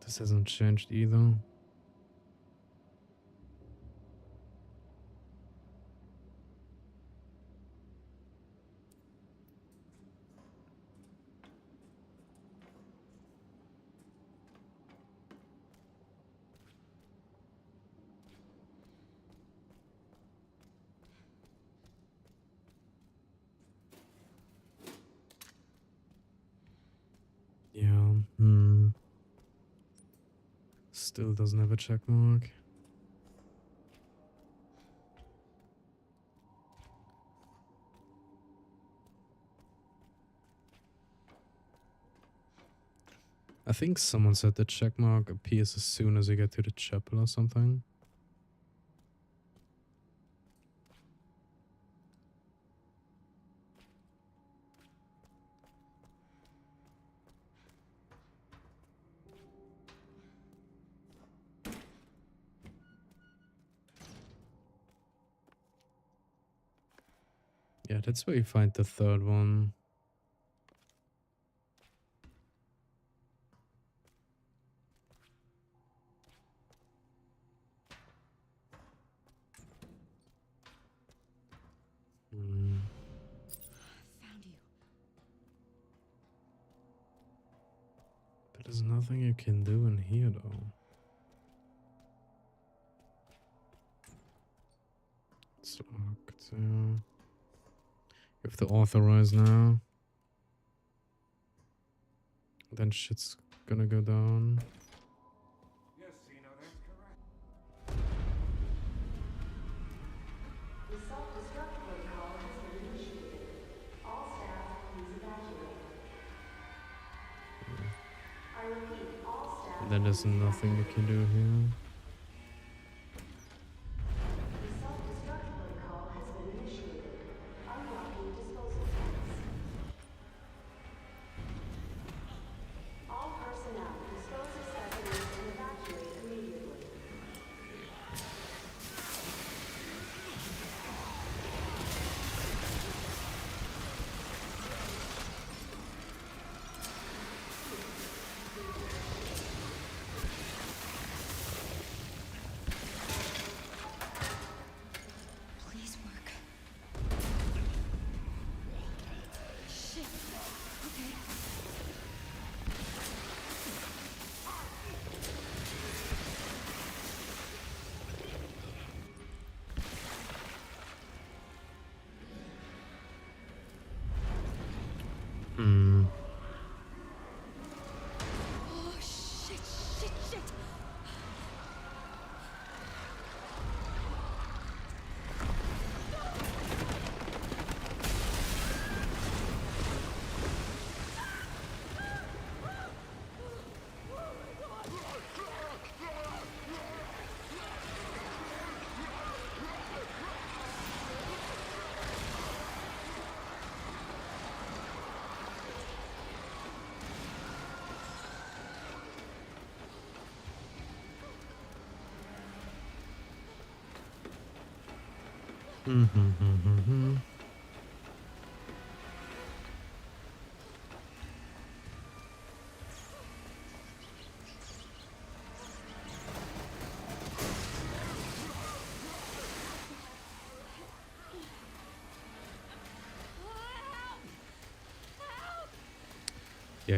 This hasn't changed either. Yeah, Still doesn't have a check mark. I think someone said the check mark appears as soon as you get to the chapel or something. Yeah, that's where you find the third one. Found you. There's nothing you can do in here, though. It's locked, yeah. You have to authorize now. Then shit's gonna go down. Yes, Zeno, that's correct. The self-destruct protocol has been initiated. All staff, please evacuate. I repeat, all staff. Then there's nothing you can do here. The self-destruct protocol has been initiated. Unlocking disposal tanks. All personnel, dispose of specimens and evacuate immediately. Please work. Shit. Okay. Oh, shit, shit, shit.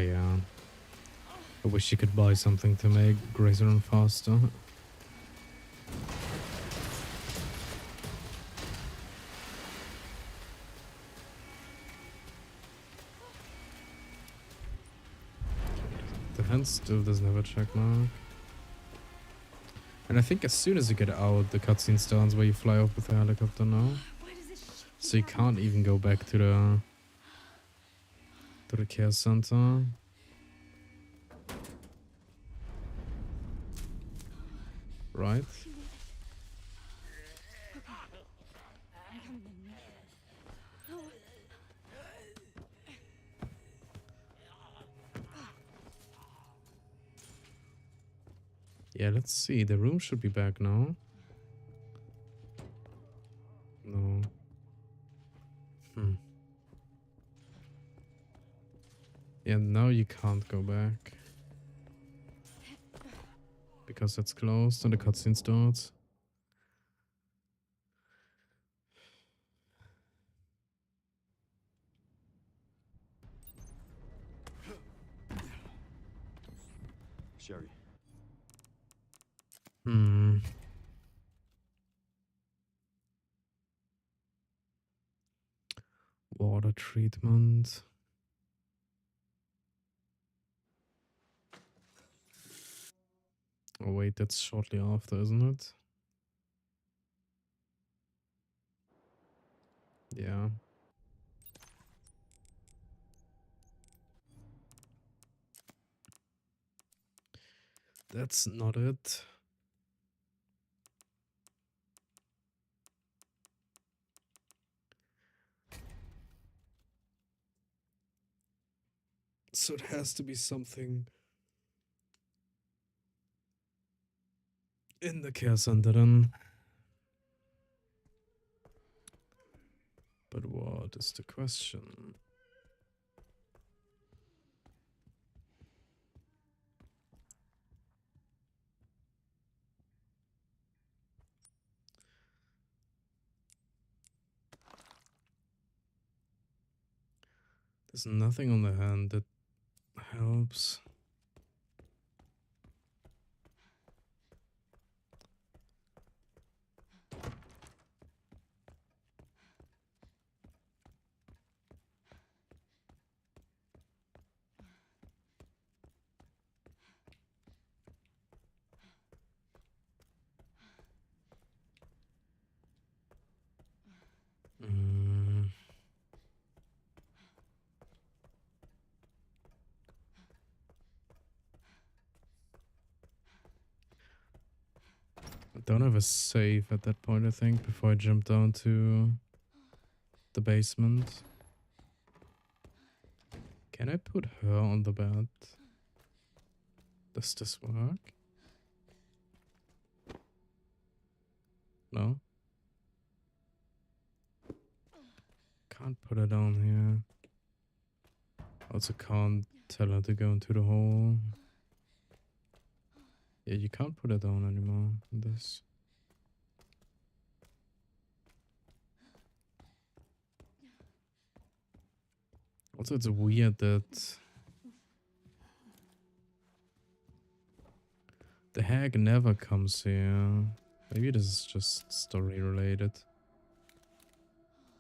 Yeah. I wish you could buy something to make Grace run faster. Defense still doesn't have a check mark. And I think as soon as you get out, the cutscene starts where you fly off with the helicopter now. So you can't even go back to the care center. Right? Yeah, let's see. The room should be back now. No. Yeah, now you can't go back. Because it's closed and the cutscene starts. Sherry. Water treatment. Oh wait, that's shortly after, isn't it? Yeah. That's not it. So it has to be something in the care center then. But what is the question? There's nothing on the hand that helps. I don't have a save at that point, I think, before I jump down to the basement. Can I put her on the bed? Does this work? No? Can't put her down here. Also can't tell her to go into the hole. Yeah, you can't put her down anymore in this. Also, it's weird that the hag never comes here. Maybe this is just story related.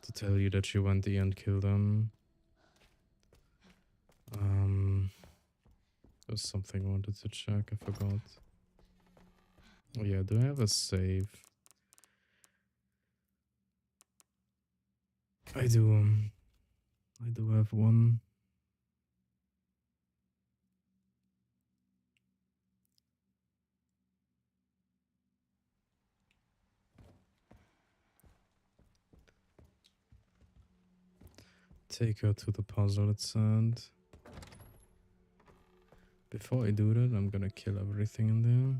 To tell you that she went there and killed him. There's something I wanted to check, I forgot. Oh yeah, do I have a save? I do. I do have one. Take her to the puzzle, it said. Before I do that, I'm gonna kill everything in there.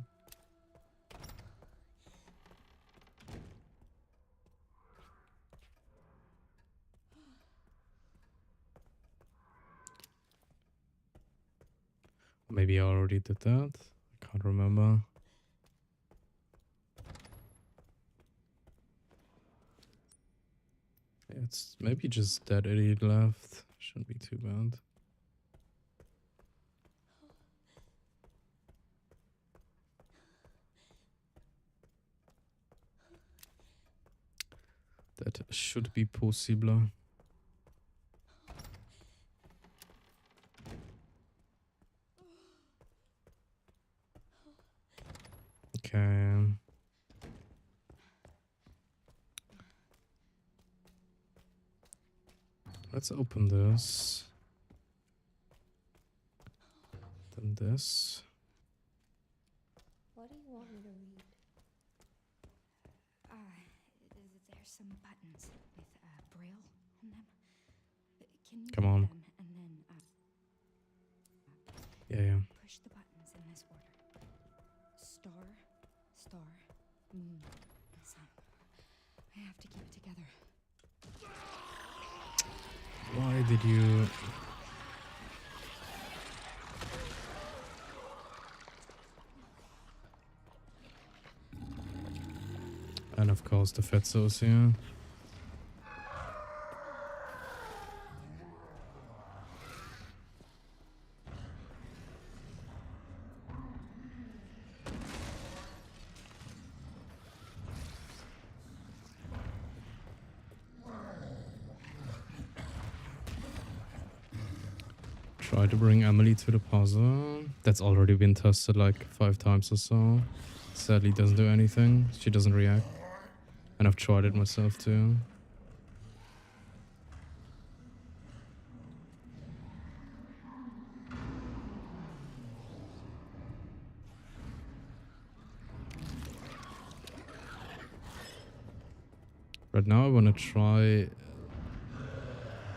Maybe I already did that. I can't remember. It's maybe just that idiot left. Shouldn't be too bad. That should be possible. Okay. Let's open this. Then this. What do you want me to read? There's some buttons with braille on them. Can you Come read on. them and then Yeah. push the buttons in this order? Star, star, moon, and sun. I have to keep it together. Why did you... And of course the Fetzos here. Try to bring Emily to the puzzle. That's already been tested like 5 times or so. Sadly doesn't do anything. She doesn't react. And I've tried it myself too. Right now I want to try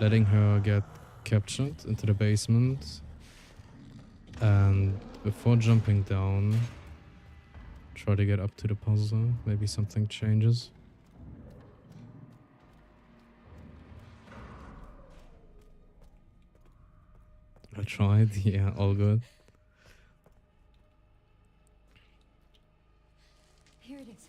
letting her get captured into the basement. And before jumping down, try to get up to the puzzle. Maybe something changes. I tried. Yeah, all good. Here it is.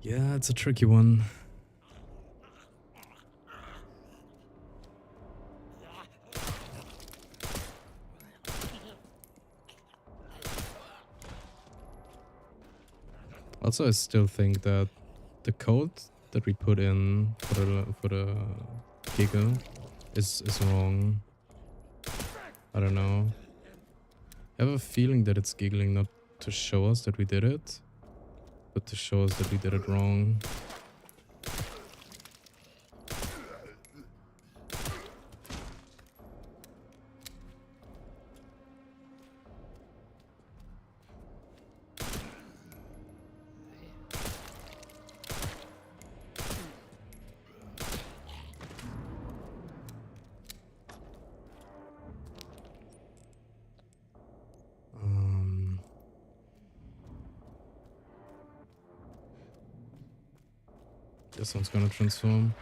Yeah, it's a tricky one. Also, I still think that the code that we put in for the giggle is wrong. I don't know. I have a feeling that it's giggling not to show us that we did it, but to show us that we did it wrong. This one's gonna transform.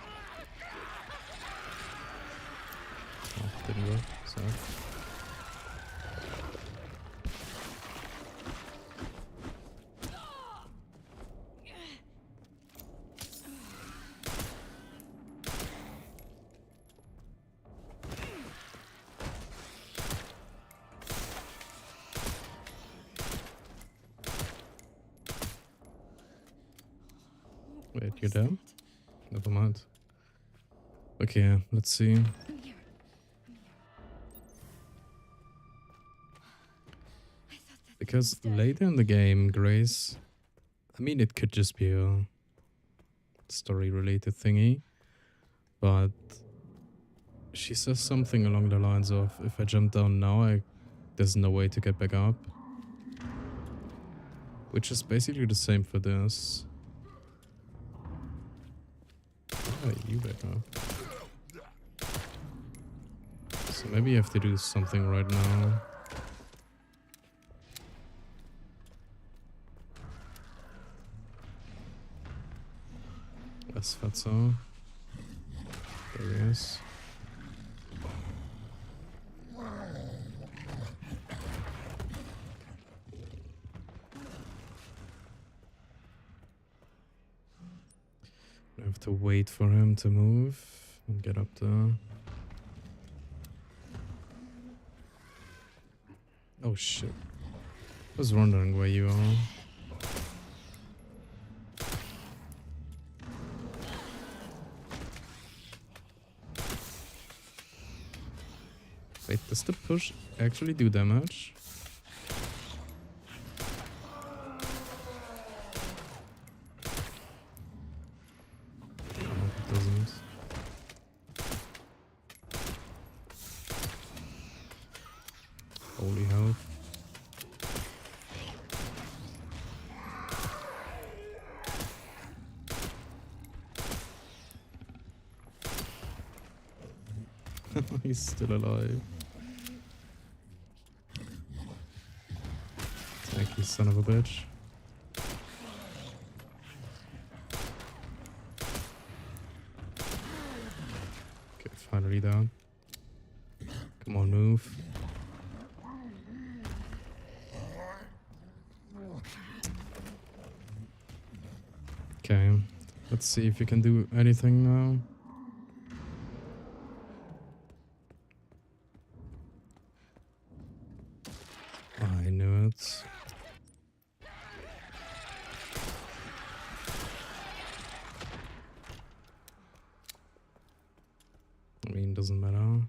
Oh, didn't work. Sorry. Wait, you're there? Never mind. Okay, let's see. Because later in the game, Grace... I mean, it could just be a story-related thingy. But she says something along the lines of, if I jump down now, there's no way to get back up. Which is basically the same for this. Oh, you back up. So maybe you have to do something right now. That's Fatso. There he is. I have to wait for him to move and get up there. Oh shit. was wondering where you are. Wait, does the push actually do damage? No, it doesn't. Holy hell. He's still alive. Thank you, son of a bitch. Okay, finally down. Come on, move. Okay, let's see if you can do anything now. I knew it. I mean, doesn't matter.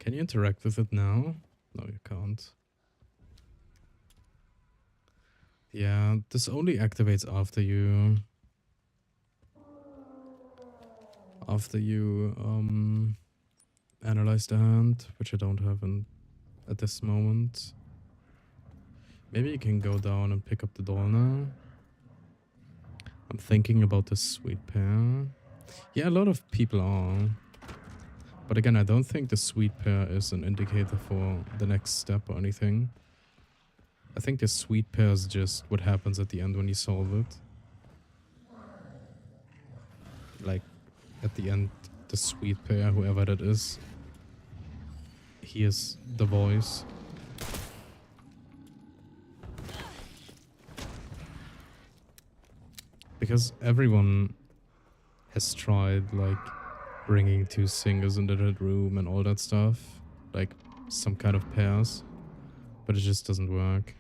Can you interact with it now? No, you can't. Yeah, this only activates after you analyze the hand, which I don't have at this moment. Maybe you can go down and pick up the doll now. I'm thinking about the sweet pear. Yeah, a lot of people are. But again, I don't think the sweet pear is an indicator for the next step or anything. I think the sweet pear is just what happens at the end when you solve it. Like, at the end, the sweet pear, whoever that is, hears the voice. Because everyone has tried, like, bringing two singers into that room and all that stuff. Like, some kind of pairs. But it just doesn't work.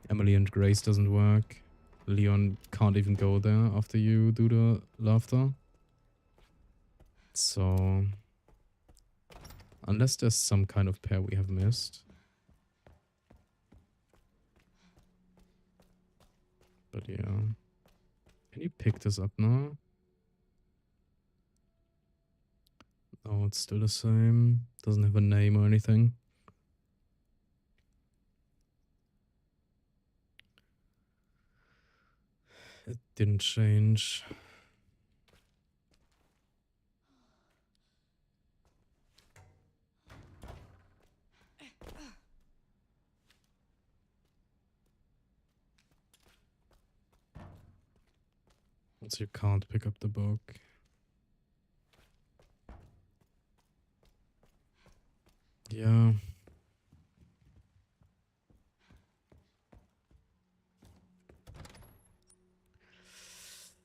Emily and Grace doesn't work. Leon can't even go there after you do the laughter. So, unless there's some kind of pair we have missed. But yeah. Can you pick this up now? Oh, it's still the same. Doesn't have a name or anything. It didn't change. So you can't pick up the book. Yeah.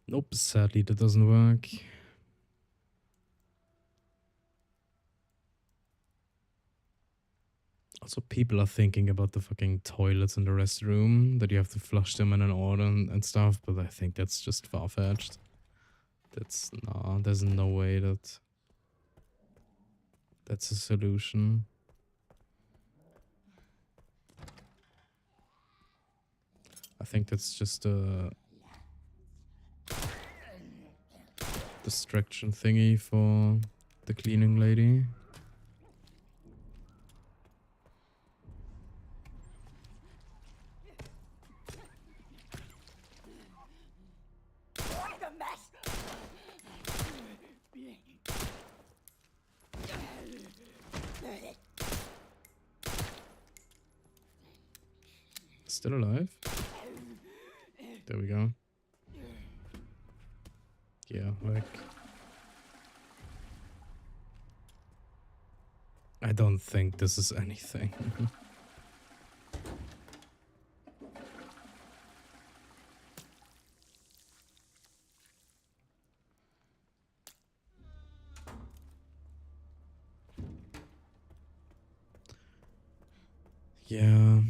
Nope, sadly that doesn't work. Also, people are thinking about the fucking toilets in the restroom, that you have to flush them in an order and stuff, but I think that's just far-fetched. Nah, there's no way that's a solution. I think that's just a distraction thingy for the cleaning lady. Still alive? There we go. Yeah, like... I don't think this is anything. Yeah,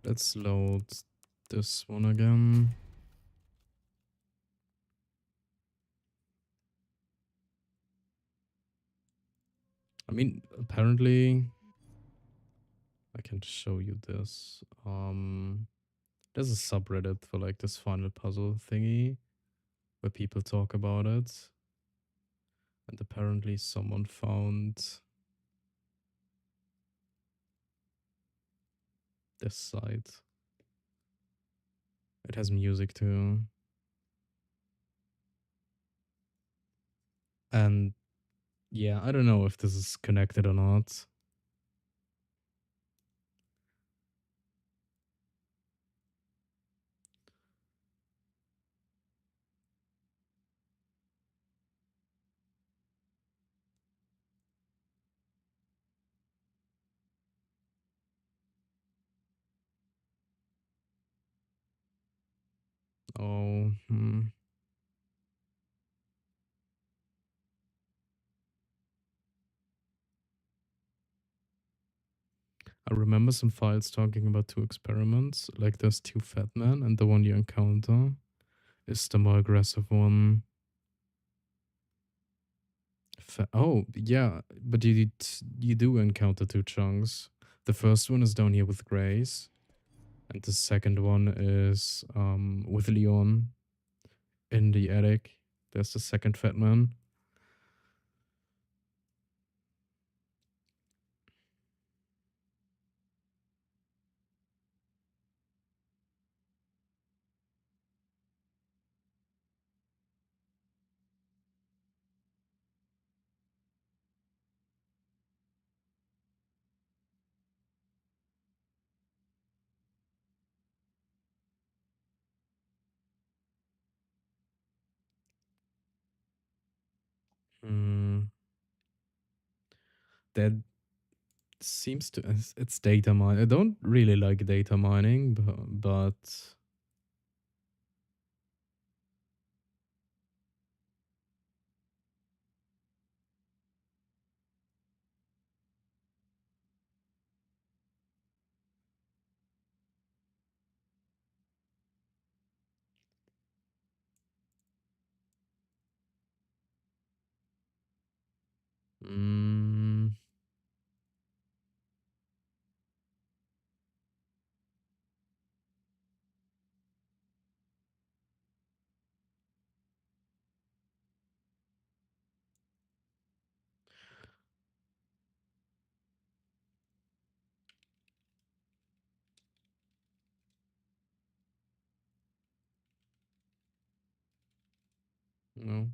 Let's load this one again. I mean, apparently, I can show you this. There's a subreddit for like this final puzzle thingy where people talk about it. And apparently someone found this site. It has music too. And yeah, I don't know if this is connected or not. Oh, I remember some files talking about two experiments. Like there's two fat men, and the one you encounter is the more aggressive one. Oh, yeah, but you do encounter two chunks. The first one is down here with Grace, and the second one is with Leon in the attic. There's the second fat man. Hmm. That seems to it's data mine. I don't really like data mining, but mm, no.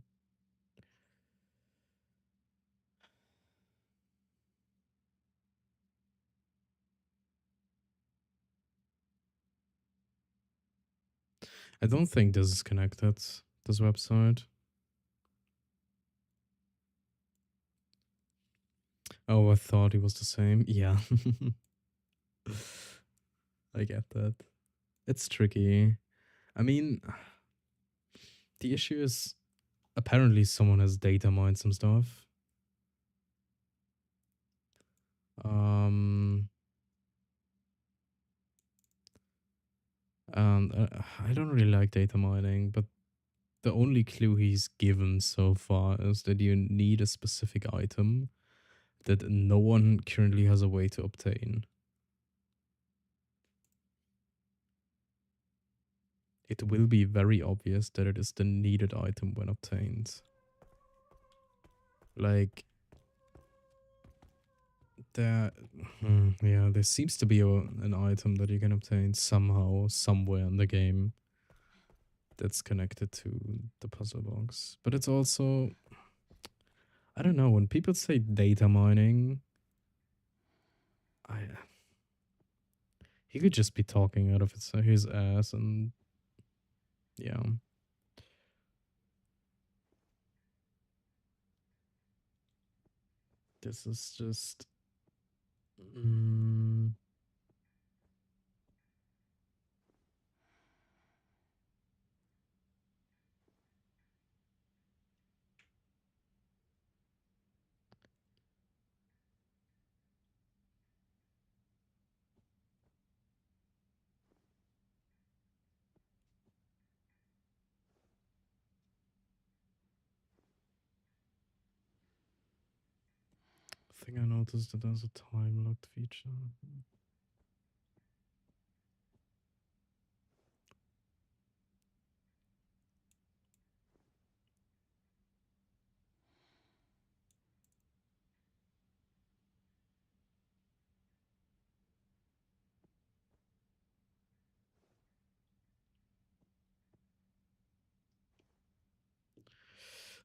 I don't think this is connected. This website. Oh, I thought it was the same. Yeah. I get that. It's tricky. I mean, the issue is apparently someone has data mined some stuff. Um, and I don't really like data mining, but the only clue he's given so far is that you need a specific item that no one currently has a way to obtain. It will be very obvious that it is the needed item when obtained. Like, there, yeah, there seems to be an item that you can obtain somehow, somewhere in the game that's connected to the puzzle box. But it's also, I don't know, when people say data mining, I he could just be talking out of his ass, and yeah. This is just mm, think I noticed that there's a time locked feature.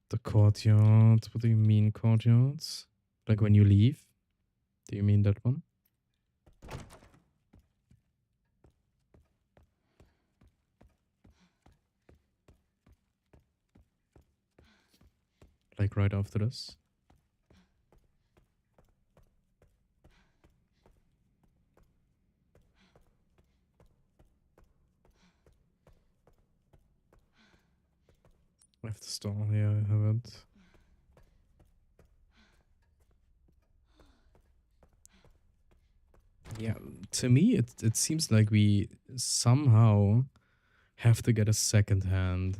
The courtyard. What do you mean courtyards? Like when you leave? Do you mean that one? Like right after this? I have to stall here, I have it. Yeah, to me it seems like we somehow have to get a second hand.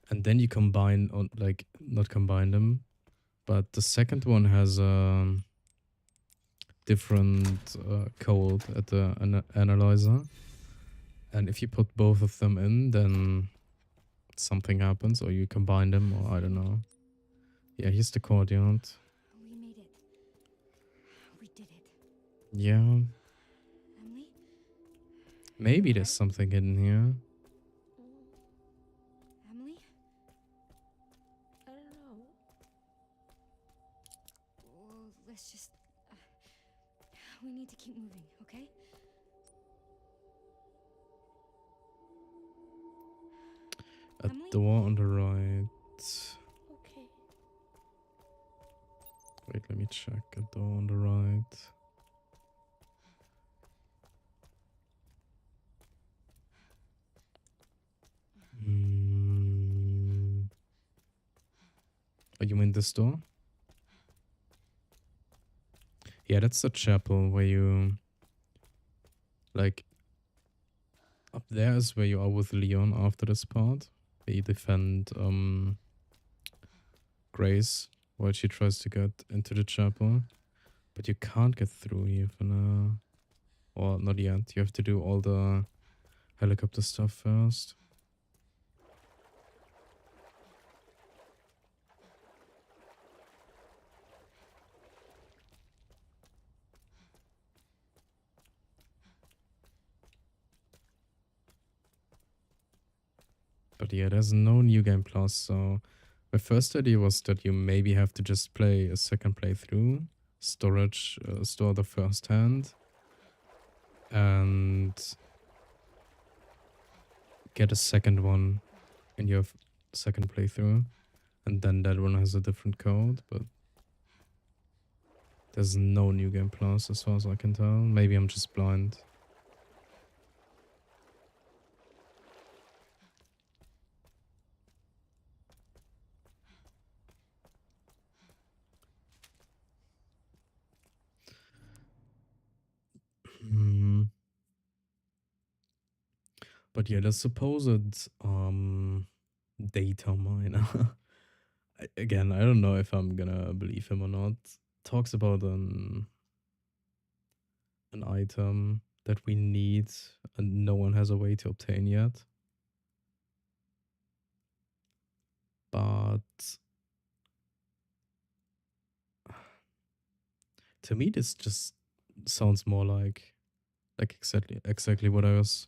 And then you combine on like not combine them, but the second one has a different code at the analyzer. And if you put both of them in, then something happens, or you combine them, or I don't know. Yeah, here's the courtyard. We made it. We did it. Yeah. Emily? Maybe there's something hidden here. Emily? I don't know. Well, let's just... we need to keep moving, okay? A Emily? door on the right. Okay. Wait, let me check. A door on the right. Oh, you mean this door? Yeah, that's the chapel where you... Like... Up there is where you are with Leon after this part. Where you defend, Grace while she tries to get into the chapel. But you can't get through here for now. Or not yet. You have to do all the helicopter stuff first. But yeah, there's no new game plus, so my first idea was that you maybe have to just play a second playthrough, store the first hand, and get a second one in your second playthrough, and then that one has a different code, but there's no new game plus as far as I can tell. Maybe I'm just blind. But yeah, the supposed data miner. Again, I don't know if I'm gonna believe him or not. Talks about an item that we need and no one has a way to obtain yet. But to me this just sounds more like exactly what I was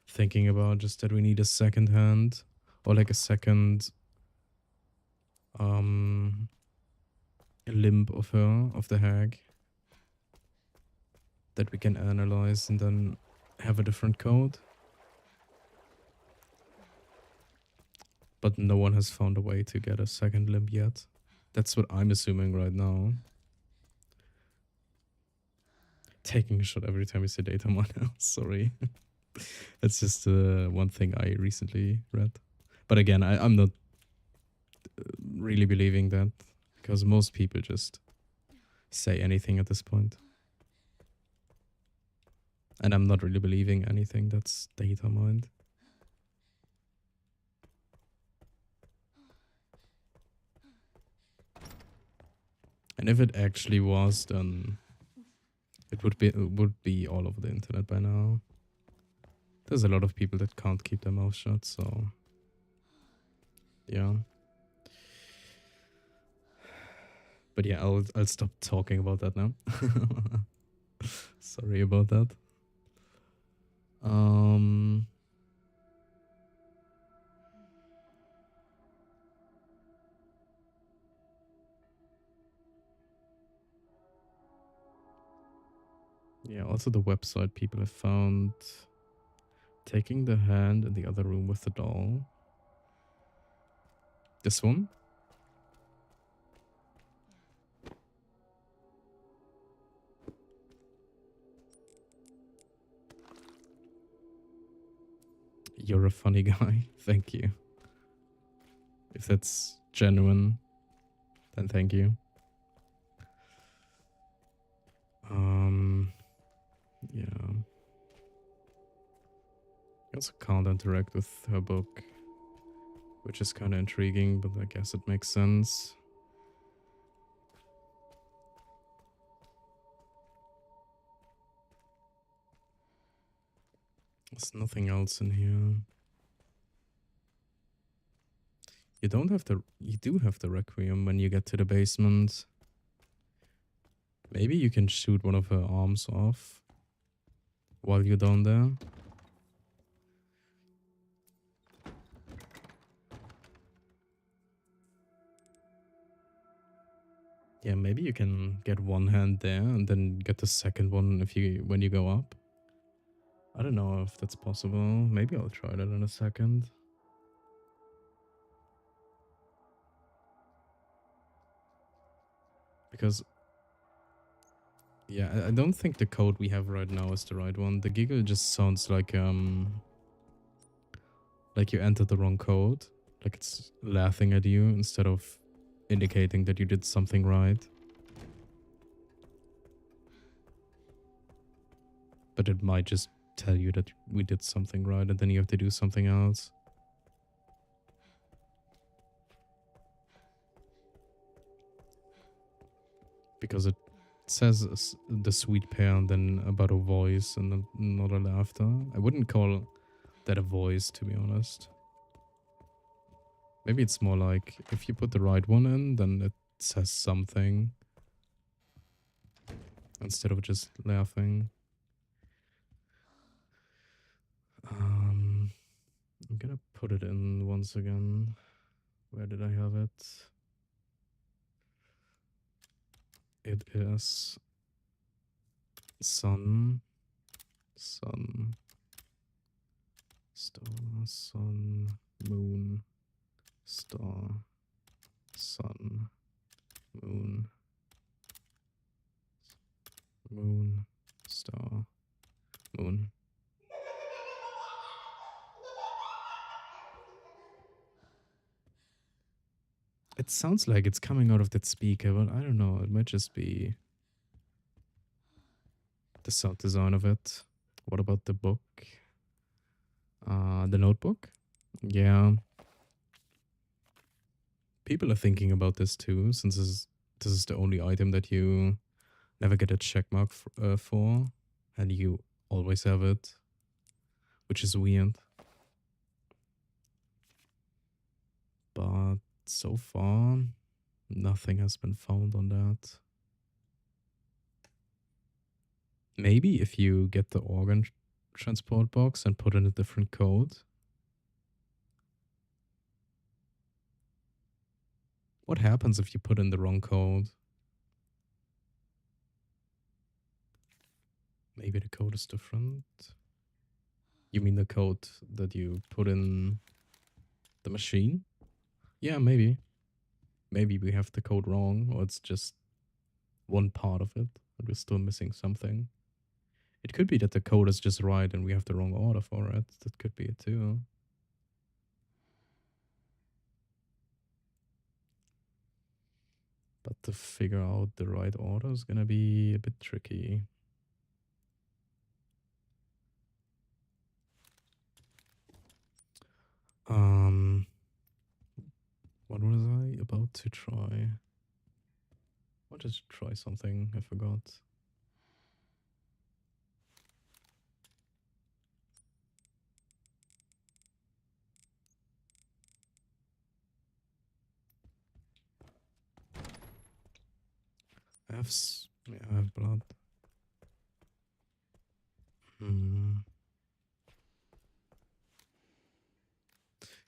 thinking about, just that we need a second hand or like a second limb of her, of the hag, that we can analyze and then have a different code. But no one has found a way to get a second limb yet. That's what I'm assuming right now. Taking a shot every time you say data miner. Sorry. That's just one thing I recently read. But again, I'm not really believing that, because most people just say anything at this point. And I'm not really believing anything that's data mined. And if it actually was, then it would be all over the internet by now. There's a lot of people that can't keep their mouth shut, so yeah. But yeah, I'll stop talking about that now. Sorry about that. Yeah, also the website people have found taking the hand in the other room with the doll. This one? You're a funny guy. Thank you. If that's genuine, then thank you. Yeah. I also can't interact with her book, which is kind of intriguing, but I guess it makes sense. There's nothing else in here. You do have the requiem when you get to the basement. Maybe you can shoot one of her arms off while you're down there. Yeah, maybe you can get one hand there and then get the second one when you go up. I don't know if that's possible. Maybe I'll try that in a second. Because yeah, I don't think the code we have right now is the right one. The giggle just sounds like you entered the wrong code. Like it's laughing at you instead of indicating that you did something right. But it might just tell you that we did something right and then you have to do something else. Because it says the sweet pair and then about a voice and not a laughter. I wouldn't call that a voice, to be honest. Maybe it's more like if you put the right one in, then it says something instead of just laughing. I'm gonna put it in once again. Where did I have it? It is sun, sun, star, sun, moon, star, sun, moon, moon, star, moon. It sounds like it's coming out of that speaker, but I don't know. It might just be the sound design of it. What about the book? The notebook? Yeah. People are thinking about this too, since this is the only item that you never get a check mark for, and you always have it, which is weird. But so far, nothing has been found on that. Maybe if you get the organ transport box and put in a different code. What happens if you put in the wrong code? Maybe the code is different. You mean the code that you put in the machine? Yeah, maybe. Maybe we have the code wrong, or it's just one part of it, and we're still missing something. It could be that the code is just right and we have the wrong order for it. That could be it too. But to figure out the right order is gonna be a bit tricky. What was I about to try? wanted to try something, I forgot. I have blood.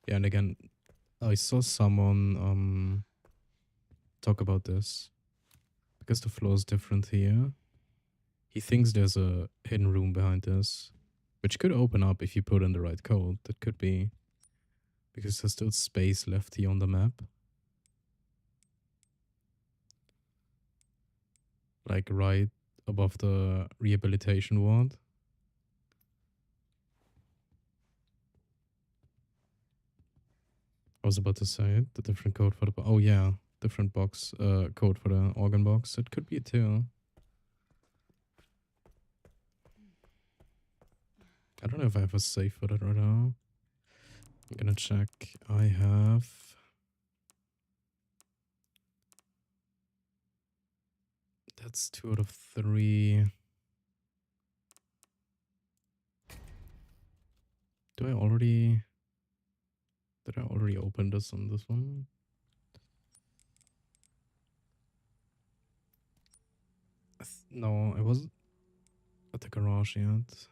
Yeah, and again, I saw someone talk about this. Because the floor is different here, he thinks there's a hidden room behind this, which could open up if you put in the right code. That could be. Because there's still space left here on the map. Like right above the rehabilitation ward. I was about to say it, the different code for the oh yeah, different box code for the organ box. It could be too. I don't know if I have a save for that right now. I'm gonna check. I have that's 2 out of 3. Did I already open this on this one? No, I wasn't at the garage yet.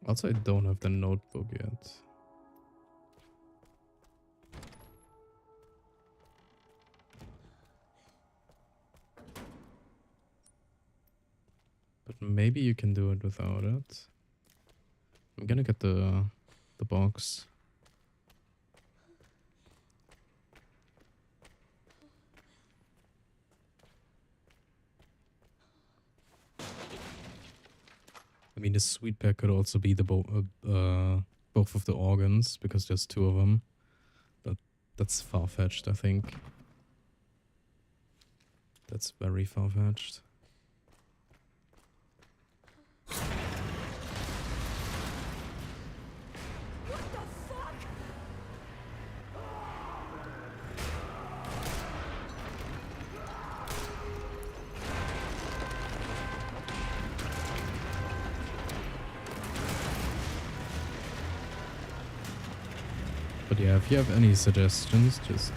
Also, I don't have the notebook yet. But maybe you can do it without it. I'm gonna get the box. I mean, the sweet pack could also be the both of the organs, because there's 2 of them. But that's far-fetched, I think. That's very far-fetched. But yeah, if you have any suggestions, just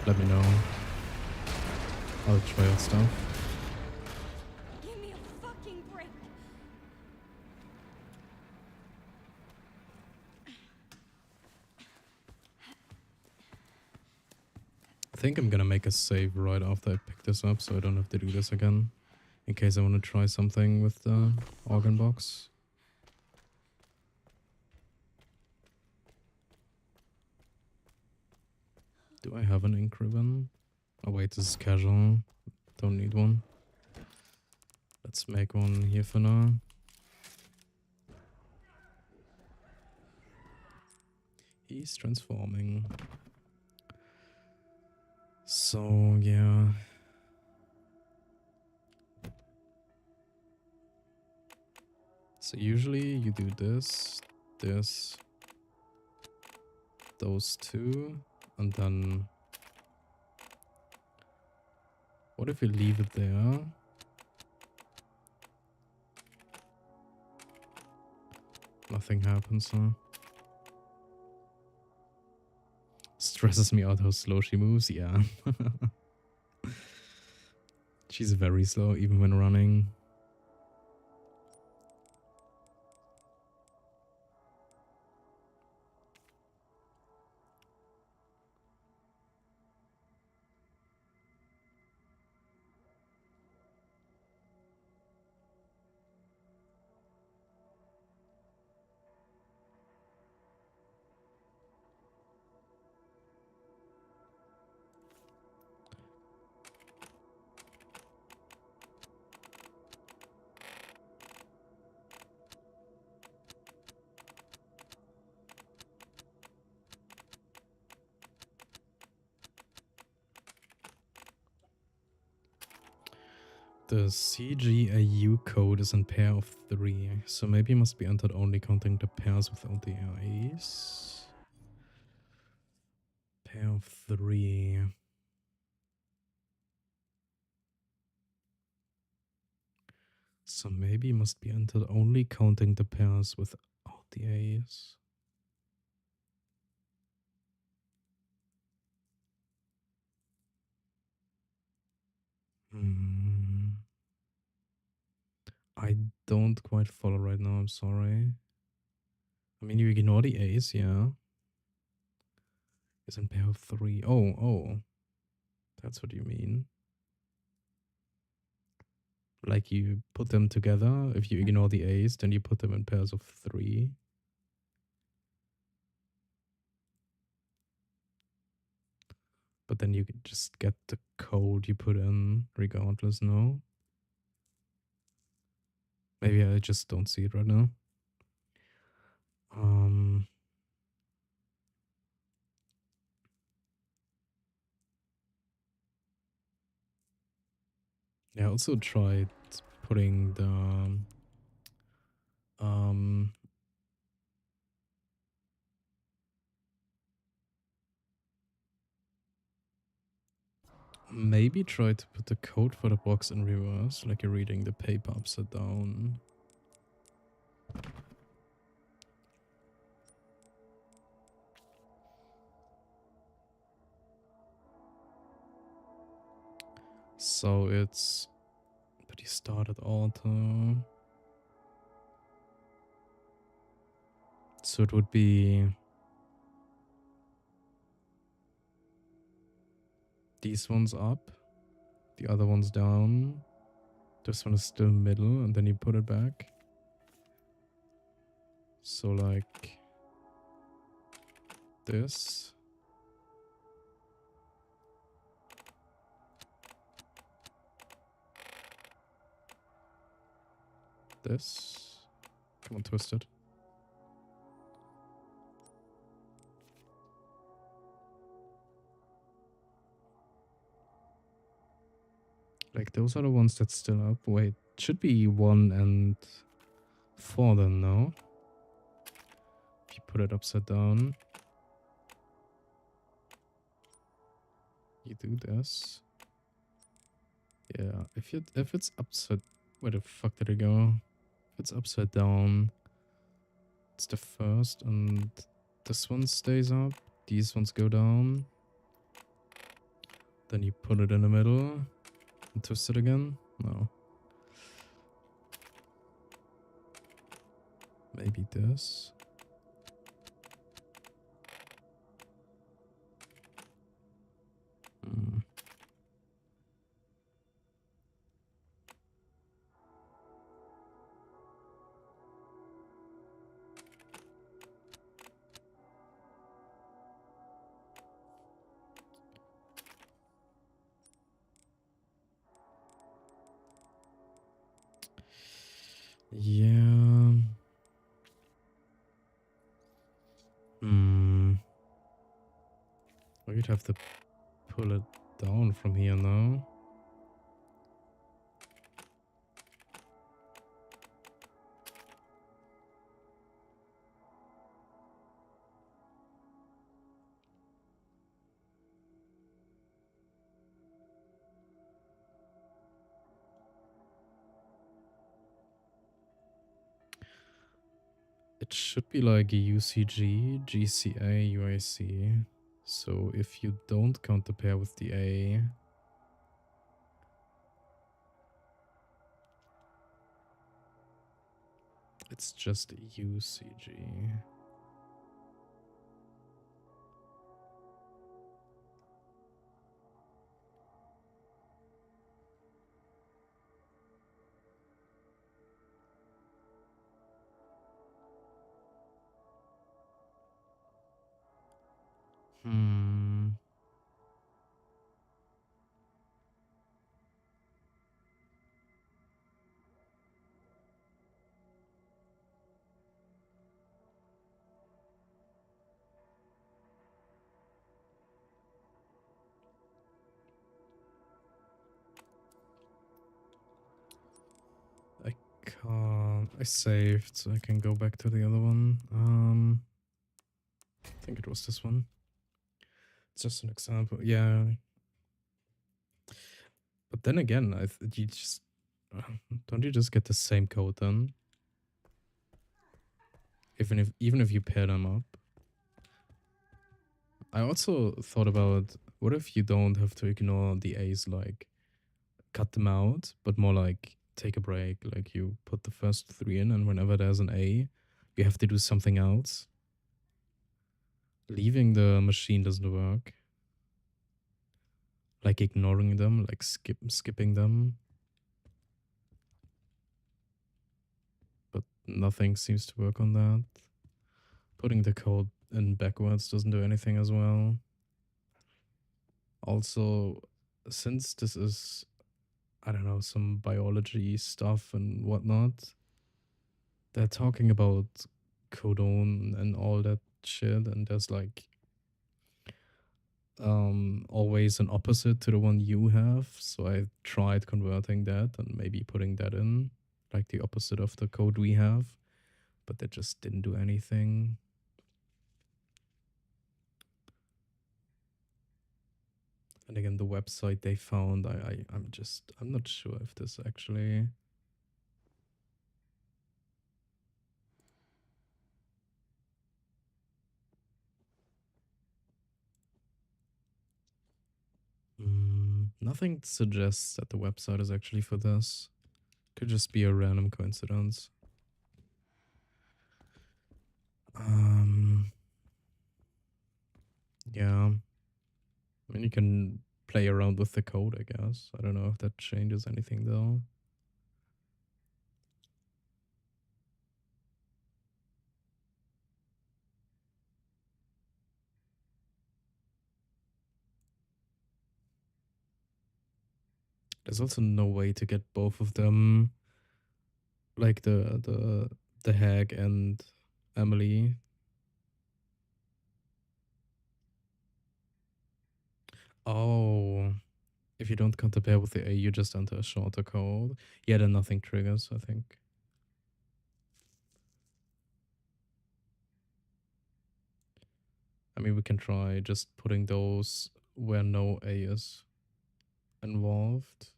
let me know. I'll try out stuff. Give me a fucking break. I think I'm gonna make a save right after I pick this up, so I don't have to do this again. In case I want to try something with the organ box. Do I have an ink ribbon? Oh wait, this is casual. Don't need one. Let's make one here for now. He's transforming. So, yeah. So usually you do this, those 2, and then what if you leave it there? Nothing happens, huh? Stresses me out how slow she moves, yeah. She's very slow even when running. The CGAU code is in pair of 3, so maybe it must be entered only counting the pairs without the AIs. Pair of 3. So maybe it must be entered only counting the pairs without the A's. I don't quite follow right now, I'm sorry. I mean, you ignore the A's, yeah. It's in pair of 3. Oh. That's what you mean. Like you put them together. If you ignore the A's, then you put them in pairs of 3. But then you just get the code you put in regardless, no? Maybe I just don't see it right now. Yeah, I also tried putting the maybe try to put the code for the box in reverse, like you're reading the paper upside down. So it's, but you started auto. So it would be these ones up, the other one's down. This one is still middle, and then you put it back. So like this. This. Come on, twist it. Like those are the ones that's still up. Wait, should be 1 and 4 then, no? If you put it upside down. You do this. Yeah, if it's upside, where the fuck did it go? If it's upside down, it's the first, and this one stays up. These ones go down. Then you put it in the middle and twist it again. No. Maybe this. Yeah. We'd have to pull it down from here now. It should be like a UCG, GCA, UIC. So if you don't count the pair with the A, it's just UCG. I saved, so I can go back to the other one. I think it was this one. It's just an example. Yeah. But then again, you just don't you just get the same code then? Even if you pair them up. I also thought about what if you don't have to ignore the A's, like cut them out, but more like take a break. Like you put the first 3 in, and whenever there's an A, you have to do something else. Leaving the machine doesn't work. Like ignoring them, like skipping them. But nothing seems to work on that. Putting the code in backwards doesn't do anything as well. Also, since this is, I don't know, some biology stuff and whatnot, they're talking about codone and all that shit, and there's like always an opposite to the one you have. So I tried converting that and maybe putting that in, like the opposite of the code we have, but that just didn't do anything. And again, the website they found, I'm not sure if this actually. Nothing suggests that the website is actually for this. Could just be a random coincidence. Yeah. I mean, you can play around with the code, I guess. I don't know if that changes anything, though. There's also no way to get both of them, like the hag and Emily. Oh, if you don't compare with the A, you just enter a shorter code. Yeah, then nothing triggers, I think. I mean, we can try just putting those where no A is involved.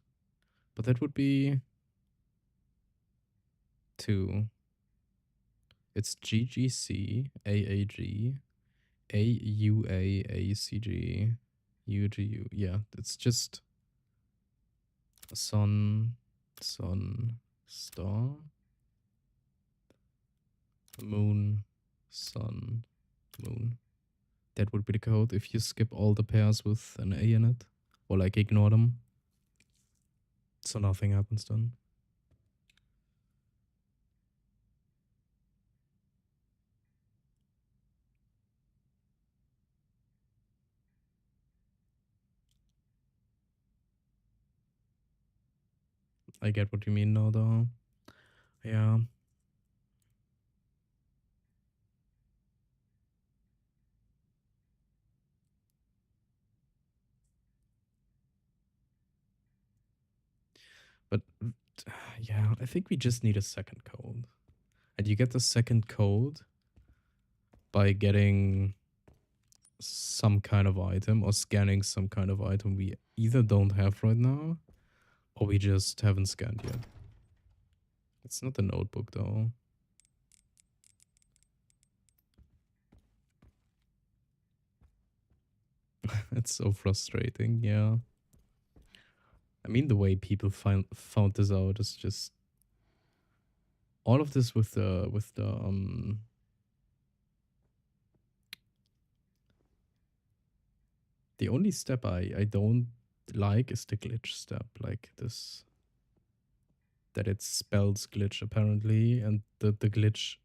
But that would be 2. It's GGC, AAG, AUA, ACG, UGU. Yeah, it's just sun, star, moon, sun, moon. That would be the code if you skip all the pairs with an A in it, or like ignore them. So nothing happens then. I get what you mean now, though. Yeah. But yeah, I think we just need a second code. And you get the second code by getting some kind of item or scanning some kind of item we either don't have right now or we just haven't scanned yet. It's not the notebook though. It's so frustrating, yeah. I mean, the way people found this out is just all of this with the the only step I don't like is the glitch step, like this, that it spells glitch apparently, and the glitch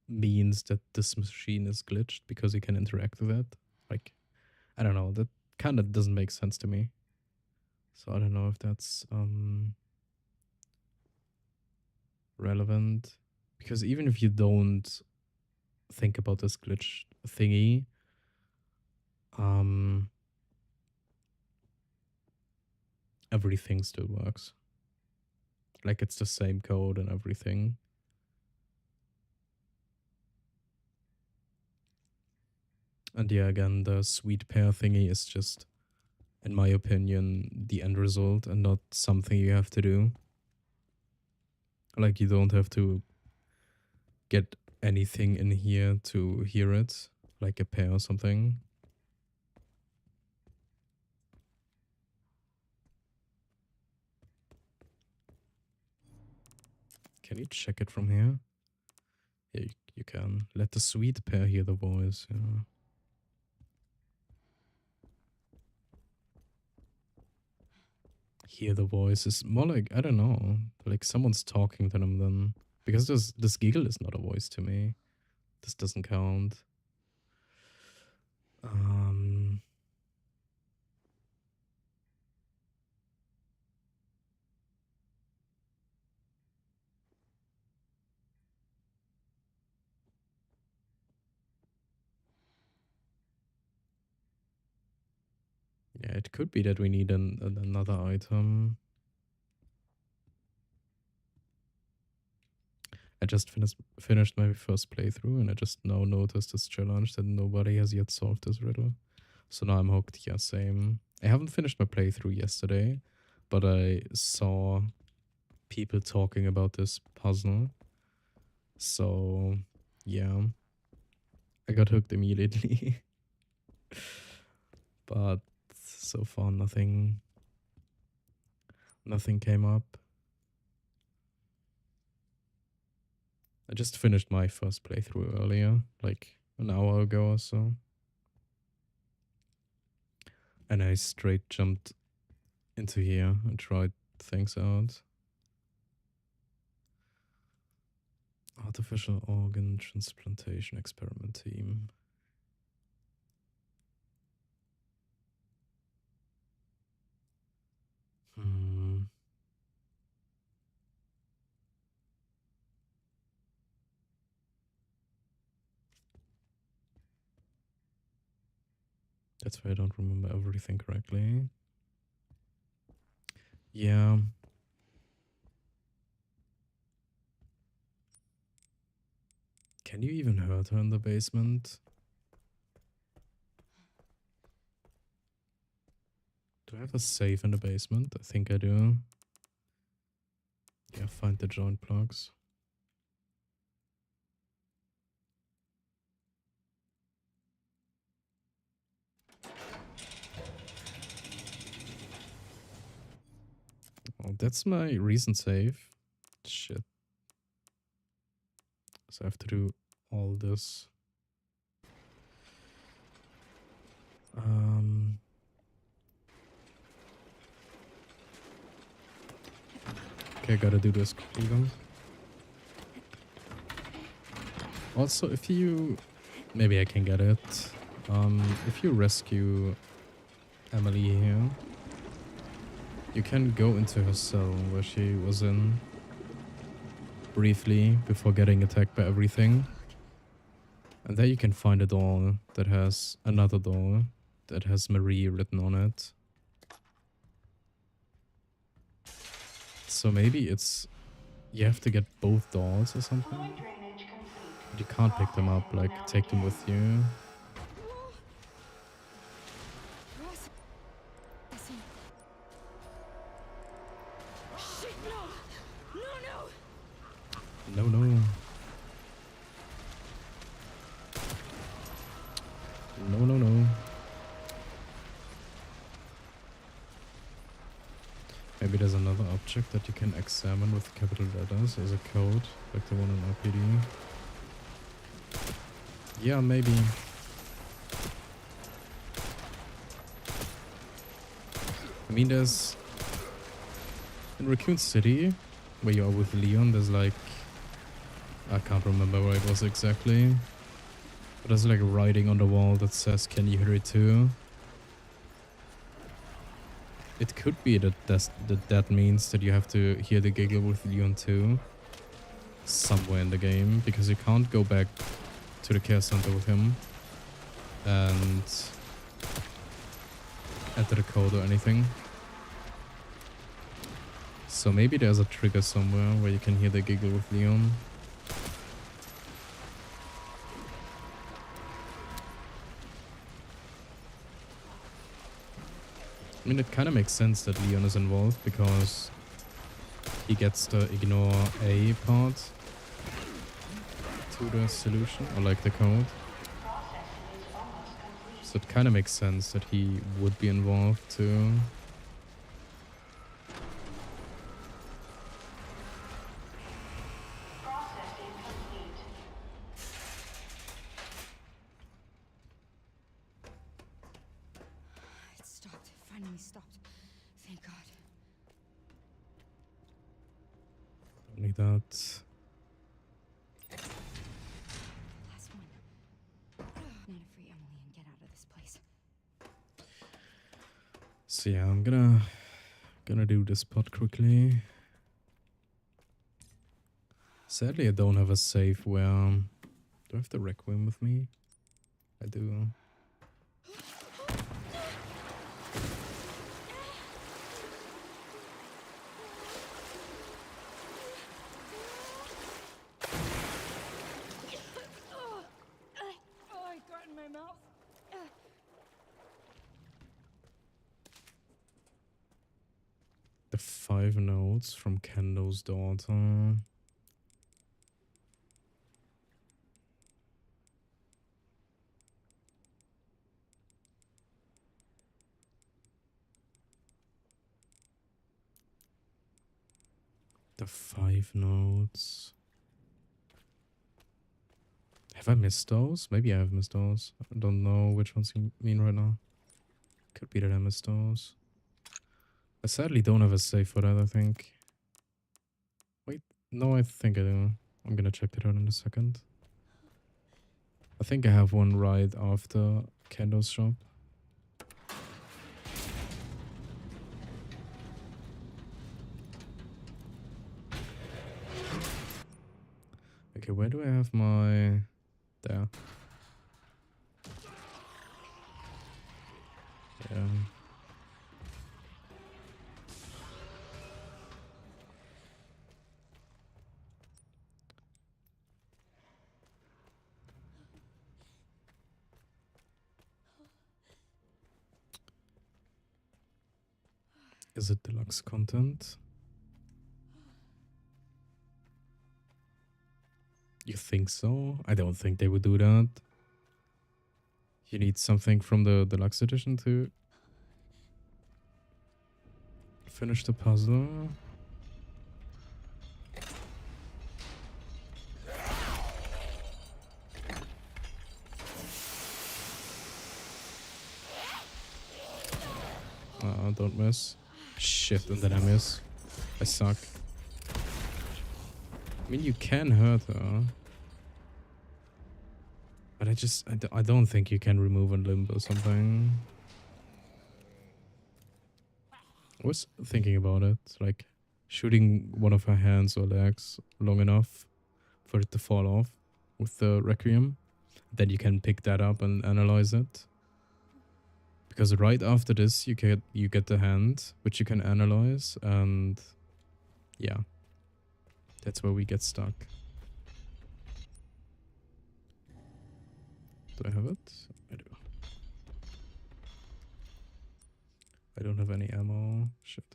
means that this machine is glitched because you can interact with it. Like, I don't know, that kind of doesn't make sense to me. So I don't know if that's relevant, because even if you don't think about this glitch thingy, everything still works. Like it's the same code and everything. And yeah, again, the sweet pear thingy is just, in my opinion, the end result and not something you have to do. Like, you don't have to get anything in here to hear it, like a pear or something. Can you check it from here? Yeah, you can. Let the sweet pear hear the voice, yeah. Hear the voice is more like, I don't know, like someone's talking to them then. Because this giggle is not a voice to me. This doesn't count. Yeah, it could be that we need another item. I just finished my first playthrough and I just now noticed this challenge that nobody has yet solved this riddle. So now I'm hooked, yeah, same. I haven't finished my playthrough yesterday, but I saw people talking about this puzzle. So, yeah. I got hooked immediately. But so far nothing came up. I just finished my first playthrough earlier, like an hour ago or so. And I straight jumped into here and tried things out. Artificial organ transplantation experiment team. That's why I don't remember everything correctly. Yeah. Can you even hurt her in the basement? Do I have a safe in the basement? I think I do. Yeah, find the joint plugs. Oh, that's my recent save. Shit. So I have to do all this. Okay, gotta do this quickly then. Also, if you... Maybe I can get it. If you rescue Emily here, you can go into her cell where she was in briefly before getting attacked by everything. And there you can find a doll that has another doll that has Marie written on it. So maybe it's... You have to get both dolls or something? But you can't pick them up, like take them with you. No, no. No, no, no. Maybe there's another object that you can examine with capital letters as a code, like the one in RPD. Yeah, maybe. I mean, there's... In Raccoon City, where you are with Leon, there's like... I can't remember where it was exactly. But there's like writing on the wall that says, "Can you hear it too?" It could be that that means that you have to hear the giggle with Leon too. Somewhere in the game. Because you can't go back to the care center with him. And enter the code or anything. So maybe there's a trigger somewhere where you can hear the giggle with Leon. mean, it kind of makes sense that Leon is involved because he gets the ignore A part to the solution, or like the code. So it kind of makes sense that he would be involved too. It stopped. It finally stopped. Thank God. Only that. Last one. Nana, free Emily and get out of this place. So yeah, I'm gonna do this part quickly. Sadly, I don't have a save where... do I have the requiem with me? I do. I got in my mouth. The 5 notes from Kendo's daughter. The 5 notes. Have I missed those? Maybe I have missed those. I don't know which ones you mean right now. Could be that I missed those. I sadly don't have a save for that, I think. Wait, no, I think I do. I'm gonna check that out in a second. I think I have one right after Kendo's shop. Okay, where do I have my... there. Yeah. Is it deluxe content? You think so? I don't think they would do that. You need something from the deluxe edition to finish the puzzle. Don't miss. Shit, and then I miss. I suck. I mean, you can hurt her. But I don't think you can remove a limb or something. I was thinking about it, like shooting one of her hands or legs long enough for it to fall off with the requiem. Then you can pick that up and analyze it. Because right after this, you get the hand, which you can analyze, and yeah, that's where we get stuck. Do I have it? I do. I don't have any ammo. Shit.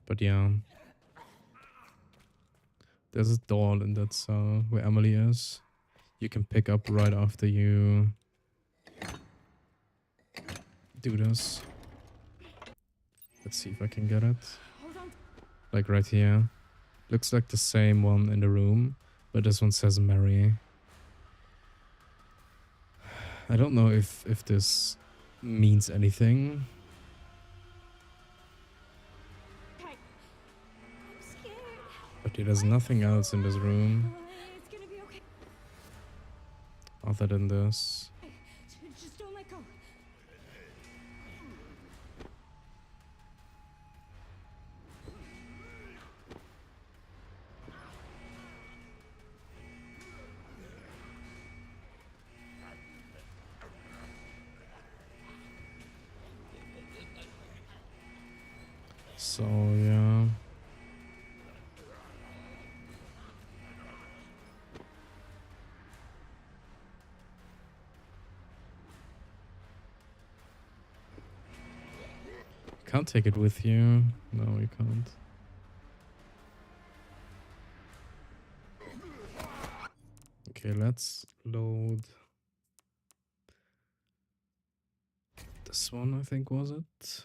But yeah. There's a doll in that cell where Emily is. You can pick up right after you do this. Let's see if I can get it. Like right here. Looks like the same one in the room, but this one says Mary. I don't know if this means anything. But there's nothing else in this room other than this. Just don't let go. So, yeah. Can't take it with you. No, you can't. Okay, let's load this one, I think, was it?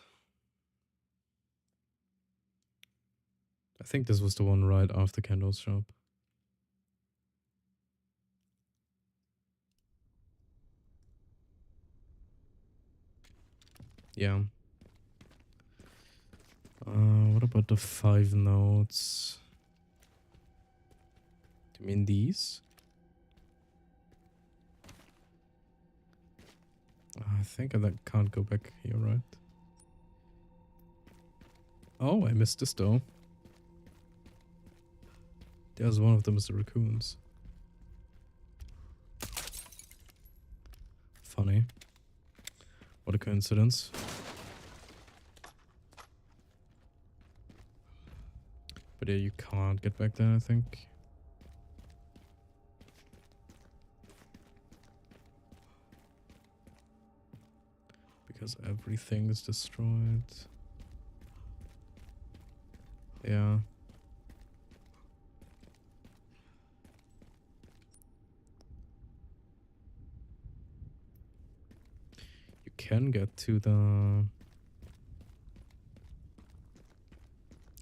I think this was the one right after Kendall's shop. Yeah. What about the 5 notes? Do you mean these? I think I can't go back here, right? Oh, I missed this though. There's one of them is the raccoons. Funny. What a coincidence. But yeah, you can't get back there, I think. Because everything is destroyed. Yeah. You can get to the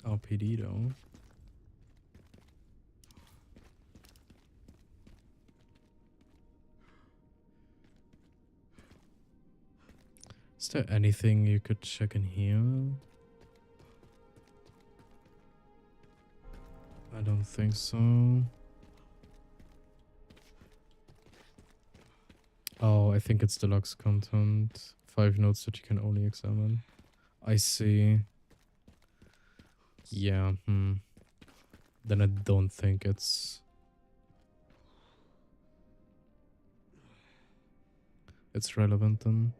RPD though. Is there anything you could check in here? I don't think so. Oh, I think it's deluxe content. 5 notes that you can only examine. I see. Yeah, Then I don't think it's relevant then.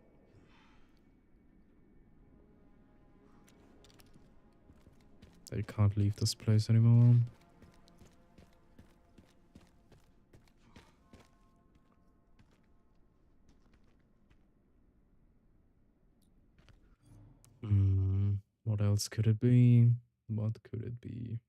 I can't leave this place anymore. What else could it be? What could it be?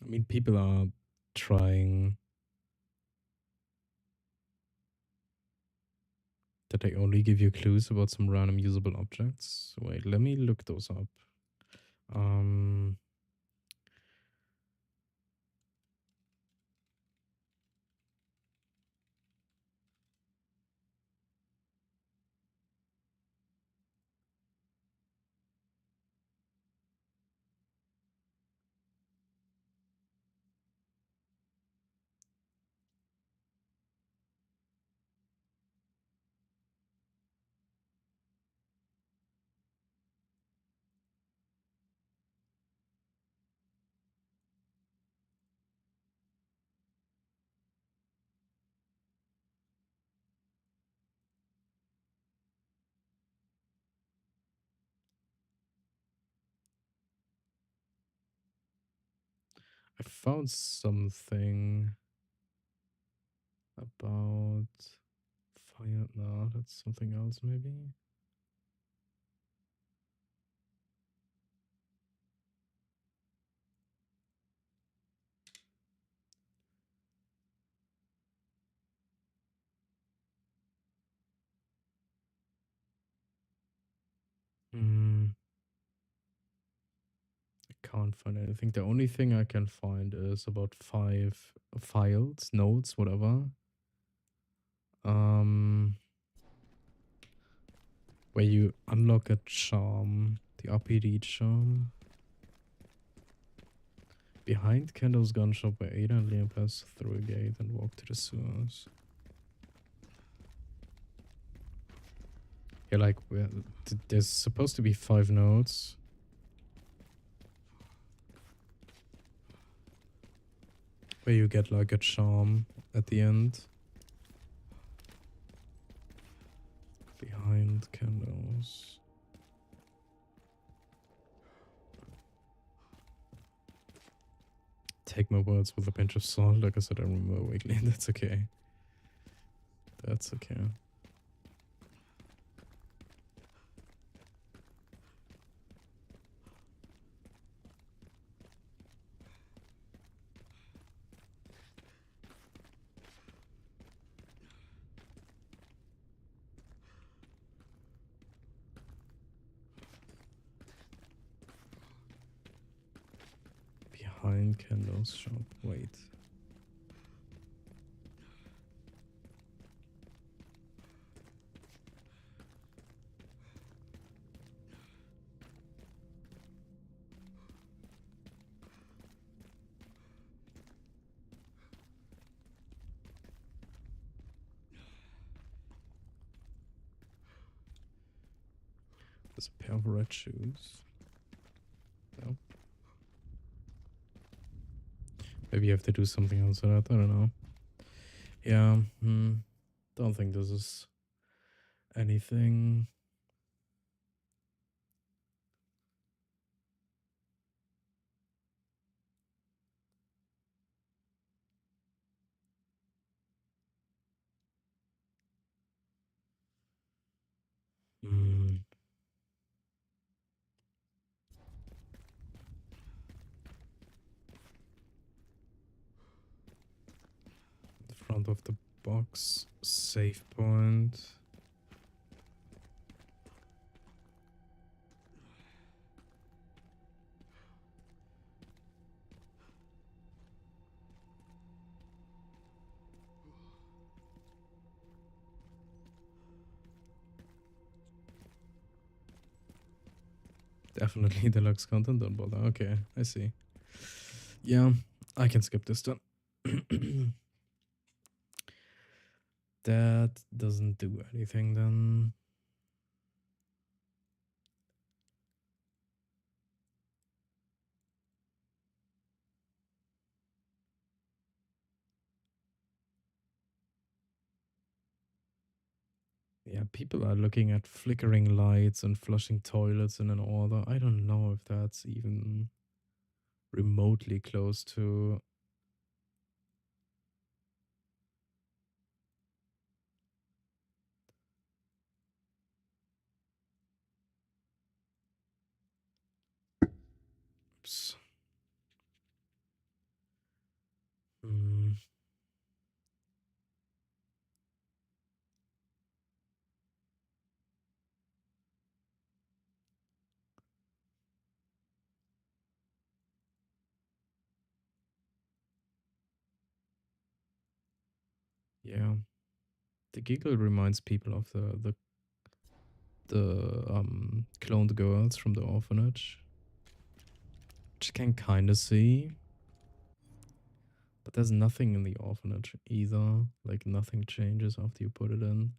I mean, people are trying that they only give you clues about some random usable objects. Wait, let me look those up. I found something about fire. No, that's something else maybe. I can't find anything. The only thing I can find is about 5 files, notes, whatever. Where you unlock a charm, the RPD charm. Behind Kendall's gun shop where Ada and Liam pass through a gate and walk to the sewers. Yeah, like, there's supposed to be 5 notes. Where you get like a charm at the end. Behind candles. Take my words with a pinch of salt. Like I said, I remember vaguely. That's okay. That's okay. Behind candles shop. Wait. There's a pair of red shoes. No. Maybe you have to do something else with that. I don't know. Yeah. Don't think this is anything. The front of the box. Save point. Definitely deluxe content, don't bother. Okay, I see. Yeah, I can skip this then. That doesn't do anything then. Yeah, people are looking at flickering lights and flushing toilets in an order. I don't know if that's even remotely close to. Oops. Hmm. Yeah. The giggle reminds people of the cloned girls from the orphanage. Which you can kinda see. But there's nothing in the orphanage either. Like nothing changes after you put it in.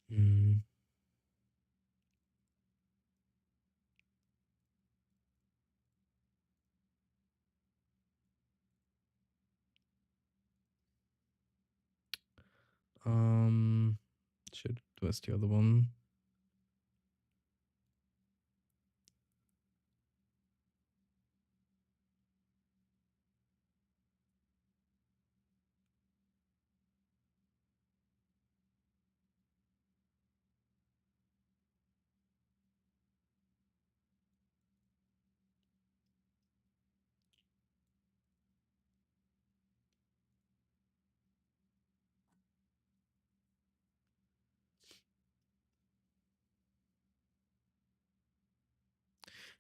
Hmm. Shit, where's the other one?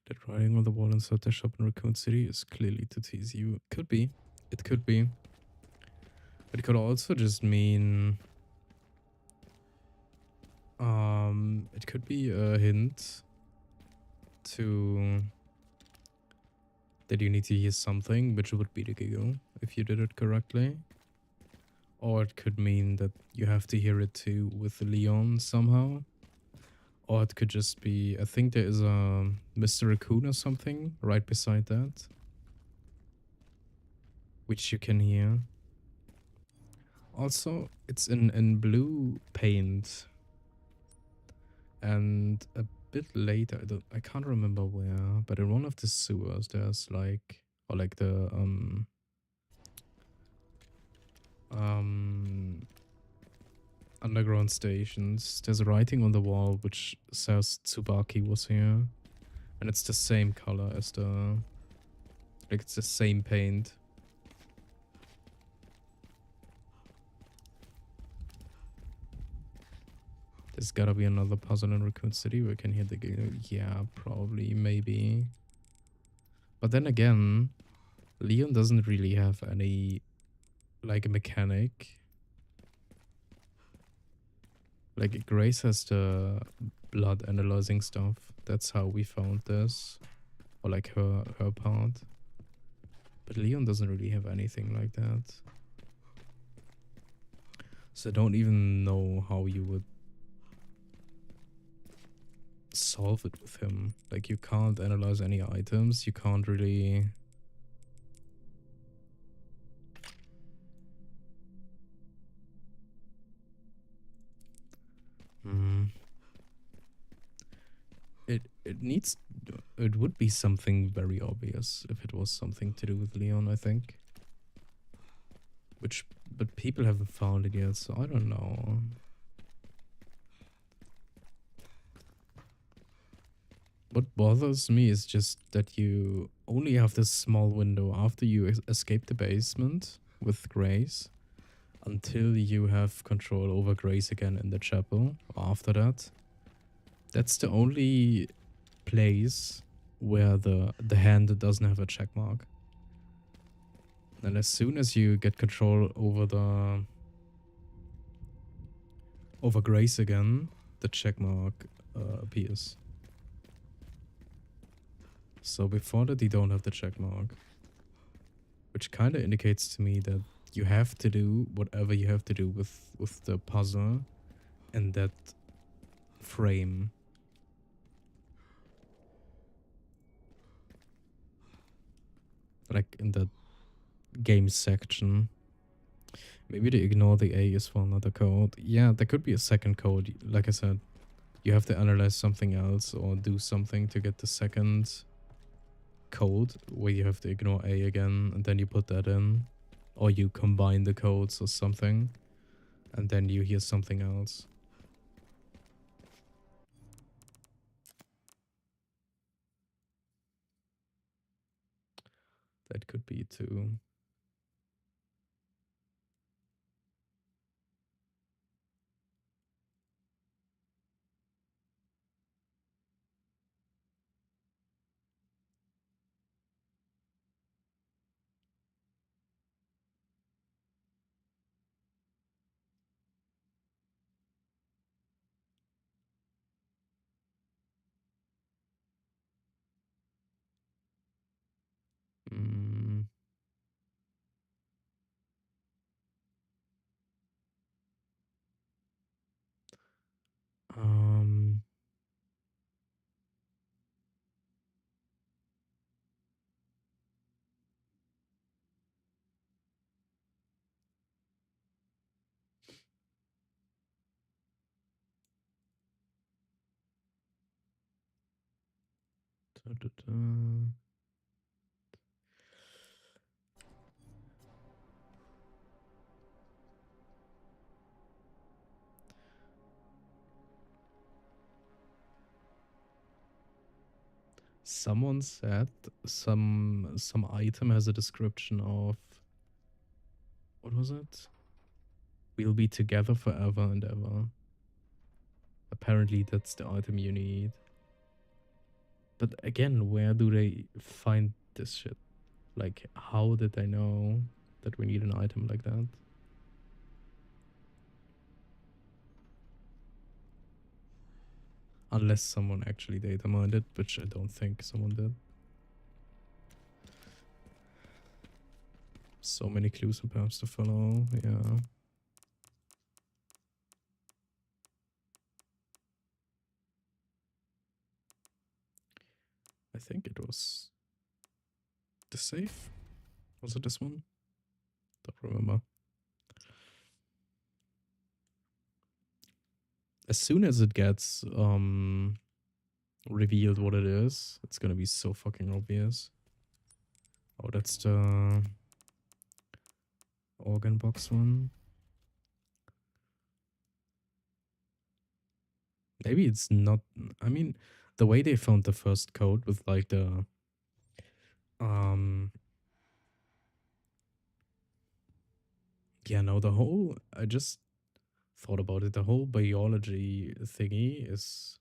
That writing on the wall inside the shop in Raccoon City is clearly to tease you. Could be. It could be. But it could also just mean... it could be a hint to... that you need to hear something, which would be the giggle, if you did it correctly. Or it could mean that you have to hear it too with Leon somehow. Or it could just be, I think there is a Mr. Raccoon or something right beside that, which you can hear. Also, it's in blue paint. And a bit later, I can't remember where, but in one of the sewers, there's like, or like the, underground stations, there's a writing on the wall which says Tsubaki was here. And it's the same color as the, like it's the same paint. There's gotta be another puzzle in Raccoon City where we can hear the game. Yeah, probably, maybe. But then again, Leon doesn't really have any, like, a mechanic. Like, Grace has the blood analyzing stuff. That's how we found this. Or, like, her part. But Leon doesn't really have anything like that. So I don't even know how you would solve it with him. Like, you can't analyze any items. You can't really... It needs... It would be something very obvious if it was something to do with Leon, I think. But people haven't found it yet, so I don't know. What bothers me is just that you only have this small window after you escape the basement with Grace until you have control over Grace again in the chapel. After that, that's the only place where the hand doesn't have a check mark. And as soon as you get control over Grace again, the check mark appears. So before that, you don't have the check mark. Which kind of indicates to me that you have to do whatever you have to do with the puzzle in that frame. Like in that game section. Maybe they ignore the A is for another code. Yeah, there could be a second code. Like I said, you have to analyze something else or do something to get the second code where you have to ignore A again and then you put that in. Or you combine the codes or something and then you hear something else. That could be too. Mm. Um. Da, da, da. Someone said some item has a description of, what was it? We'll be together forever and ever. Apparently that's the item you need. But again, where do they find this shit? Like, how did they know that we need an item like that? Unless someone actually data mined it, which I don't think someone did. So many clues and paths to follow, yeah. think it was the safe. Was it this one? Don't remember. As soon as it gets revealed what it is, it's gonna be so fucking obvious. Oh, that's the organ box one. Maybe it's not. I mean, the way they found the first code with like the yeah, no, the whole, I just thought about it. The whole biology thingy is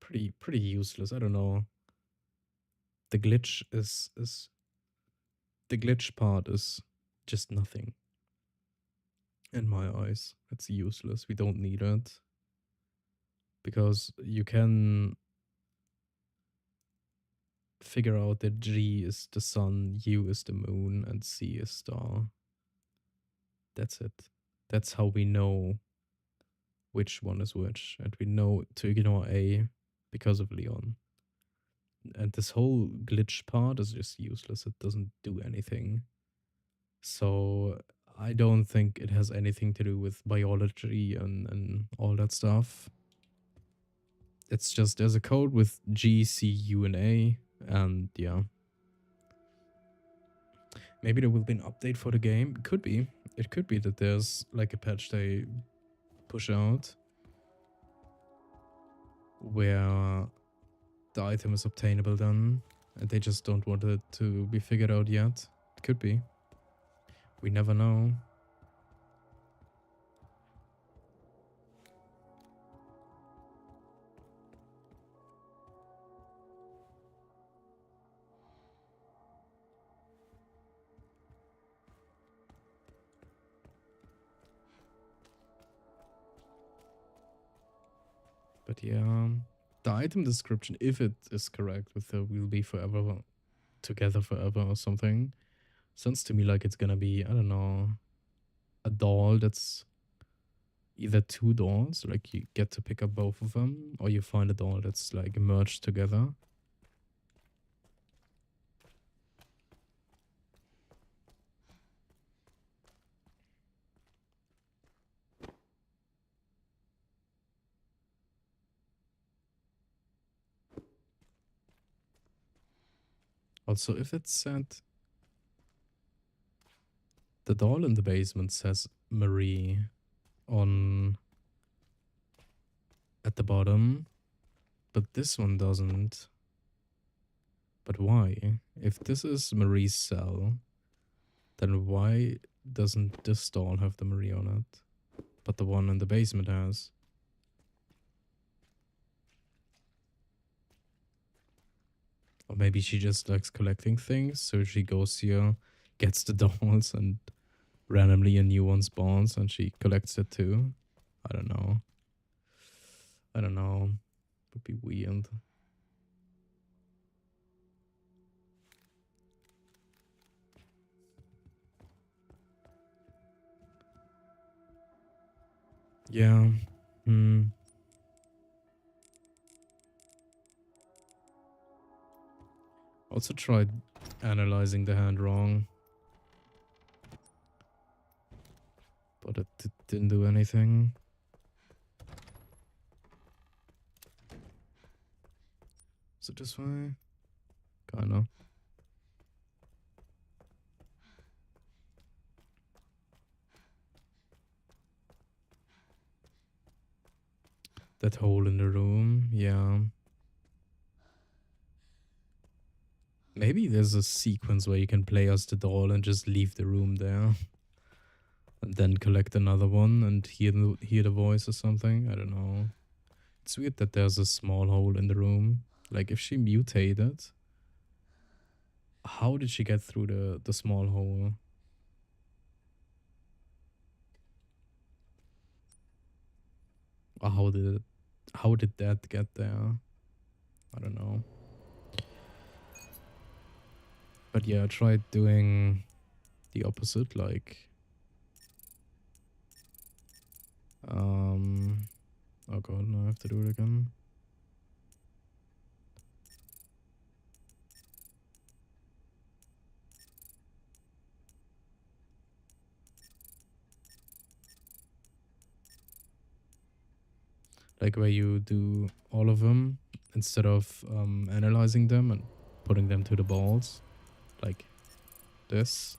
pretty useless. I don't know. The glitch is the glitch part is just nothing in my eyes. It's useless. We don't need it because you can figure out that G is the sun, U is the moon, and C is star. That's it. That's how we know which one is which, and we know to ignore A because of Leon. And this whole glitch part is just useless. It doesn't do anything. So I don't think it has anything to do with biology and all that stuff. It's just there's a code with G, C, U, and A, and yeah. Maybe there will be an update for the game. Could be. It could be that there's like a patch they push out where the item is obtainable then, and they just don't want it to be figured out yet. It could be. We never know. But yeah, the item description, if it is correct with the we'll be forever together forever or something, sounds to me like it's gonna be, I don't know, a doll that's either two dolls, like you get to pick up both of them, or you find a doll that's like merged together. Also, if it's said, the doll in the basement says Marie on at the bottom, but this one doesn't. But why? If this is Marie's cell, then why doesn't this doll have the Marie on it? But the one in the basement has. Or maybe she just likes collecting things, so she goes here, gets the dolls, and randomly a new one spawns, and she collects it too. I don't know. I don't know. Would be weird. Yeah. Also tried analyzing the hand wrong. But it didn't do anything. Is it this way? Kinda. That hole in the room, yeah. Maybe there's a sequence where you can play as the doll and just leave the room there. And then collect another one and hear the voice or something. I don't know. It's weird that there's a small hole in the room. Like, if she mutated, how did she get through the small hole? Or how did that get there? I don't know. But yeah, I tried doing the opposite, like oh god, now I have to do it again. Like where you do all of them instead of analyzing them and putting them to the balls. Like this.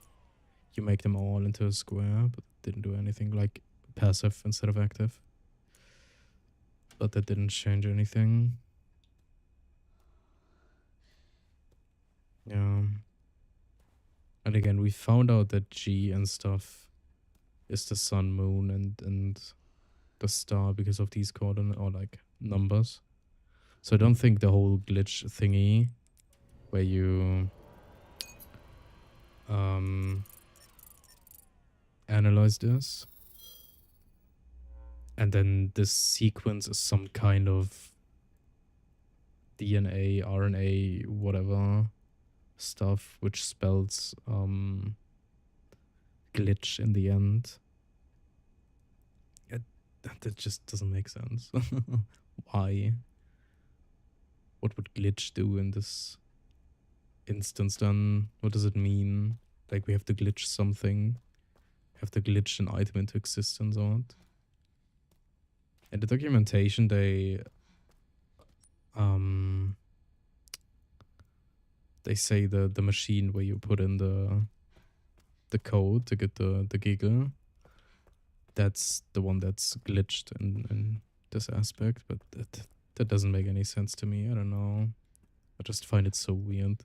You make them all into a square, but didn't do anything. Like passive instead of active. But that didn't change anything. Yeah. And again, we found out that G and stuff is the sun, moon, and the star because of these coordinate or like numbers. So I don't think the whole glitch thingy where you analyze this and then this sequence is some kind of DNA, RNA, whatever stuff which spells glitch in the end. That just doesn't make sense. Why? What would glitch do in this instance then? What does it mean? Like we have to glitch something? Have to glitch an item into existence or what? In the documentation they say the machine where you put in the code to get the giggle, that's the one that's glitched in this aspect, but that doesn't make any sense to me. I don't know. I just find it so weird.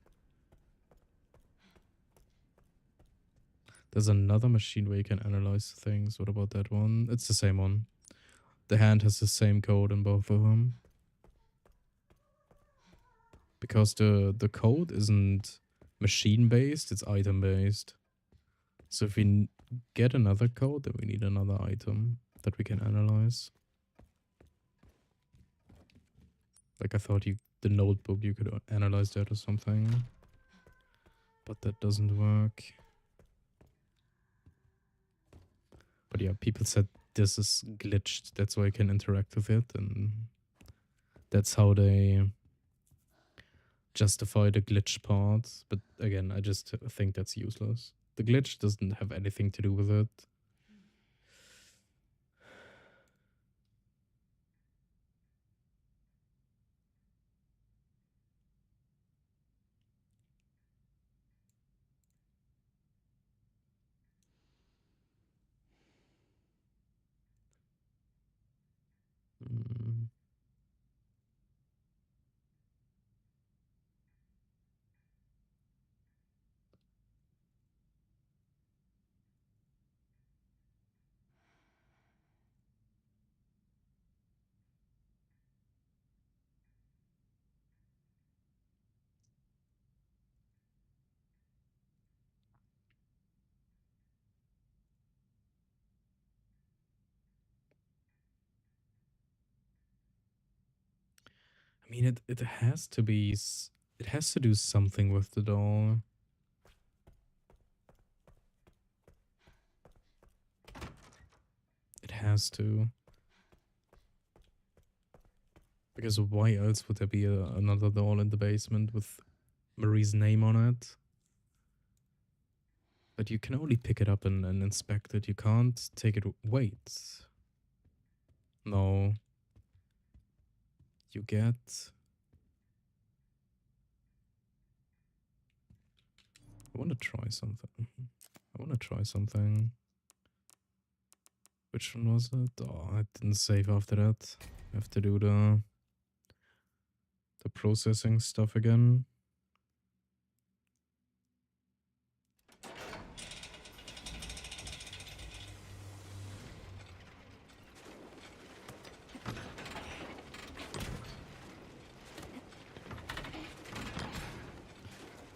There's another machine where you can analyze things. What about that one? It's the same one. The hand has the same code in both of them. Because the code isn't machine-based, it's item-based. So if we get another code, then we need another item that we can analyze. Like I thought the notebook, you could analyze that or something. But that doesn't work. But yeah, people said this is glitched. That's why I can interact with it. And that's how they justify the glitch part. But again, I just think that's useless. The glitch doesn't have anything to do with it. I mean, it has to be... It has to do something with the doll. It has to. Because why else would there be another doll in the basement with Marie's name on it? But you can only pick it up and inspect it. You can't take it... Wait. No. You get... I want to try something. Which one was it? Oh, I didn't save after that. I have to do the processing stuff again.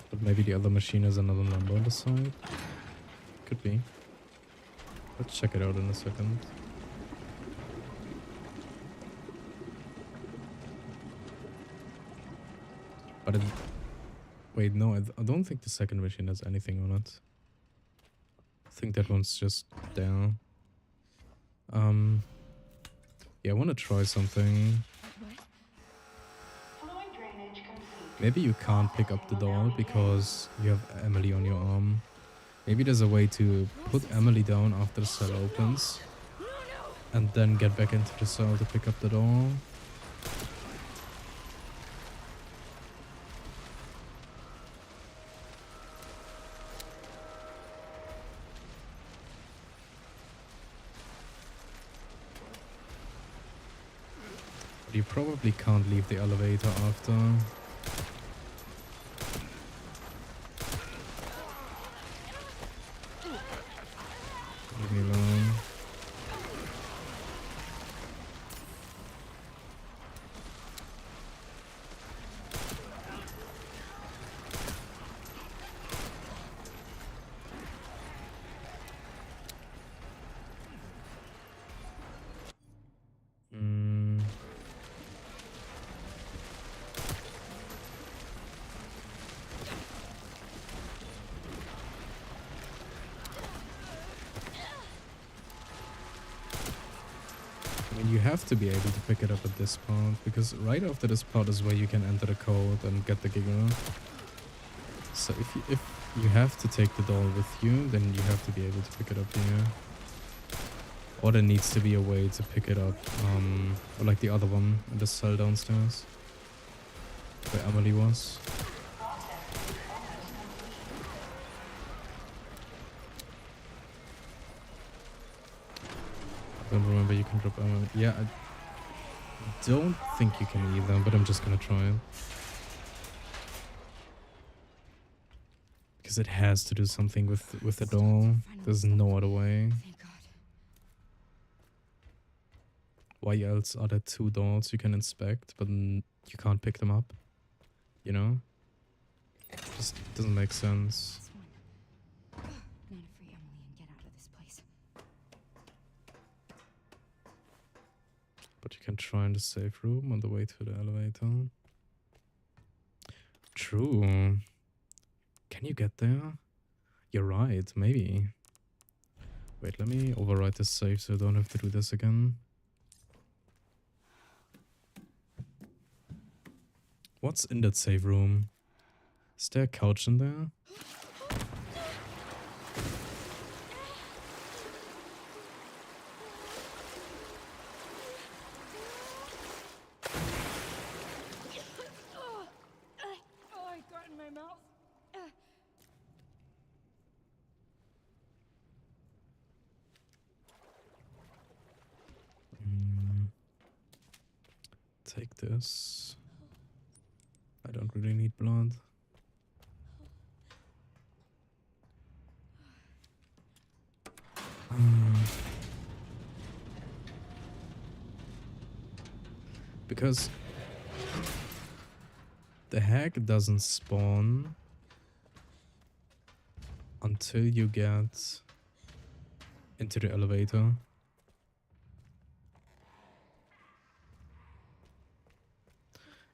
But maybe the other machine has another number on the side. Could be. Let's check it out in a second. But it... Wait, no, I don't think the second machine has anything on it. I think that one's just there. Yeah, I want to try something. Maybe you can't pick up the doll because you have Emily on your arm. Maybe there's a way to put Emily down after the cell opens. and then get back into the cell to pick up the door. But you probably can't leave the elevator after. Leave me alone. You have to be able to pick it up at this part, because right after this part is where you can enter the code and get the Giga. So if you have to take the doll with you, then you have to be able to pick it up here. Or there needs to be a way to pick it up, or like the other one in the cell downstairs, where Emily was. I don't remember you can drop Emily. Yeah, I don't think you can either, but I'm just gonna try it. Because it has to do something with the doll. There's no other way. Why else are there two dolls you can inspect, but you can't pick them up? You know? Just doesn't make sense. Gotta free Emily and get out of this place. But you can try in the safe room on the way to the elevator. True. Can you get there? You're right, maybe. Wait, let me overwrite this save so I don't have to do this again. What's in that safe room? Is there a couch in there? Oh, I got in my mouth. Take this. I don't really need blood. Because the hack doesn't spawn until you get into the elevator.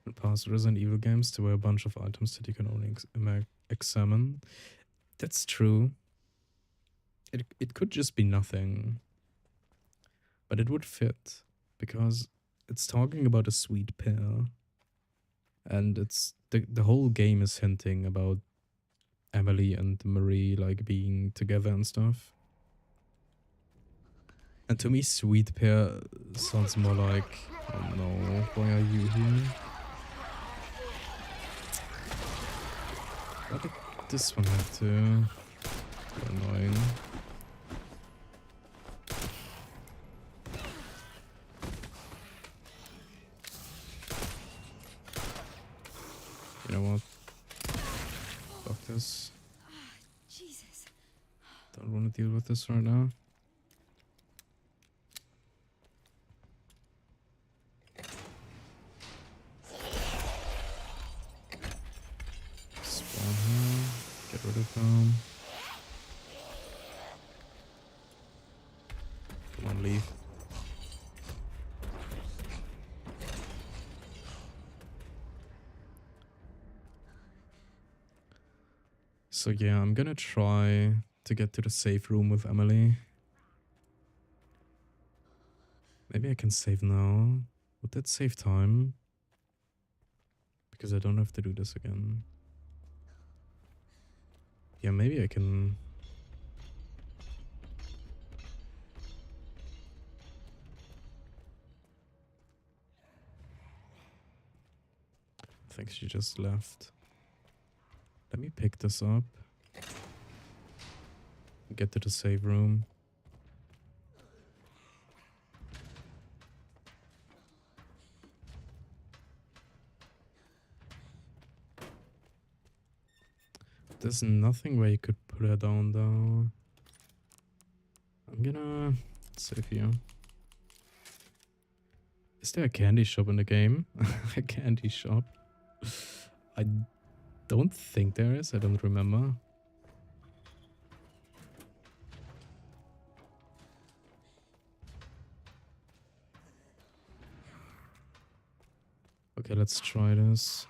In past Resident Evil games, there were a bunch of items that you can only examine. That's true. It could just be nothing. But it would fit. Because it's talking about a sweet pair. And it's the whole game is hinting about Emily and Marie like being together and stuff. And to me, sweet pair sounds more like, oh no, why are you here? Why did this one have to? So annoying. You know what? Fuck this. Jesus. Don't want to deal with this right now. Spawn her. Get rid of them. Come on, leave. So yeah, I'm gonna try to get to the safe room with Emily. Maybe I can save now. Would that save time? Because I don't have to do this again. Yeah, maybe I can... think she just left. Let me pick this up. Get to the save room. There's nothing where you could put her down though. I'm gonna save here. Is there a candy shop in the game? A candy shop? I don't think there is. I don't remember. Okay, let's try this.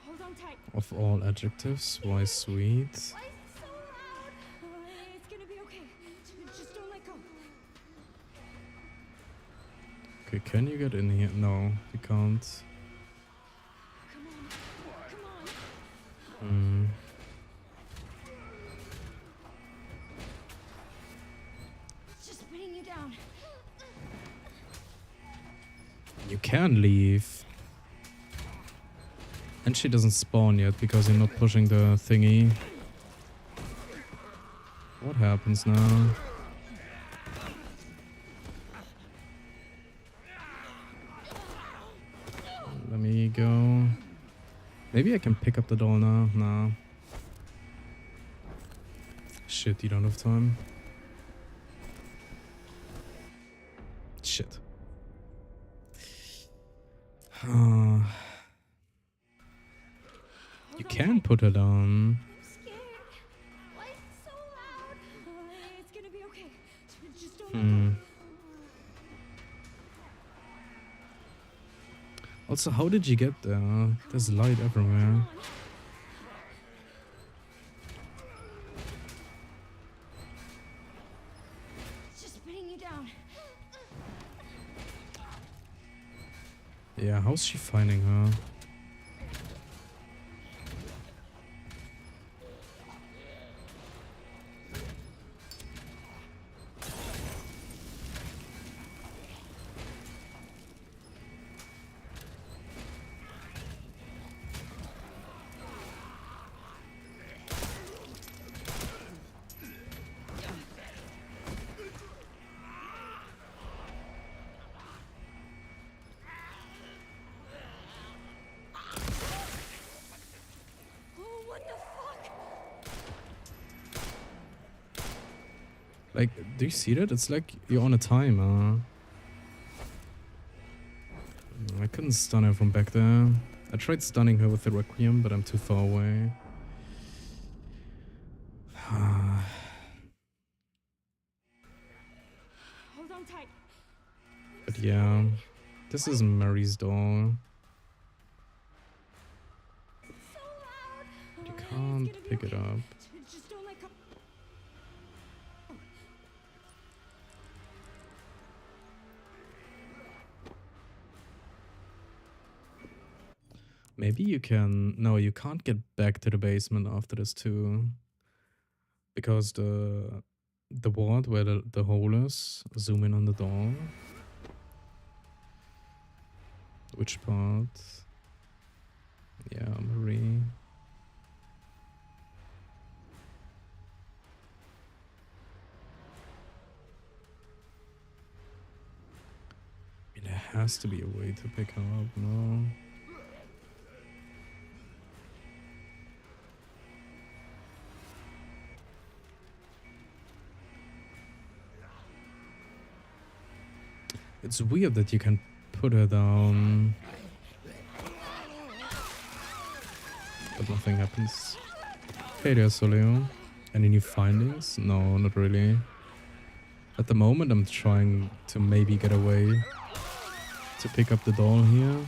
Hold on tight. Of all adjectives, why sweet? Why is it so loud? It's gonna be okay. Just don't let go. Okay, can you get in here? No, you can't. Come on. Come on. Hmm. It's just bringing you down. You can leave. And she doesn't spawn yet because you're not pushing the thingy. What happens now? Let me go. Maybe I can pick up the doll now. Nah. Shit, you don't have time. Shit. You can put her down. I'm scared. Why is it so loud? It's gonna be okay. Just don't let go. Also, how did you get there? There's light everywhere. It's just bringing you down. Yeah, how's she finding her? Oh, what the fuck? Like, do you see that? It's like you're on a timer. I couldn't stun her from back there. I tried stunning her with the requiem, but I'm too far away. Hold on tight. But yeah, this is Mary's doll. So loud. You can't pick it up. Just don't let go. Maybe you can... No, you can't get back to the basement after this too. Because the ward where the hole is, zoom in on the doll. Which part? Yeah, Marie. I mean, there has to be a way to pick her up, no? It's weird that you can put her down, but nothing happens. Hey there, Soleo. Any new findings? No, not really. At the moment, I'm trying to maybe get away to pick up the doll here.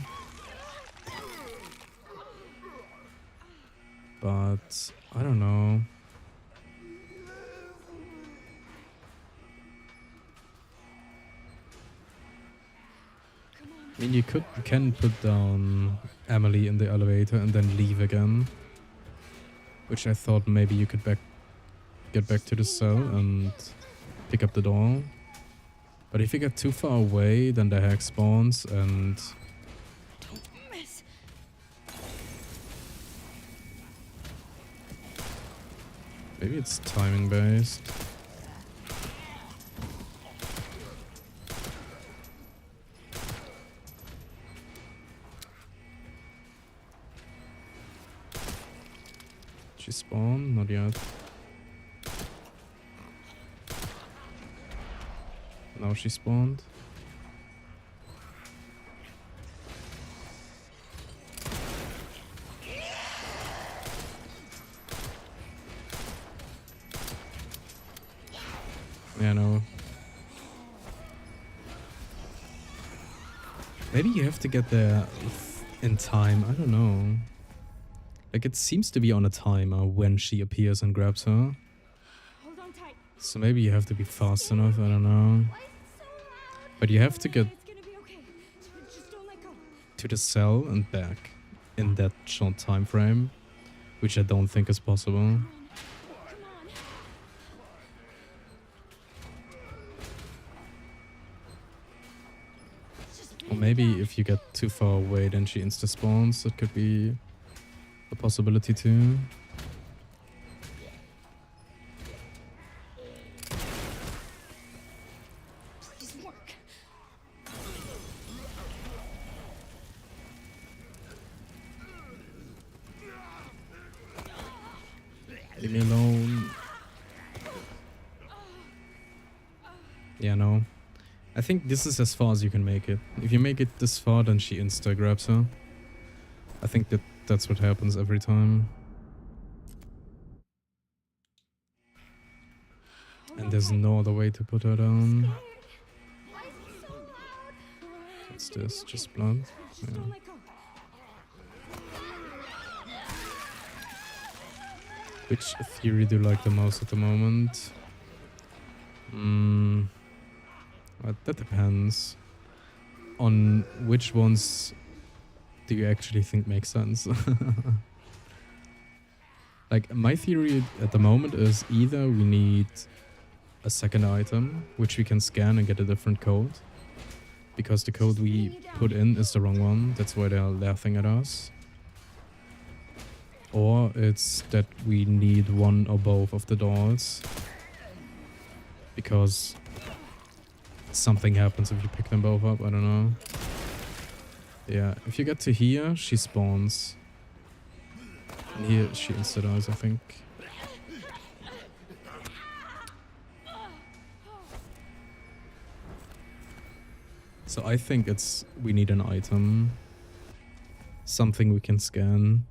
But I don't know. I mean, you can put down Emily in the elevator and then leave again. Which I thought maybe you could get back to the cell and pick up the doll. But if you get too far away, then the hack spawns and... Miss. Maybe it's timing based. She spawned? Not yet. Now she spawned. Yeah, no. Maybe you have to get there in time. I don't know. Like, it seems to be on a timer when she appears and grabs her. Hold on tight. So maybe you have to be fast enough. I don't know. But you have to get It's gonna be okay. Just don't let go. to the cell and back in that short time frame, which I don't think is possible. Or maybe if you get too far away, then she insta spawns. That could be a possibility too. Please work. Leave me alone. Yeah, no. I think this is as far as you can make it. If you make it this far, then she insta grabs her. I think that's what happens every time. And there's no other way to put her down. What's this? Just blood? Yeah. Which theory do you like the most at the moment? That depends on which ones do you actually think make sense. Like, my theory at the moment is either we need a second item, which we can scan and get a different code, because the code we put in is the wrong one. That's why they're laughing at us. Or it's that we need one or both of the dolls, because something happens if you pick them both up. I don't know. Yeah, if you get to here, she spawns. And here she insta dies, I think. So I think we need an item. Something we can scan.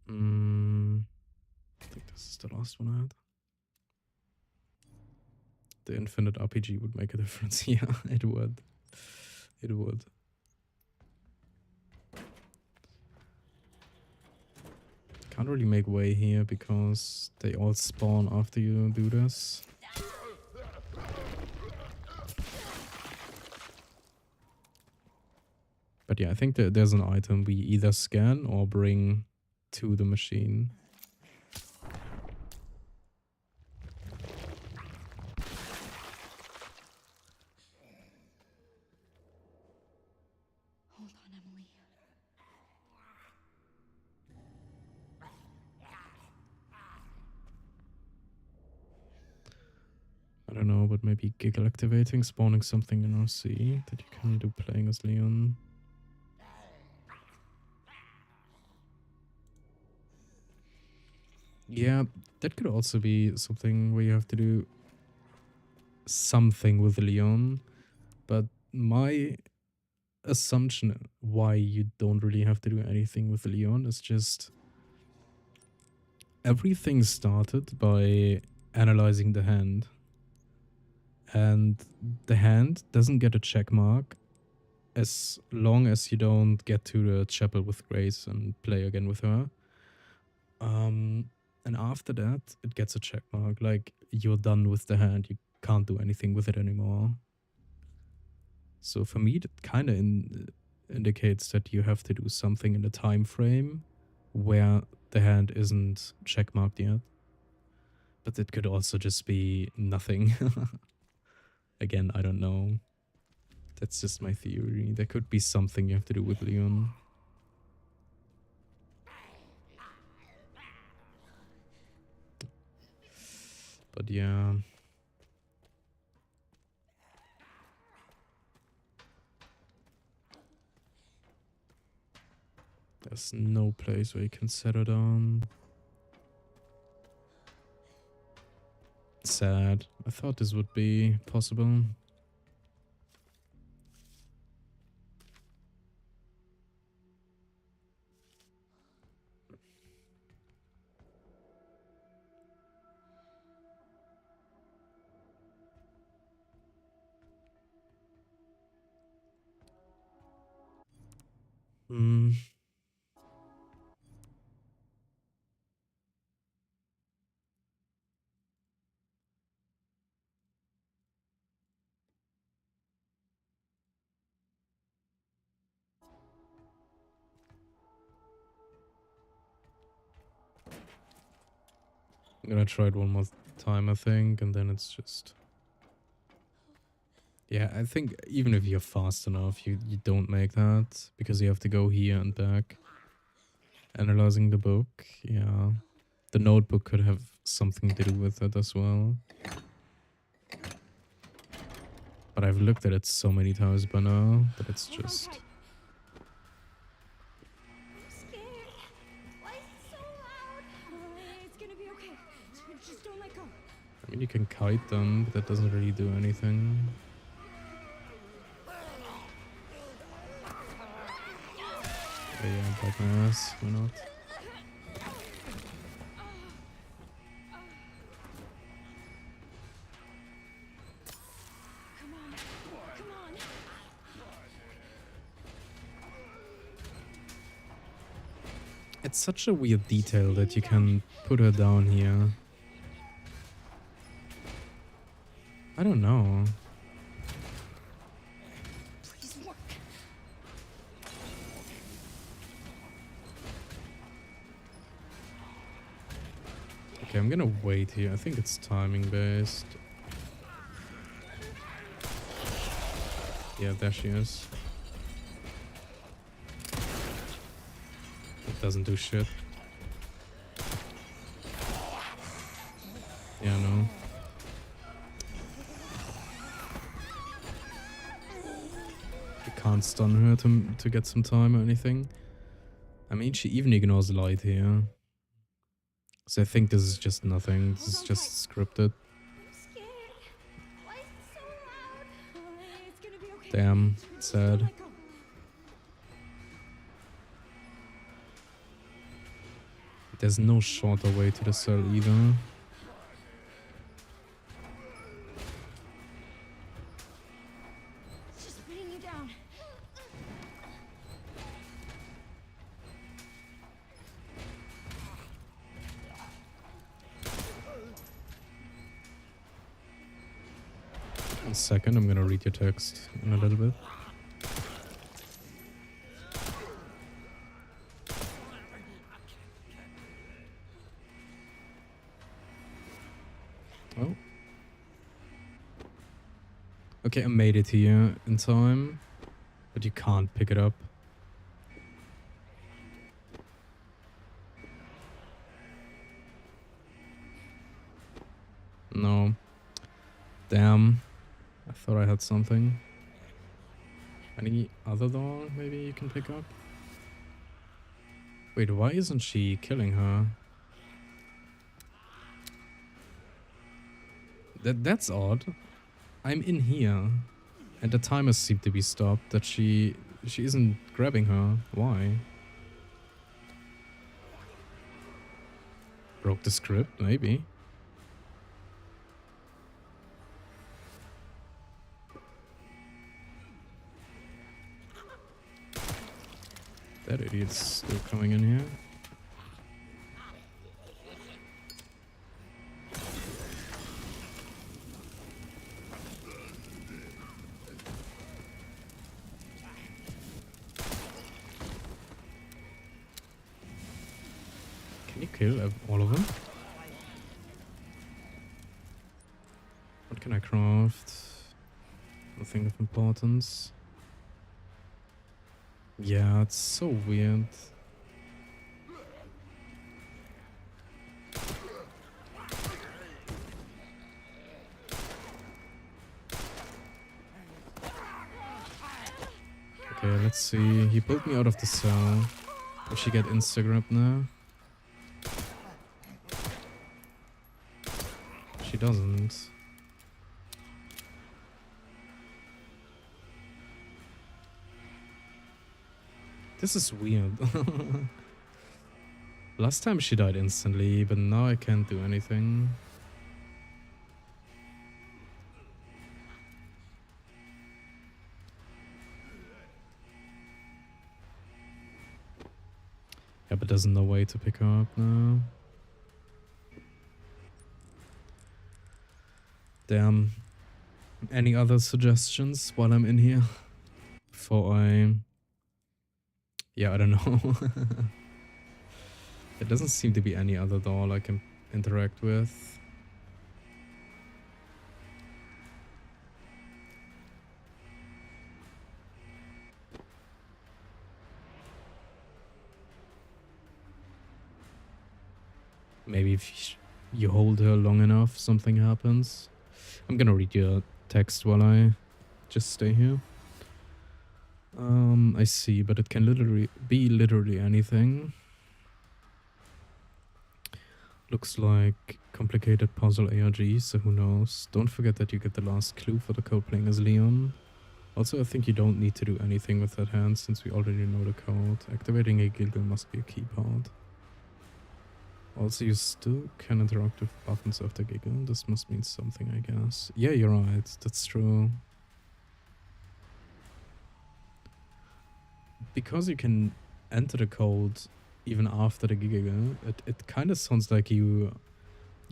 I think this is the last one I had. The infinite RPG would make a difference. Yeah, it would. It would. Can't really make way here because they all spawn after you do this. But yeah, I think that there's an item we either scan or bring to the machine. Hold on, Emily. I don't know, but maybe giggle activating, spawning something in RC that you can do playing as Leon. Yeah, that could also be something where you have to do something with Leon. But my assumption why you don't really have to do anything with Leon is just everything started by analyzing the hand. And the hand doesn't get a check mark as long as you don't get to the chapel with Grace and play again with her. And after that, it gets a check mark. Like, you're done with the hand. You can't do anything with it anymore. So for me, that kind of indicates that you have to do something in the time frame where the hand isn't checkmarked yet. But it could also just be nothing. Again, I don't know. That's just my theory. There could be something you have to do with Leon. But yeah. There's no place where you can set it on. Sad. I thought this would be possible. Hmm. I'm gonna try it one more time, I think, and then it's just... Yeah, I think even if you're fast enough, you don't make that, because you have to go here and back. Analyzing the book, yeah. The notebook could have something to do with it as well. But I've looked at it so many times by now that it's just... I'm scared. Why is it so loud? It's gonna be okay. Just don't let go. I mean, you can kite them, but that doesn't really do anything. Yeah, bite my ass. Why not? Come on. Come on. It's such a weird detail that you can put her down here. I don't know. Please work. Okay, I'm gonna wait here. I think it's timing based. Yeah, there she is. It doesn't do shit. Yeah, no. You can't stun her to get some time or anything. I mean, she even ignores light here. So I think this is just nothing. This is just scripted. I'm scared. Why is it so loud? It's gonna be okay. Damn, Just don't sad. let go. There's no shorter way to the cell either. It's just putting you down. 1 second, I'm gonna read your text in a little bit. Oh. Okay, I made it here in time, but you can't pick it up. No. Damn. I thought I had something. Any other door maybe you can pick up? Wait, why isn't she killing her? That's odd. I'm in here, and the timers seem to be stopped, that she isn't grabbing her. Why? Broke the script, maybe. That idiot's still coming in here. Can you kill all of them? What can I craft? Nothing of importance. Yeah, it's so weird. Okay, let's see. He pulled me out of the cell. Will she get Instagram now? She doesn't. This is weird. Last time she died instantly, but now I can't do anything. Yeah, but there's no way to pick her up now. Damn. Any other suggestions while I'm in here? Before I... Yeah, I don't know. There doesn't seem to be any other doll I can interact with. Maybe if you hold her long enough, something happens. I'm gonna read your text while I just stay here. I see, but it can literally be anything. Looks like complicated puzzle ARG, so who knows. Don't forget that you get the last clue for the code playing as Leon. Also, I think you don't need to do anything with that hand since we already know the code. Activating a giggle must be a key part. Also, you still can interact with buttons after giggle. This must mean something, I guess. Yeah, you're right. That's true. Because you can enter the code even after the giggle, it kind of sounds like you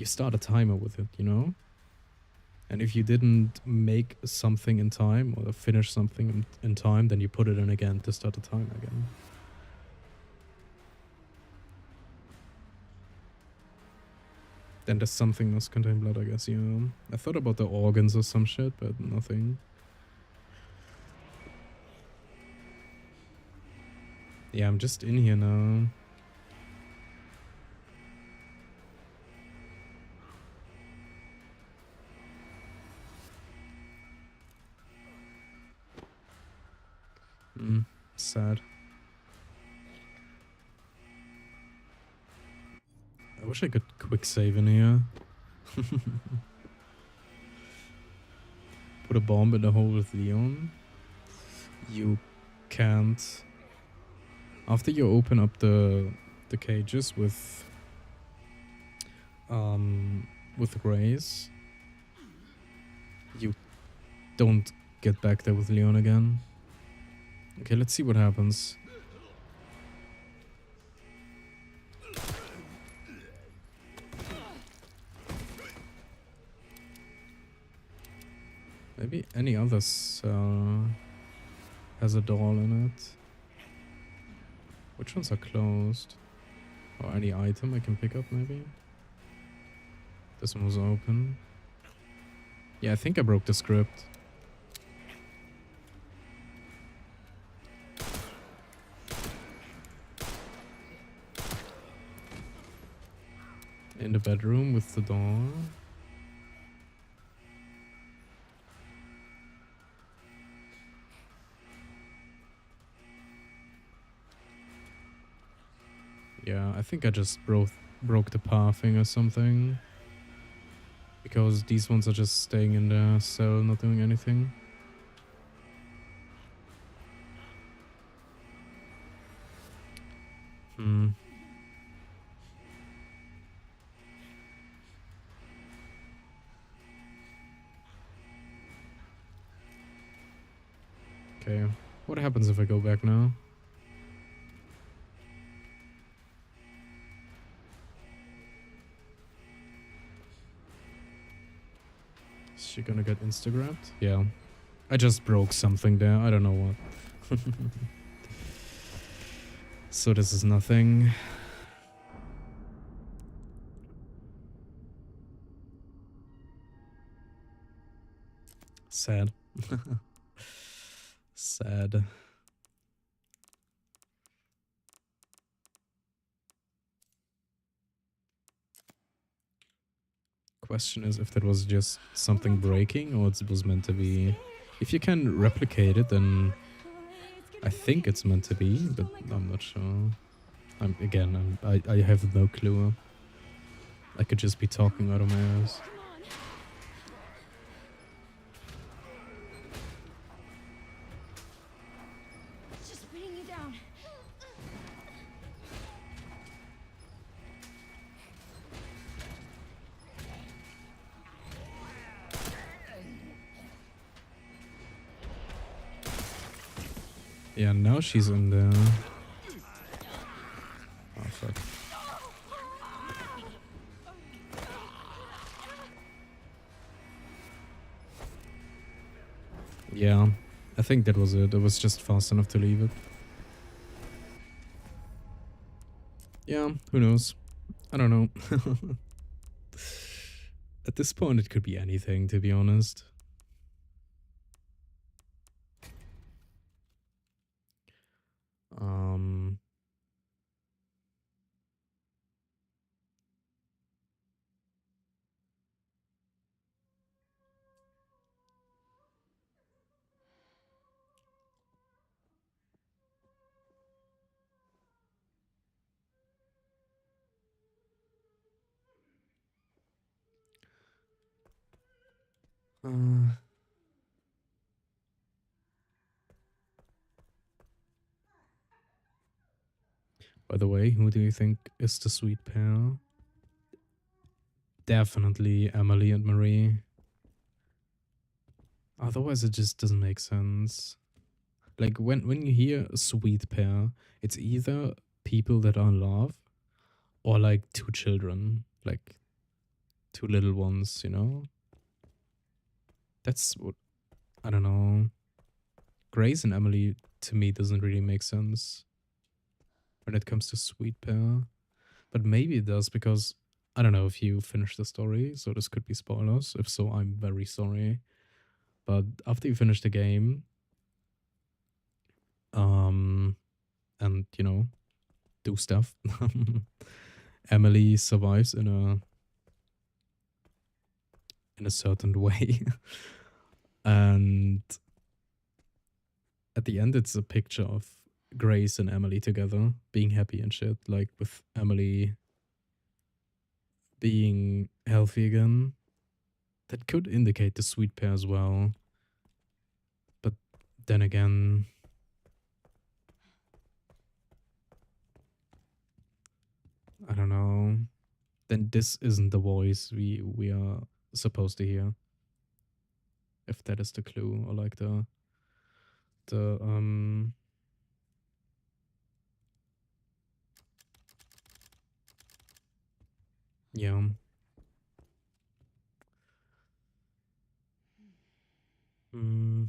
start a timer with it, you know? And if you didn't make something in time or finish something in time, then you put it in again to start the timer again. Then there's something must contain blood, I guess, yeah. I thought about the organs or some shit, but nothing. Yeah, I'm just in here now. Sad. I wish I could quick save in here. Put a bomb in the hole with Leon. You can't. After you open up the cages with Grace, you don't get back there with Leon again. Okay, let's see what happens. Maybe any other cell has a doll in it. Which ones are closed? Or any item I can pick up, maybe? This one was open. Yeah, I think I broke the script. In the bedroom with the door. Yeah, I think I just broke the pathing or something. Because these ones are just staying in the cell, not doing anything. Okay, what happens if I go back now? Is she gonna get Instagrammed? Yeah. I just broke something there, I don't know what. So this is nothing. Sad. Sad. Question is if that was just something breaking or it was meant to be. If you can replicate it, then I think it's meant to be, but I'm not sure. I have no clue. I could just be talking out of my ass. It's just weighing you down. Yeah, now she's in there. Oh, fuck. Yeah, I think that was it. It was just fast enough to leave it. Yeah, who knows? I don't know. At this point, it could be anything, to be honest. Um... By the way, who do you think is the sweet pair? Definitely Emily and Marie. Otherwise, it just doesn't make sense. Like, when you hear a sweet pair, it's either people that are in love or, like, two children. Like, two little ones, you know? That's what... I don't know. Grace and Emily, to me, doesn't really make sense when it comes to sweet pair. But maybe it does because... I don't know if you finished the story, so this could be spoilers. If so, I'm very sorry. But after you finish the game, and, you know, do stuff, Emily survives in a certain way. And at the end, it's a picture of Grace and Emily together, being happy and shit, like with Emily being healthy again. That could indicate the sweet pair as well. But then again, I don't know. Then this isn't the voice we are supposed to hear. If that is the clue, or like the yeah. Mm.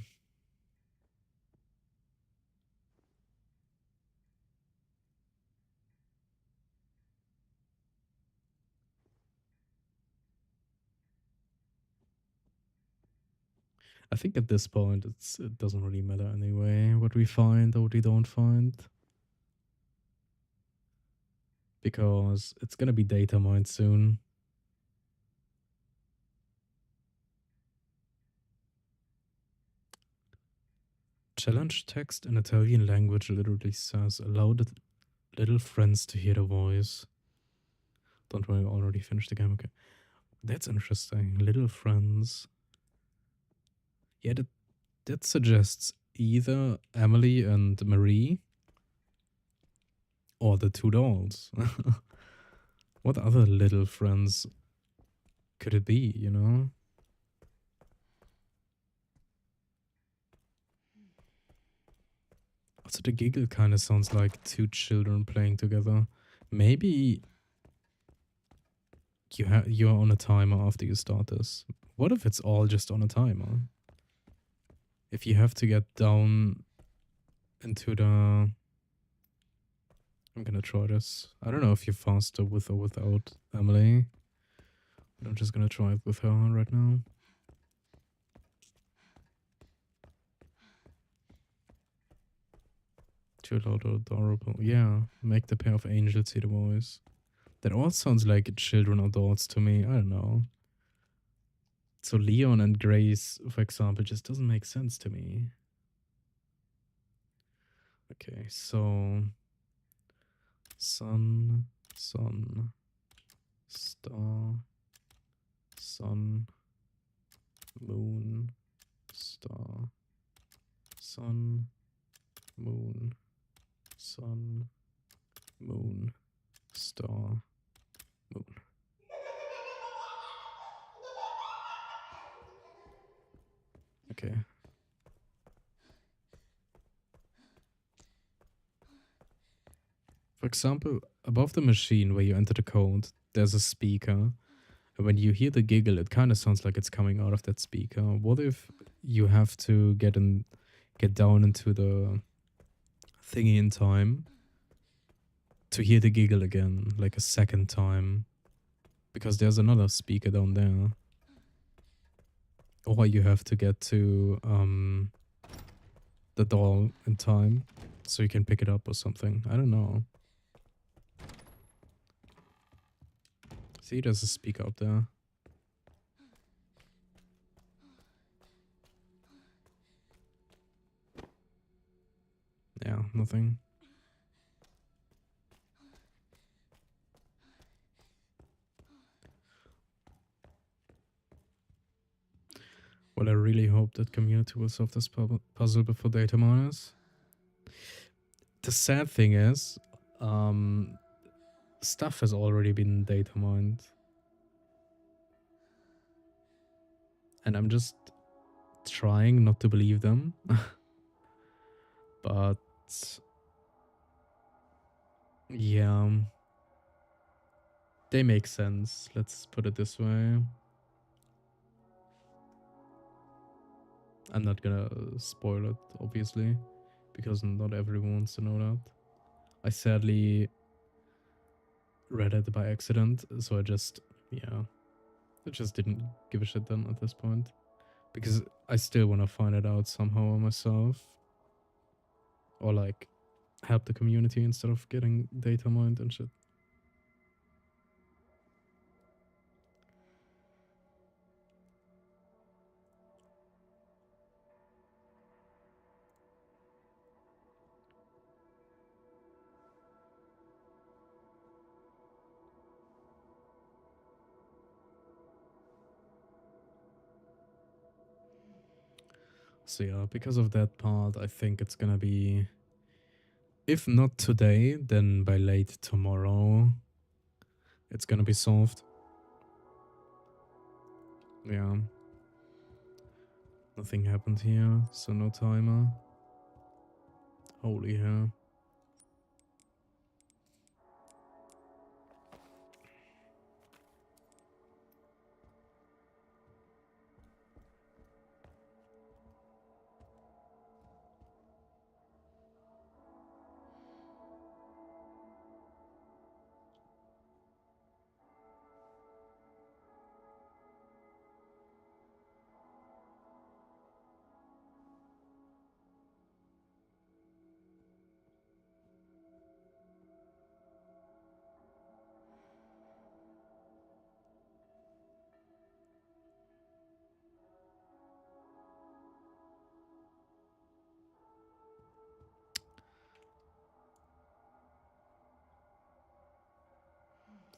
I think at this point it doesn't really matter anyway what we find or what we don't find. Because it's gonna be data mined soon. Challenge text in Italian language literally says, allow the little friends to hear the voice. Don't worry, I already finished the game. Okay. That's interesting. Little friends. Yeah, that suggests either Emily and Marie or the two dolls. What other little friends could it be, you know? Also, the giggle kind of sounds like two children playing together. Maybe you're on a timer after you start this. What if it's all just on a timer? If you have to get down into the... I'm gonna try this. I don't know if you're faster with or without Emily. But I'm just gonna try it with her right now. Feel a little adorable. Yeah, make the pair of angels hear the voice. That all sounds like children or adults to me. I don't know. So Leon and Grace, for example, just doesn't make sense to me. Okay, so sun, sun, star, sun, moon, star, sun, moon, sun, moon, star, moon. Okay. For example, above the machine where you enter the code, there's a speaker. And when you hear the giggle, it kind of sounds like it's coming out of that speaker. What if you have to get down into the thingy in time to hear the giggle again, like a second time? Because there's another speaker down there. Or you have to get to the doll in time so you can pick it up or something. I don't know. See, there's a speaker up there. Yeah, nothing. Well, I really hope that community will solve this puzzle before data miners. The sad thing is, stuff has already been data mined. And I'm just trying not to believe them. But yeah, they make sense. Let's put it this way. I'm not gonna spoil it, obviously, because not everyone wants to know that. I sadly read it by accident, so I just didn't give a shit then at this point. Because I still want to find it out somehow myself. Or like help the community instead of getting data mined and shit. So yeah, because of that part, I think it's gonna be, if not today, then by late tomorrow, it's gonna be solved. Yeah. Nothing happened here, so no timer. Holy hell.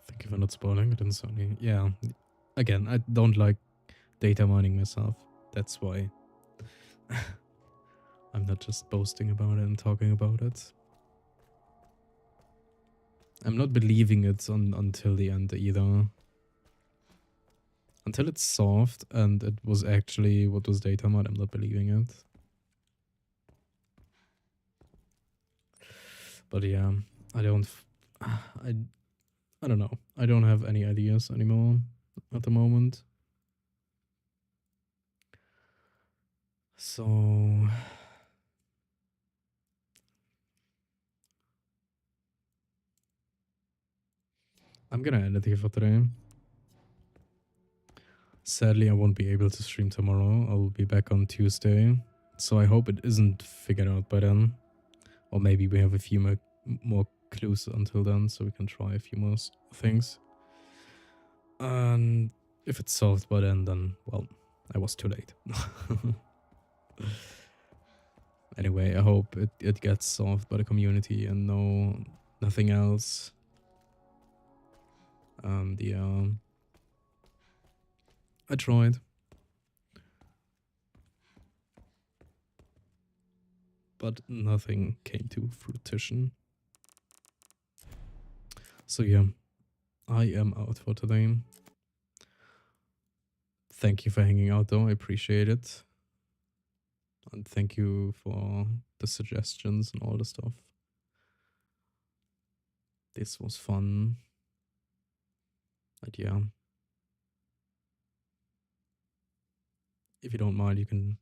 Thank you for not spoiling it, and Sony. Yeah. Again, I don't like data mining myself. That's why I'm not just boasting about it and talking about it. I'm not believing it until the end either. Until it's solved and it was actually what was data mined, I'm not believing it. But yeah, I don't know. I don't have any ideas anymore at the moment. So I'm gonna end it here for today. Sadly, I won't be able to stream tomorrow. I'll be back on Tuesday. So I hope it isn't figured out by then. Or maybe we have a few more clues until then, so we can try a few more things. And if it's solved by then, well, I was too late. Anyway, I hope it gets solved by the community and nothing else. Yeah, I tried. But nothing came to fruition. So yeah, I am out for today. Thank you for hanging out though, I appreciate it. And thank you for the suggestions and all the stuff. This was fun. And yeah. If you don't mind, you can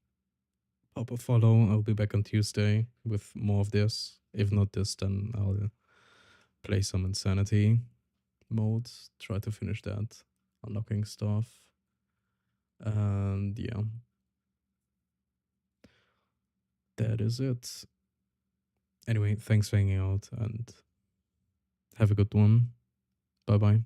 pop a follow. I'll be back on Tuesday with more of this. If not this, then I'll play some Insanity mode. Try to finish that. Unlocking stuff. And yeah. That is it. Anyway, thanks for hanging out and have a good one. Bye bye.